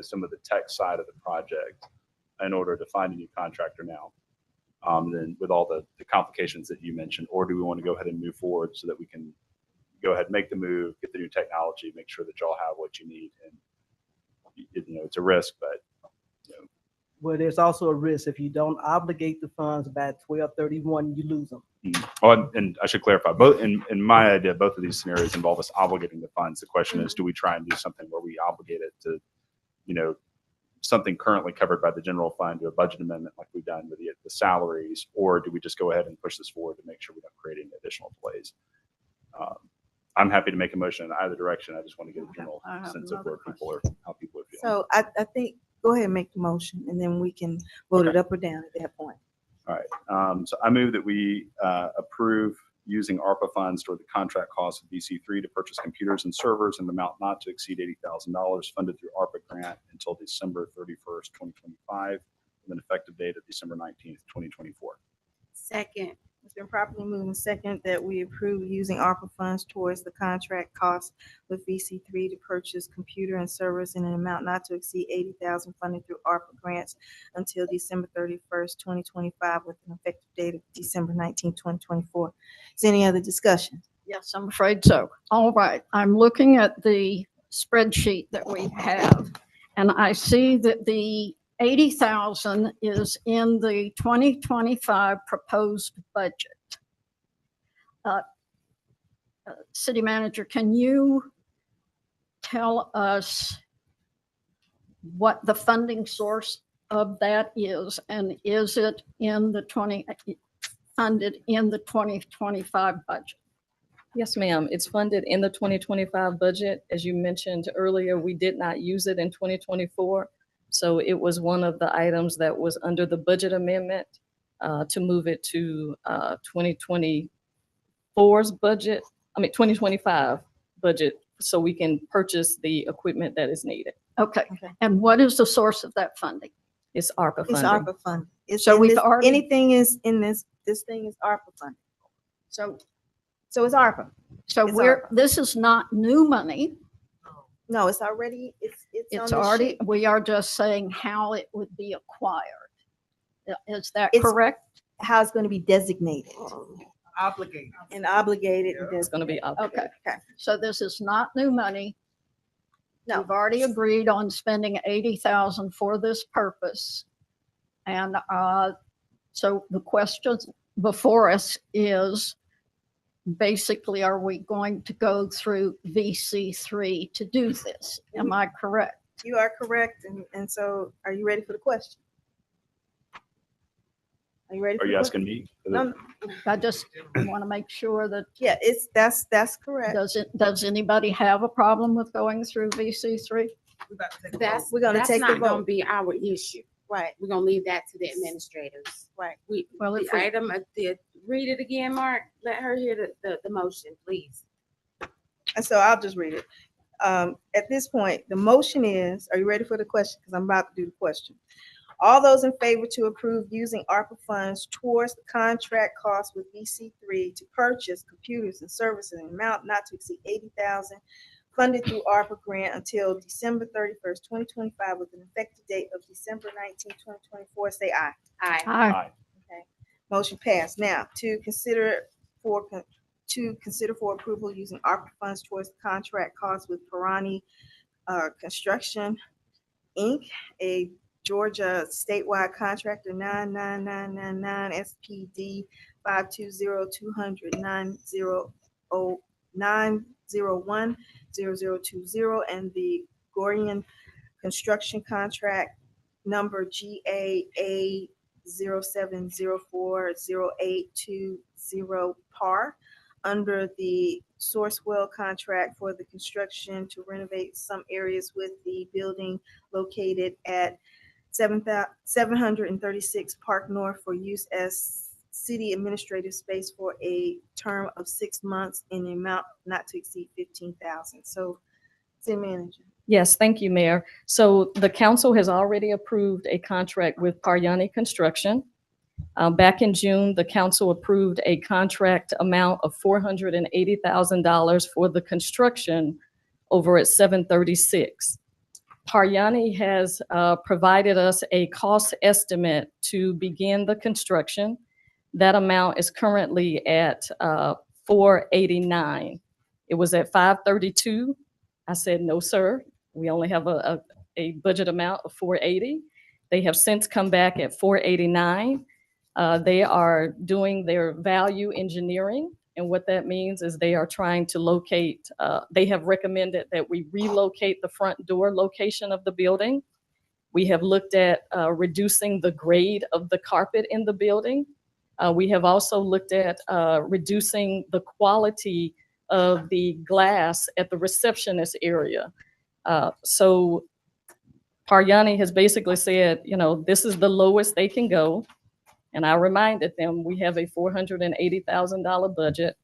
some of the tech side of the project in order to find a new contractor now? Then with all the complications that you mentioned, or do we want to go ahead and move forward so that we can go ahead and make the move, get the new technology, make sure that y'all have what you need? And it's a risk, but Well, there's also a risk if you don't obligate the funds by 12/31, you lose them. Oh, and I should clarify, both in my idea, both of these scenarios involve us obligating the funds. The question is, do we try and do something where we obligate it to, something currently covered by the general fund, to a budget amendment like we've done with the salaries, or do we just go ahead and push this forward to make sure we don't create any additional delays? I'm happy to make a motion in either direction. I just want to get a general I have sense of another how people are feeling. So I think, go ahead and make the motion and then we can vote it up or down at that point. All right. So I move that we approve using ARPA funds toward the contract cost of VC3 to purchase computers and servers in the amount not to exceed $80,000 funded through ARPA grant until December 31st, 2025, with an effective date of December 19th, 2024. Second. It's been properly moved and second that we approve using ARPA funds towards the contract cost with VC3 to purchase computer and servers in an amount not to exceed $80,000 funded through ARPA grants until December 31st, 2025, with an effective date of December 19th, 2024. Is there any other discussion? Yes, I'm afraid so. All right, I'm looking at the spreadsheet that we have, and I see that the 80,000 is in the 2025 proposed budget. City Manager, can you tell us what the funding source of that is, and is it in the funded in the 2025 budget? Yes, ma'am. It's funded in the 2025 budget. As you mentioned earlier, we did not use it in 2024. So it was one of the items that was under the budget amendment to move it to 2024's budget, 2025 budget, so we can purchase the equipment that is needed. Okay, and what is the source of that funding? It's ARPA It's funding. ARPA funding. It's So in we've this- already- anything is in this thing is ARPA funding. So, So it's ARPA. so It's this is not new money. No, it's already, it's on It's the already, sheet. we are just saying how it would be acquired. Is that It's- correct? How it's going to be designated Obligated. and obligated. and It's going to be obligated. Okay, so this is not new money. No. We've already agreed on spending 80,000 for this purpose. And so the question before us is, basically, are we going to go through VC3 to do this? Am I correct? You are correct. And so are you ready for the question? Are you ready? Are for you the asking question? me? No, I just want to make sure that, yeah, that's correct. does anybody have a problem with going through VC3? We about to take a That's, vote. We're gonna that's take the not gonna vote. be our issue. Right, We're gonna leave that to the administrators. right. Well, The if we- item, read it again, Mark. Let her hear the motion, please. And so I'll just read it. At this point, the motion is, are you ready for the question? Because I'm about to do the question. All those in favor to approve using ARPA funds towards the contract cost with VC3 to purchase computers and services in an amount not to exceed 80,000 funded through ARPA grant until December 31st, 2025, with an effective date of December 19th, 2024, say aye. Aye. Aye. Aye. Motion passed. Now, to consider for approval using ARPA funds towards the contract costs with Parani Construction, Inc., a Georgia statewide contractor, 99999 SPD 520-200-901-0020, and the Gorian Construction Contract number GAA 07040820 PAR under the Sourcewell contract for the construction to renovate some areas with the building located at 736 Park North for use as city administrative space for a term of 6 months in the amount not to exceed 15,000. So, city manager. Yes, thank you, Mayor. So the council has already approved a contract with Paryani Construction. Back in June, the council approved a contract amount of $480,000 for the construction over at 736. Paryani has provided us a cost estimate to begin the construction. That amount is currently at $489. It was at $532. I said, no, sir. We only have a budget amount of $480. They have since come back at $489. They are doing their value engineering. And what that means is they are trying to locate, they have recommended that we relocate the front door location of the building. We have looked at reducing the grade of the carpet in the building. We have also looked at reducing the quality of the glass at the receptionist area. So Paryani has basically said, you know, this is the lowest they can go. And I reminded them we have a $480,000 budget.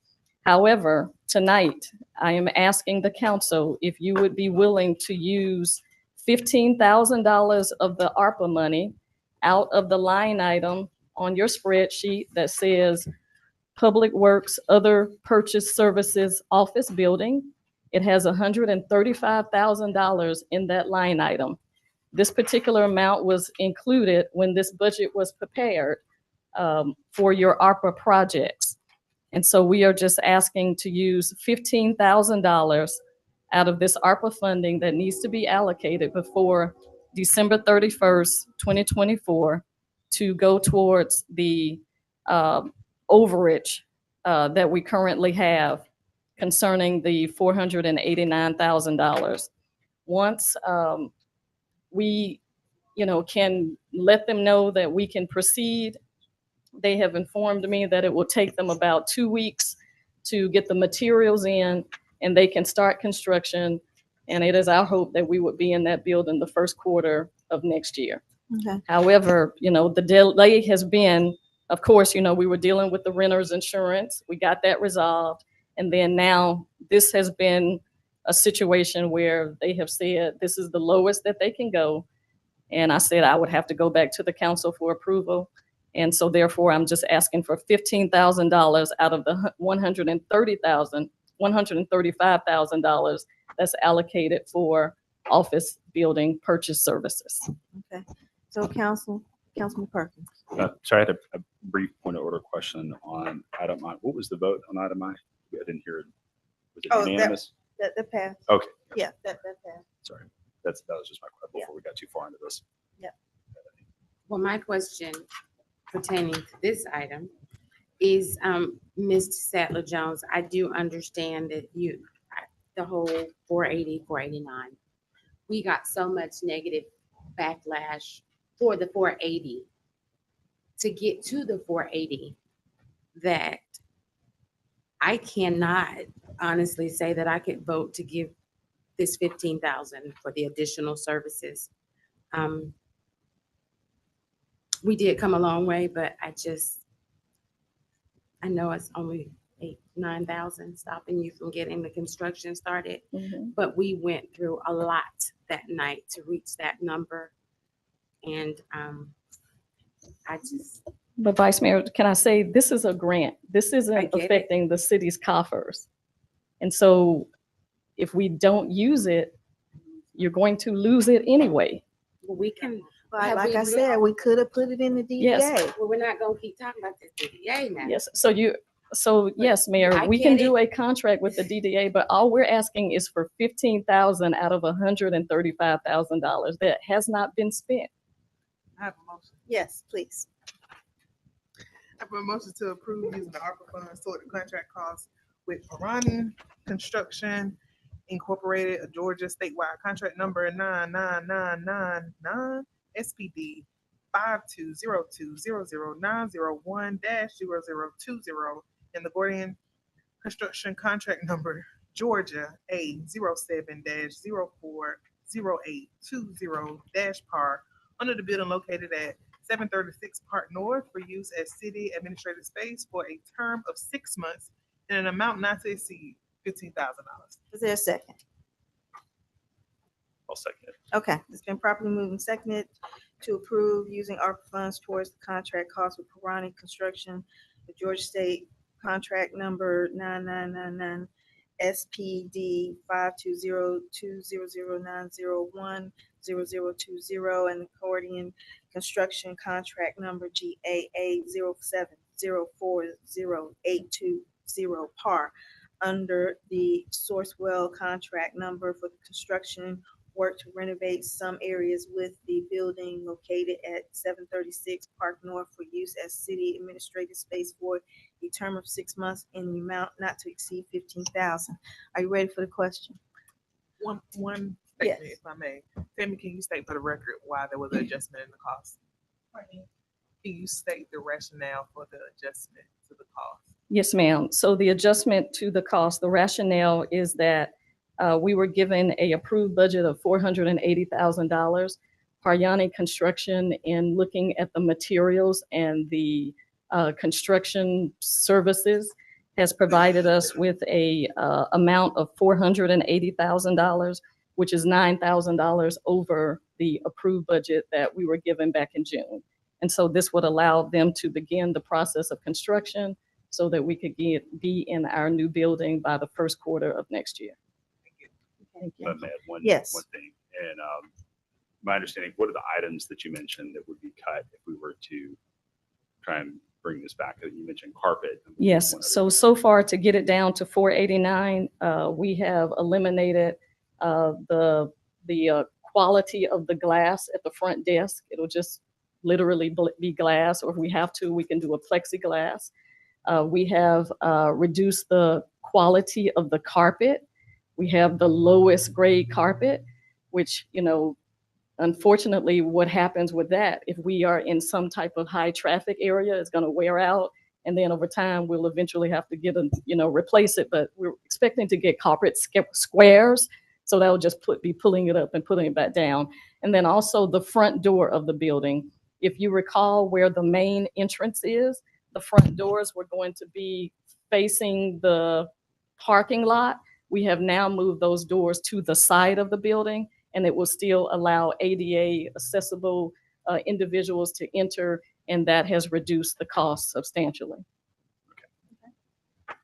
However, tonight I am asking the council if you would be willing to use $15,000 of the ARPA money out of the line item on your spreadsheet that says Public Works, Other Purchase Services Office Building. It has $135,000 in that line item. This particular amount was included when this budget was prepared for your ARPA projects. And so we are just asking to use $15,000 out of this ARPA funding that needs to be allocated before December 31st, 2024 to go towards the overage that we currently have concerning the $489,000. Once we, can let them know that we can proceed, they have informed me that it will take them about 2 weeks to get the materials in and they can start construction. And it is our hope that we would be in that building the first quarter of next year. Okay. However, the delay has been, of course, we were dealing with the renter's insurance. We got that resolved. And then now this has been a situation where they have said this is the lowest that they can go. And I said I would have to go back to the council for approval. And so therefore, I'm just asking for $15,000 out of the $135,000 that's allocated for office building purchase services. Okay. So Councilman Perkins. Sorry, I had a brief point of order question on item I. What was the vote on item I? I didn't hear it. Was it unanimous? That passed. Okay. Yeah, that passed. Sorry. That was just my question before we got too far into this. Well, my question pertaining to this item is, Ms. Sadler Jones, I do understand that the whole 480, 489, we got so much negative backlash for the 480 to get to the 480 that I cannot honestly say that I could vote to give this 15,000 for the additional services. We did come a long way, but I know it's only 8,000-9,000 stopping you from getting the construction started, but we went through a lot that night to reach that number. And But Vice Mayor, can I say, this is a grant. This I isn't get it. affecting the city's coffers. And so if we don't use it, you're going to lose it anyway. we can, But like I said, we could have put it in the DDA. Yes. well, we're not gonna keep talking about this DDA now. Yes, so yes, Mayor, I we can get do a contract with the DDA, but all we're asking is for $15,000 out of $135,000 that has not been spent. I have a motion. Yes, please. I have a motion to approve using the ARPA funds toward the contract costs with Parani Construction Incorporated, a Georgia statewide contract number 99999 SPD 520200901-0020 and the Gordian Construction contract number Georgia A 07-040820-PAR under the building located at 736 Park North for use as city administrative space for a term of 6 months in an amount not to exceed $15,000. Is there a second? I'll second it. Okay, it's been properly moved and seconded. to approve using ARPA funds towards the contract cost with Pirani Construction, the Georgia State contract number 9999 SPD 5202009010020 and accordion construction contract number GAA 07040820 par under the Sourcewell contract number for the construction work to renovate some areas with the building located at 736 Park North for use as city administrative space for a term of 6 months in the amount not to exceed 15,000. Are you ready for the question? One Yes. statement, if I may. Tammy, can you state for the record why there was an adjustment in the cost? Can you state the rationale for the adjustment to the cost? Yes, ma'am. So the adjustment to the cost, the rationale is that we were given a approved budget of $480,000. Paryani Construction, in looking at the materials and the construction services, has provided us with a amount of $480,000, which is $9,000 over the approved budget that we were given back in June. And so this would allow them to begin the process of construction so that we could be in our new building by the first quarter of next year. Thank you. Let me add one Yes. thing. And my understanding, what are the items that you mentioned that would be cut if we were to try and bring this back? You mentioned carpet. Yes, One other so far to get it down to 489, we have eliminated the quality of the glass at the front desk. It'll just literally be glass, or if we have to, we can do a plexiglass. We have reduced the quality of the carpet. We have the lowest grade carpet, which, unfortunately, what happens with that, if we are in some type of high traffic area, it's going to wear out. And then over time, we'll eventually have to replace it. But we're expecting to get carpet squares. So that will just be pulling it up and putting it back down. And then also the front door of the building. If you recall where the main entrance is, the front doors were going to be facing the parking lot. We have now moved those doors to the side of the building, and it will still allow ADA accessible individuals to enter, and that has reduced the cost substantially.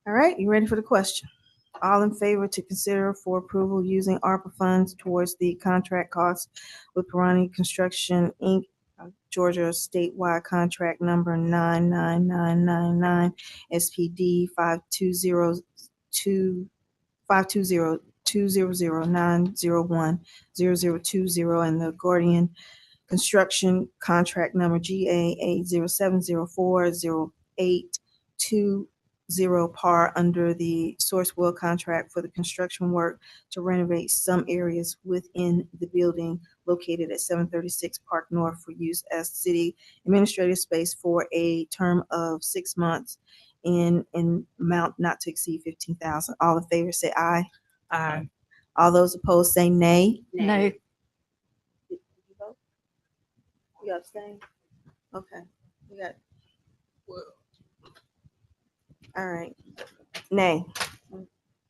All right, you ready for the question? All in favor to consider for approval using ARPA funds towards the contract costs with Pirani Construction, Inc., Georgia statewide contract number 99999 SPD 5202009010020 and the Guardian Construction contract number GAA 07040820 par under the Sourcewell contract for the construction work to renovate some areas within the building located at 736 Park North for use as city administrative space for a term of 6 months in amount not to exceed 15,000. All in favor say aye. Aye. All those opposed say nay. Nay. Did you vote? You abstain? Okay, you got. All right, nay.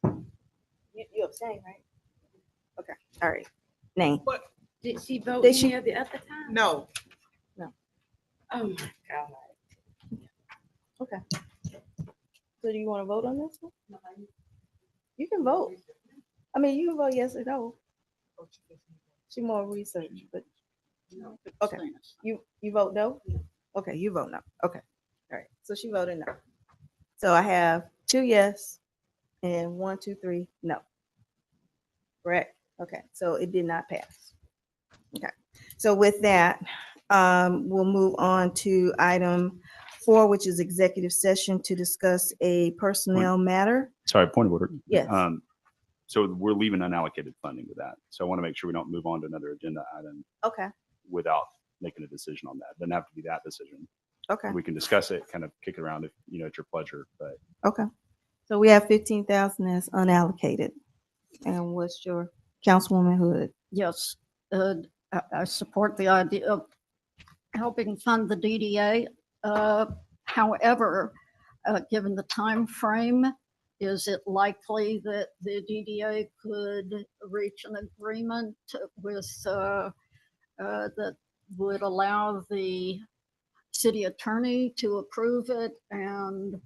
You abstain, right? Okay, all right, nay. What? Did she vote Did she- any of the other time? No. Oh my God. Okay. So do you want to vote on this one? You can vote. I mean, you can vote yes or no. She more research, but okay. You vote no? Okay, you vote no. Okay. All right. So she voted no. So I have 2 yes and 1, 2, 3 no. Correct? Okay. So it did not pass. Okay. So with that, we'll move on to item 4, which is executive session to discuss a personnel matter. Sorry, point of order. Yes. So we're leaving unallocated funding with that. So I want to make sure we don't move on to another agenda item Okay. without making a decision on that. It doesn't have to be that decision. Okay. We can discuss it, kind of kick it around if, at your pleasure, but Okay. So we have 15,000 as unallocated. And what's your Councilwoman Hood? Yes, I support the idea of helping fund the DDA. However, given the time frame, is it likely that the DDA could reach an agreement with the would allow the city attorney to approve it and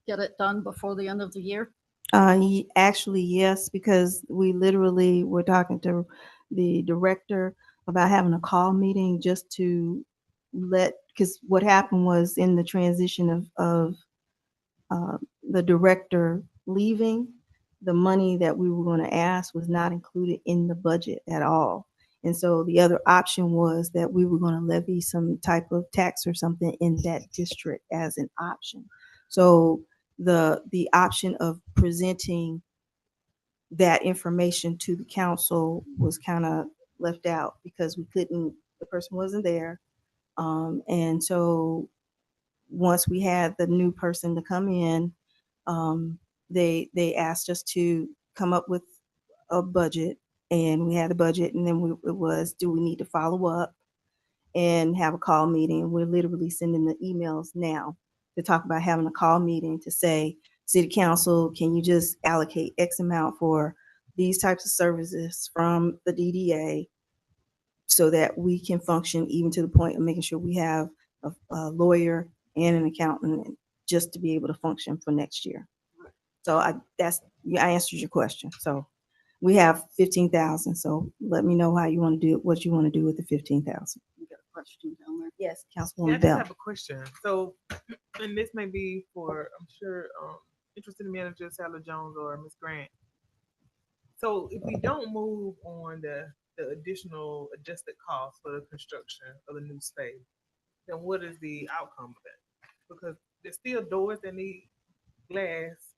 get it done before the end of the year? Actually, yes, because we literally were talking to the director about having a call meeting just to because what happened was in the transition of the director leaving, the money that we were going to ask was not included in the budget at all. And so the other option was that we were going to levy some type of tax or something in that district as an option. So the option of presenting that information to the council was kind of left out because the person wasn't there. And so once we had the new person to come in, they asked us to come up with a budget, and we had a budget, and then it was, do we need to follow up and have a call meeting? We're literally sending the emails now to talk about having a call meeting to say, city council, can you just allocate X amount for these types of services from the DDA so that we can function even to the point of making sure we have a lawyer and an accountant just to be able to function for next year. So I answered your question. So we have 15,000. So let me know how you want to do it, what you want to do with the 15,000. You got a question down there? Yes, Yeah, I Councilwoman just Bell. have a question. So, and this may be for, I'm sure, interested manager Sarah Jones or Ms. Grant. So if we don't move on the additional adjusted cost for the construction of the new space, then what is the outcome of that? Because there's still doors that need glass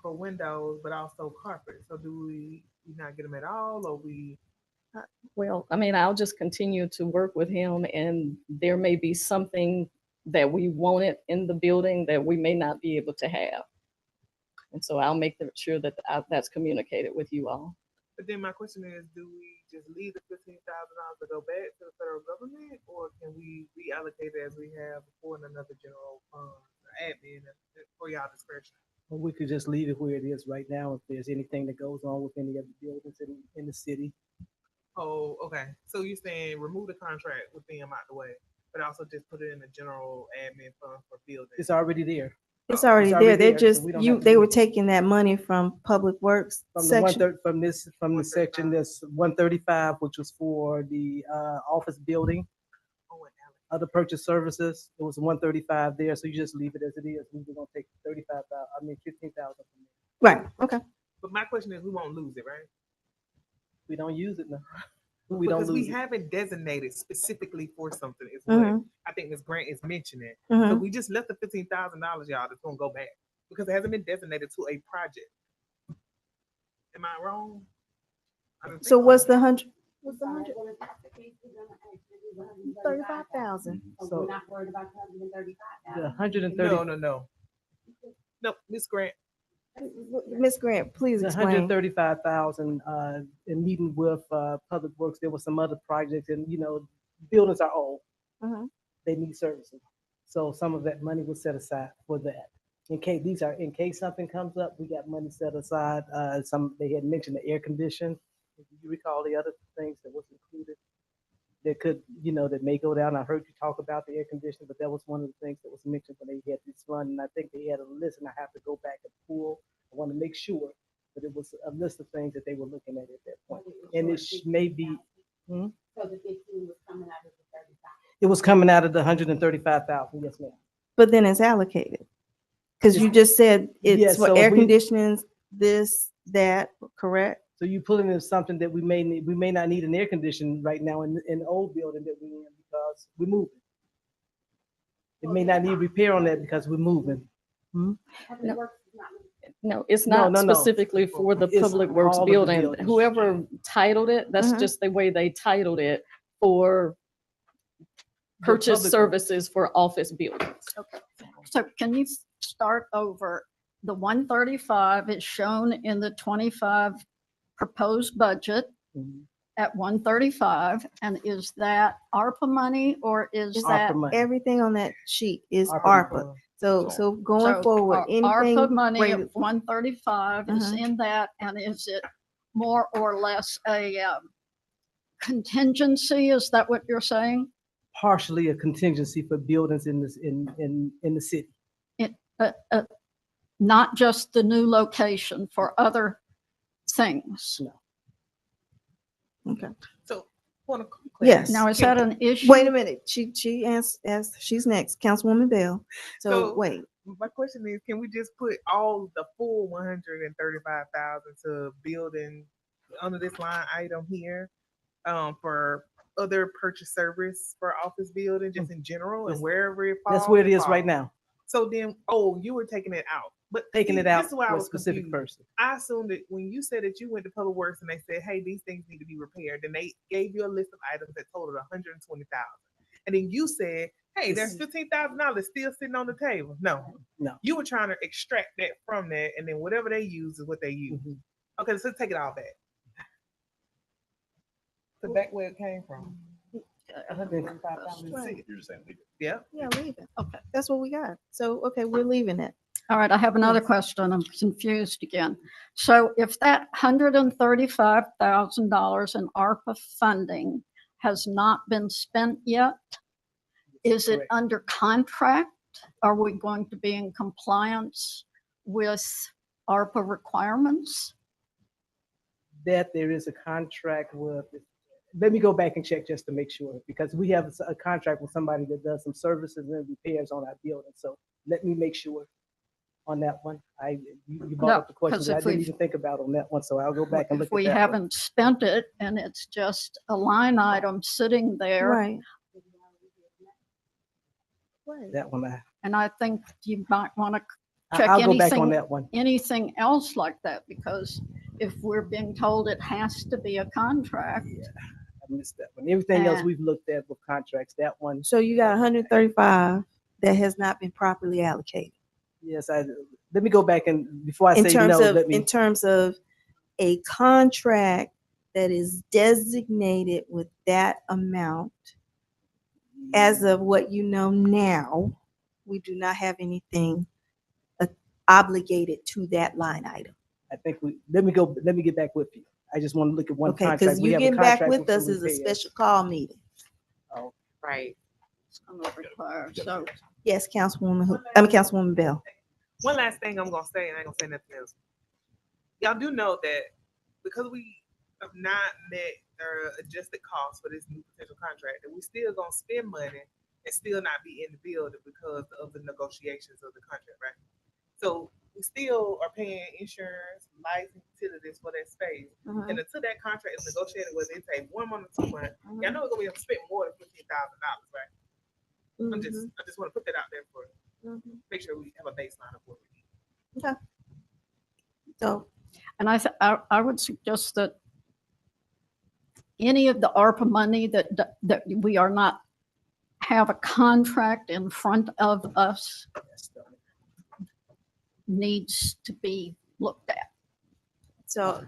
for windows, but also carpet. So do we not get them at all, or we? Well, I mean, I'll just continue to work with him, and there may be something that we wanted in the building that we may not be able to have. And so I'll make sure that that's communicated with you all. But then my question is, do we just leave the $15,000 to go back to the federal government, or can we reallocate it as we have before in another general fund, admin, for y'all discretion? Well, we could just leave it where it is right now if there's anything that goes on with any of the buildings in the city. Oh, okay. So you're saying remove the contract with them out the way, but also just put it in the general admin fund for buildings? It's already there. It's already already there. They're there, so just, we don't have to they do were it. taking that money from Public Works From the section. from the section that's 135, which was for the office building, Oh, and Alex. other purchase services, it was 135 there, so you just leave it as it is. We're gonna take 15,000 from there. Right, okay. But my question is, we won't lose it, right? We don't use it now. We don't Because we lose it. haven't designated specifically for something. Is what Mhm. I think Ms. Grant is mentioning. Mhm. So we just left the $15,000, y'all, that's gonna go back because it hasn't been designated to a project. Am I wrong? I don't So think what's the hundred? What's the hundred? 35,000. So- We're not worried about the 135,000. The 130, No, Ms. Grant. Ms. Grant, please the explain. 135,000, in meeting with Public Works, there were some other projects, and buildings are old. Mhm. They need services. So some of that money was set aside for that. In case something comes up, we got money set aside. They had mentioned the air condition. Do you recall the other things that was included? That could, that may go down. I heard you talk about the air conditioning, but that was one of the things that was mentioned when they had this fund. And I think they had a list, and I have to go back and pull. I want to make sure, but it was a list of things that they were looking at that point. And it may be, So the 15 was coming out of the 35. it was coming out of the 135,000. Yes, ma'am. But then it's allocated. Because you just said Yeah, it's for so air we- conditionings, this, that, correct? So you put in something that we may need. We may not need an air conditioner right now in the old building that we're in because we're moving. It may not need repair on that because we're moving. Public Works is not- No, it's No, not no. specifically for the It's Public Works all of the building. buildings. Whoever titled it, that's Mhm. just the way they titled it for purchase Public Works. services for office buildings. So can you start over? The 135 is shown in the 25 proposed budget Mhm. at 135. And is that ARPA money or is It's that? ARPA money. Everything on that sheet is ARPA, ARPA. So going So, forward, ARPA anything. money greater- of 135 is Mhm. in that, and is it more or less a contingency, is that what you're saying? Partially a contingency for buildings in this, in the city. Not just the new location, for other things? Okay. So, want to. Yes. Now, is that an issue? Wait a minute. She asked, she's next, Councilwoman Bell. So So- wait, My question is, can we just put all the full 135,000 to building under this line item here, for other purchase service for office building, just in general, and Yes. wherever it falls? That's where it it is right falls. now, So then, you were taking it out, but taking see, it out This is why I for a was specific confused. person. I assumed that when you said that you went to Public Works and they said, hey, these things need to be repaired, then they gave you a list of items that totaled 120,000. And then you said, hey, there's $15,000 still sitting on the table. No. You were trying to extract that from that, and then whatever they use is what they use. Mhm. Okay, so take it all back. So back where it came from. 135,000. Right. You're just saying leave it. Yeah. yeah, leave it. Okay. That's what we got. So, okay, we're leaving it. All right, I have another question. I'm confused again. So if that $135,000 in ARPA funding has not been spent yet, is it Correct. under contract? Are we going to be in compliance with ARPA requirements? That there is a contract with, let me go back and check just to make sure, because we have a contract with somebody that does some services and repairs on our building. So let me make sure on that one. You brought No, up the question 'cause that I if didn't we've- even think about on that one, so I'll go back and look If at we that one. haven't spent it and it's just a line item sitting there, Right. Right. That one, and I think you might want to check I'll go back on anything- that one. anything else like that, because if we're being told it has to be a contract, I missed that one. Everything else And- we've looked at with contracts, that one, So you got 135 that has not been properly allocated. yes, let me go back and before I say no, let In me, terms of a contract that is designated with that amount, as of what you know now, we do not have anything obligated to that line item. I think let me get back with you. I just want to look at one Okay, contract. because We you have a getting back contract with us some is a repairs. special call meeting. Right. it's going to require, so Yes, Councilwoman Bell. One last thing I'm gonna say, and I ain't gonna say nothing else. Y'all do know that because we have not met our adjusted costs for this new potential contract, that we still gonna spend money and still not be in the building because of the negotiations of the contract, right? So we still are paying insurance, lights, and utilities for that space. Mhm. And until that contract is negotiated, whether it take 1 month or 2 months, y'all know we're gonna be spent more than $15,000, right? I just want to put that out there for make sure we have a baseline of what we need. So, and I would suggest that any of the ARPA money that we are not have a contract in front of us needs to be looked at. so.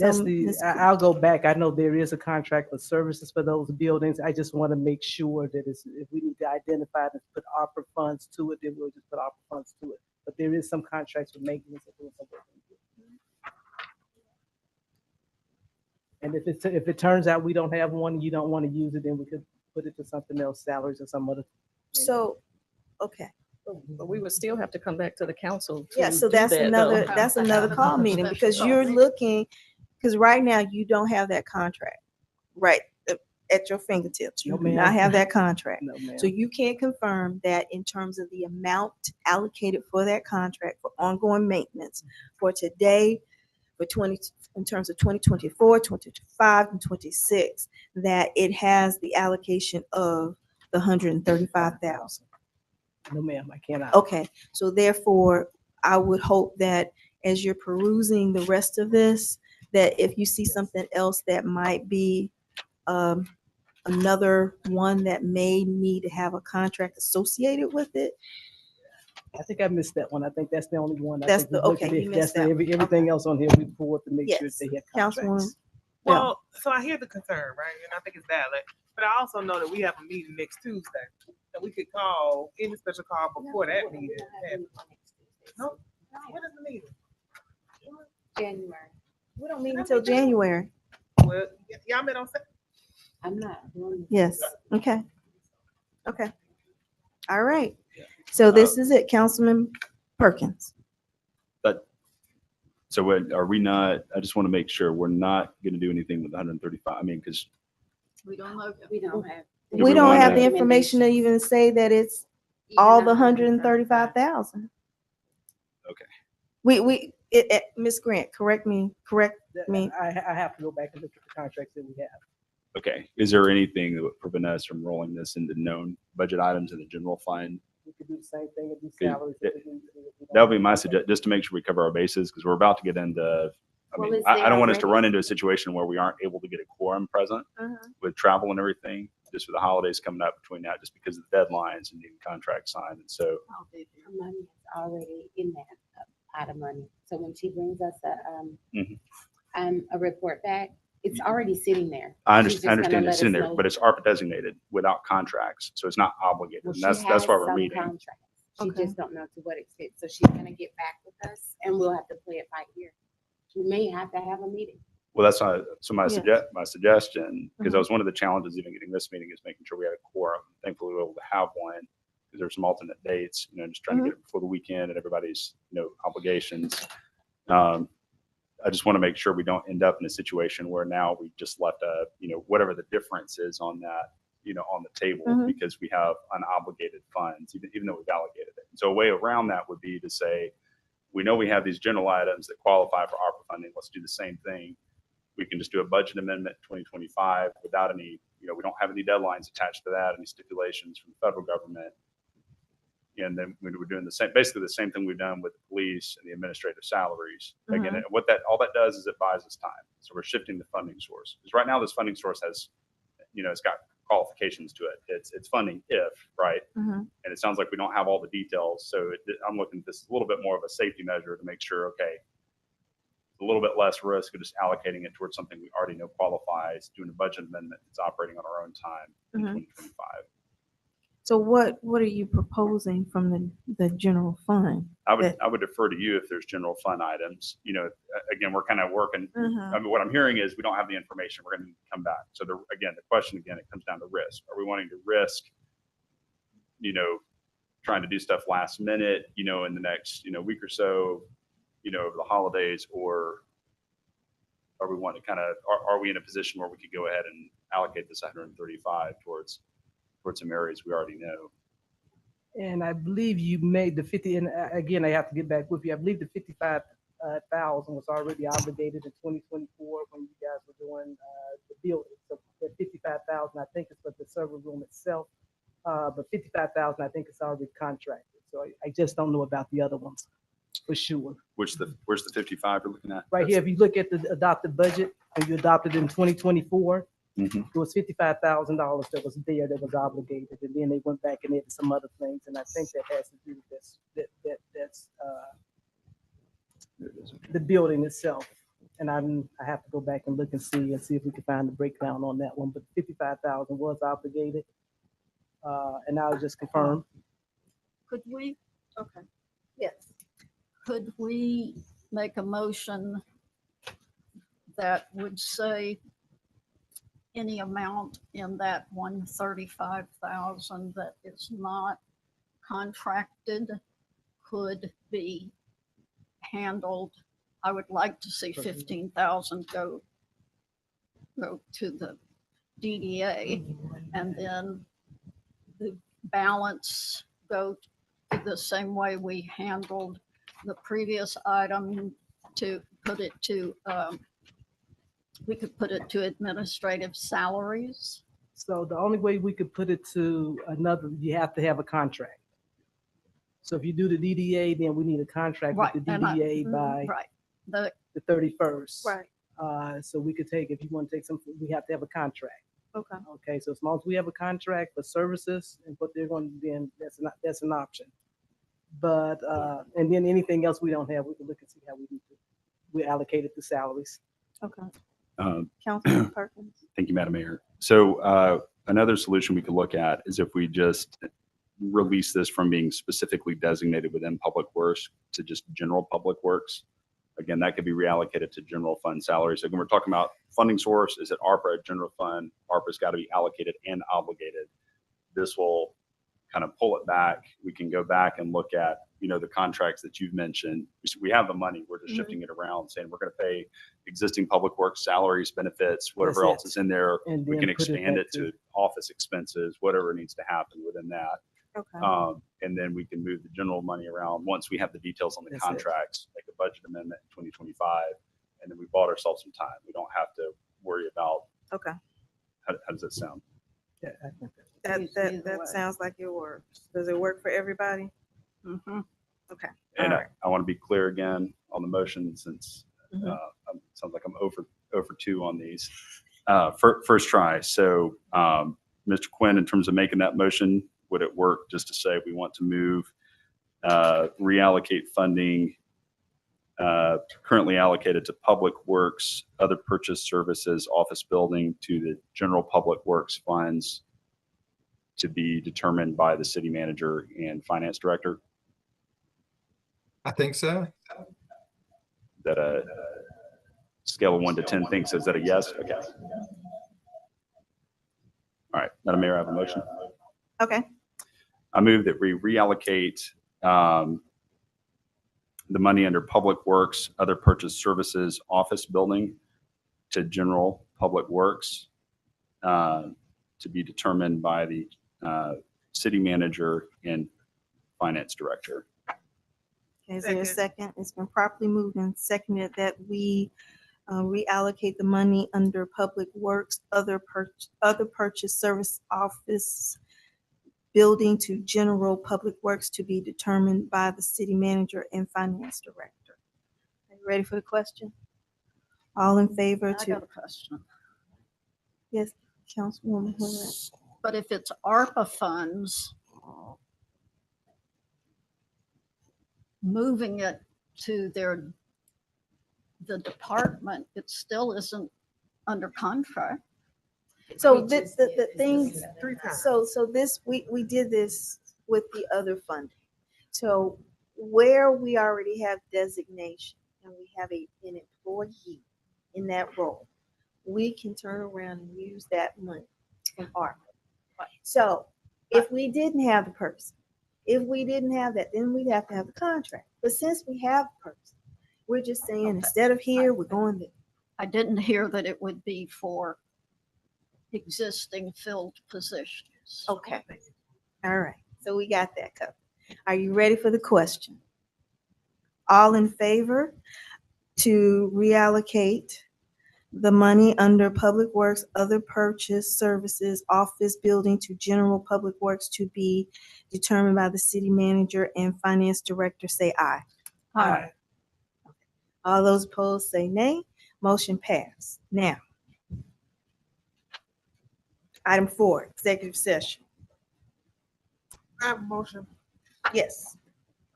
That's so, the, Ms. I'll go back. I know there is a contract for services for those buildings. I just want to make sure that if we need to identify and put ARPA funds to it, then we'll just put ARPA funds to it. But there is some contracts with maintenance. And if it turns out we don't have one, you don't want to use it, then we could put it to something else, salaries or some other. So, okay. But we would still have to come back to the council. to Yeah, so do that's that, though. another, that's another call meeting because you're looking, because right now you don't have that contract, right, at your fingertips. You No, do not ma'am. have that contract. No, ma'am. So you can't confirm that in terms of the amount allocated for that contract for ongoing maintenance for today, for in terms of 2024, 2025, and 26, that it has the allocation of the 135,000. No, ma'am, I cannot. Okay, so therefore, I would hope that as you're perusing the rest of this, that if you see something else that might be another one that may need to have a contract associated with it. I think I missed that one. I think that's the only one. I That's think we the- looked at okay, it. you That's missed that one. everything else on here we pulled to make sure Yes. they had Councilwoman, contracts. Yeah. Well, so I hear the concern, right? And I think it's valid. But I also know that we have a meeting next Tuesday. And we could call any special call before that meeting. No, what is the meeting? January. we don't meet until January. Well, y'all met on I'm not doing. Yes, okay. Okay. All right. So this is it, Councilman Perkins. So are we not, I just want to make sure we're not going to do anything with 135. I mean, because We don't know. We don't have. Do We we don't have wanna- the information to even say that it's all the 135,000. Okay. Ms. Grant, correct me. Me. I have to go back and look at the contracts that we have. okay, is there anything that would prevent us from rolling this into known budget items in the general fund? We could do the same thing and do Okay, salaries. if we need to, if we don't That would be have my contracts. suggestion, just to make sure we cover our bases, because we're about to get into, I Well, mean, is I there don't want us to already- run into a situation where we aren't able to get a quorum present with travel and everything, just with the holidays coming up between now, just because of the deadlines and needing contracts signed. And so, I'll be here. Money is already in that pot of money. So when she brings us Mhm. a report back, it's already sitting there. I She's just understand gonna it's let in us there, know. but it's ARPA designated without contracts, so it's not obligated. Well, And she that's has why we're some meeting. contracts. She Okay. just don't know to what extent. So she's gonna get back with us and we'll have to play it by ear. We may have to have a meeting. Well, that's not, so my Yes. my suggestion, because Mhm. that was one of the challenges even getting this meeting, is making sure we had a quorum. Thankfully, we were able to have one, because there's some alternate dates, just trying to get it before the weekend and everybody's, obligations. I just want to make sure we don't end up in a situation where now we just left whatever the difference is on that, on the table, Mhm. because we have unobligated funds, even though we've allocated it. So a way around that would be to say, we know we have these general items that qualify for ARPA funding. Let's do the same thing. We can just do a budget amendment 2025 without any, we don't have any deadlines attached to that, any stipulations from the federal government. And then we're doing basically the same thing we've done with the police and the administrative salaries. Again, all that does is it buys us time. So we're shifting the funding source. Because right now this funding source has, it's got qualifications to it. It's funding if, right? Mhm. And it sounds like we don't have all the details. So I'm looking at this a little bit more of a safety measure to make sure, okay, a little bit less risk of just allocating it towards something we already know qualifies, doing a budget amendment that's operating on our own time in 2025. So what are you proposing from the general fund? I would defer to you if there's general fund items. Again, we're kind of working. I mean, what I'm hearing is we don't have the information. We're going to come back. So the question again, it comes down to risk. Are we wanting to risk, trying to do stuff last minute, in the next, week or so, over the holidays, or are we wanting to are we in a position where we could go ahead and allocate this 135 towards some areas we already know? And I believe you made the 50, and again, I have to get back with you. I believe the 55,000 was already obligated in 2024 when you guys were doing the building. So the 55,000, I think, is for the server room itself. But 55,000, I think, is already contracted. So I just don't know about the other ones for sure. Where's the 55 you're looking at? Right here, if you look at the adopted budget, and you adopted in 2024, Mhm. it was $55,000 that was there that was obligated, and then they went back and did some other things, and I think that has to do with this, that's the building itself. And I have to go back and look and see if we can find the breakdown on that one, but 55,000 was obligated. And I'll just confirm. Could we, Okay. Yes. could we make a motion that would say any amount in that 135,000 that is not contracted could be handled? I would like to see 15,000 go to the DDA, and then the balance go the same way we handled the previous item, to put it to, we could put it to administrative salaries. So the only way we could put it to another, you have to have a contract. So if you do the DDA, then we need a contract with the and I- DDA by Right, the 31st. Right. So we could take, if you want to take something, we have to have a contract. Okay. Okay, so as long as we have a contract for services and what they're going to do, then that's an option. But, and then anything else we don't have, we can look and see how we allocate it to salaries. Okay. Um, Councilman Perkins. Thank you, Madam Mayor. So another solution we could look at is if we just release this from being specifically designated within Public Works to just general Public Works. Again, that could be reallocated to general fund salaries. Again, we're talking about funding source. Is it ARPA, general fund? ARPA's got to be allocated and obligated. This will kind of pull it back. We can go back and look at, the contracts that you've mentioned. We have the money. We're just shifting it around, saying we're going to pay existing public works salaries, benefits, whatever That's else it. is in there. And We then can put it expand back it to office expenses, whatever needs to happen within that. Okay. And then we can move the general money around once we have the details on the That's it. contracts, make a budget amendment in 2025, and then we bought ourselves some time. We don't have to worry about, Okay. how does it sound? Yeah, I think that- That sounds like it works. Does it work for everybody? Mhm. Okay. And All right. I want to be clear again on the motion since Mhm. sounds like I'm over 2 on these. First try. So, Mr. Quinn, in terms of making that motion, would it work just to say we want to move, reallocate funding currently allocated to public works, other purchase services, office building to the general public works funds to be determined by the city manager and finance director? I think so. That a scale of 1 to 10 thinks, is that a yes? Okay. All right, Madam Mayor, I have a motion. Okay. I move that we reallocate the money under Public Works, other purchase services, office building to general public works to be determined by the city manager and finance director. Okay, is there a second? It's been properly moved and seconded that we reallocate the money under Public Works, other purchase service office building to general public works to be determined by the city manager and finance director. Are you ready for the question? All in favor I to, got a question. yes, Councilwoman Hood. But if it's ARPA funds, moving it to the department, it still isn't under contract. So the things, 3 times. so this, we did this with the other funding. So where we already have designation and we have an employee in that role, we can turn around and use that money from ARPA. So if we didn't have the person, if we didn't have that, then we'd have to have the contract. But since we have the person, we're just saying, instead of here, we're going there. I didn't hear that it would be for existing filled positions. Okay. All right. So we got that covered. Are you ready for the question? All in favor to reallocate the money under Public Works, other purchase services, office building to general public works to be determined by the city manager and finance director, say aye. Aye. All those opposed say nay. Motion passed. Now, item 4, executive session. I have a motion. Yes.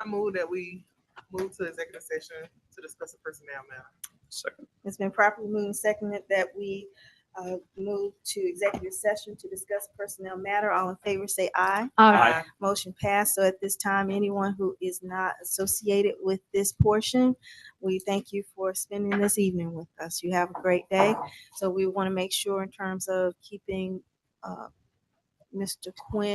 I move that we move to executive session to discuss a personnel matter. Second. It's been properly moved and seconded that we move to executive session to discuss personnel matter. All in favor, say aye. Aye. Motion passed. So at this time, anyone who is not associated with this portion, we thank you for spending this evening with us. You have a great day. So we want to make sure in terms of keeping Mr. Quinn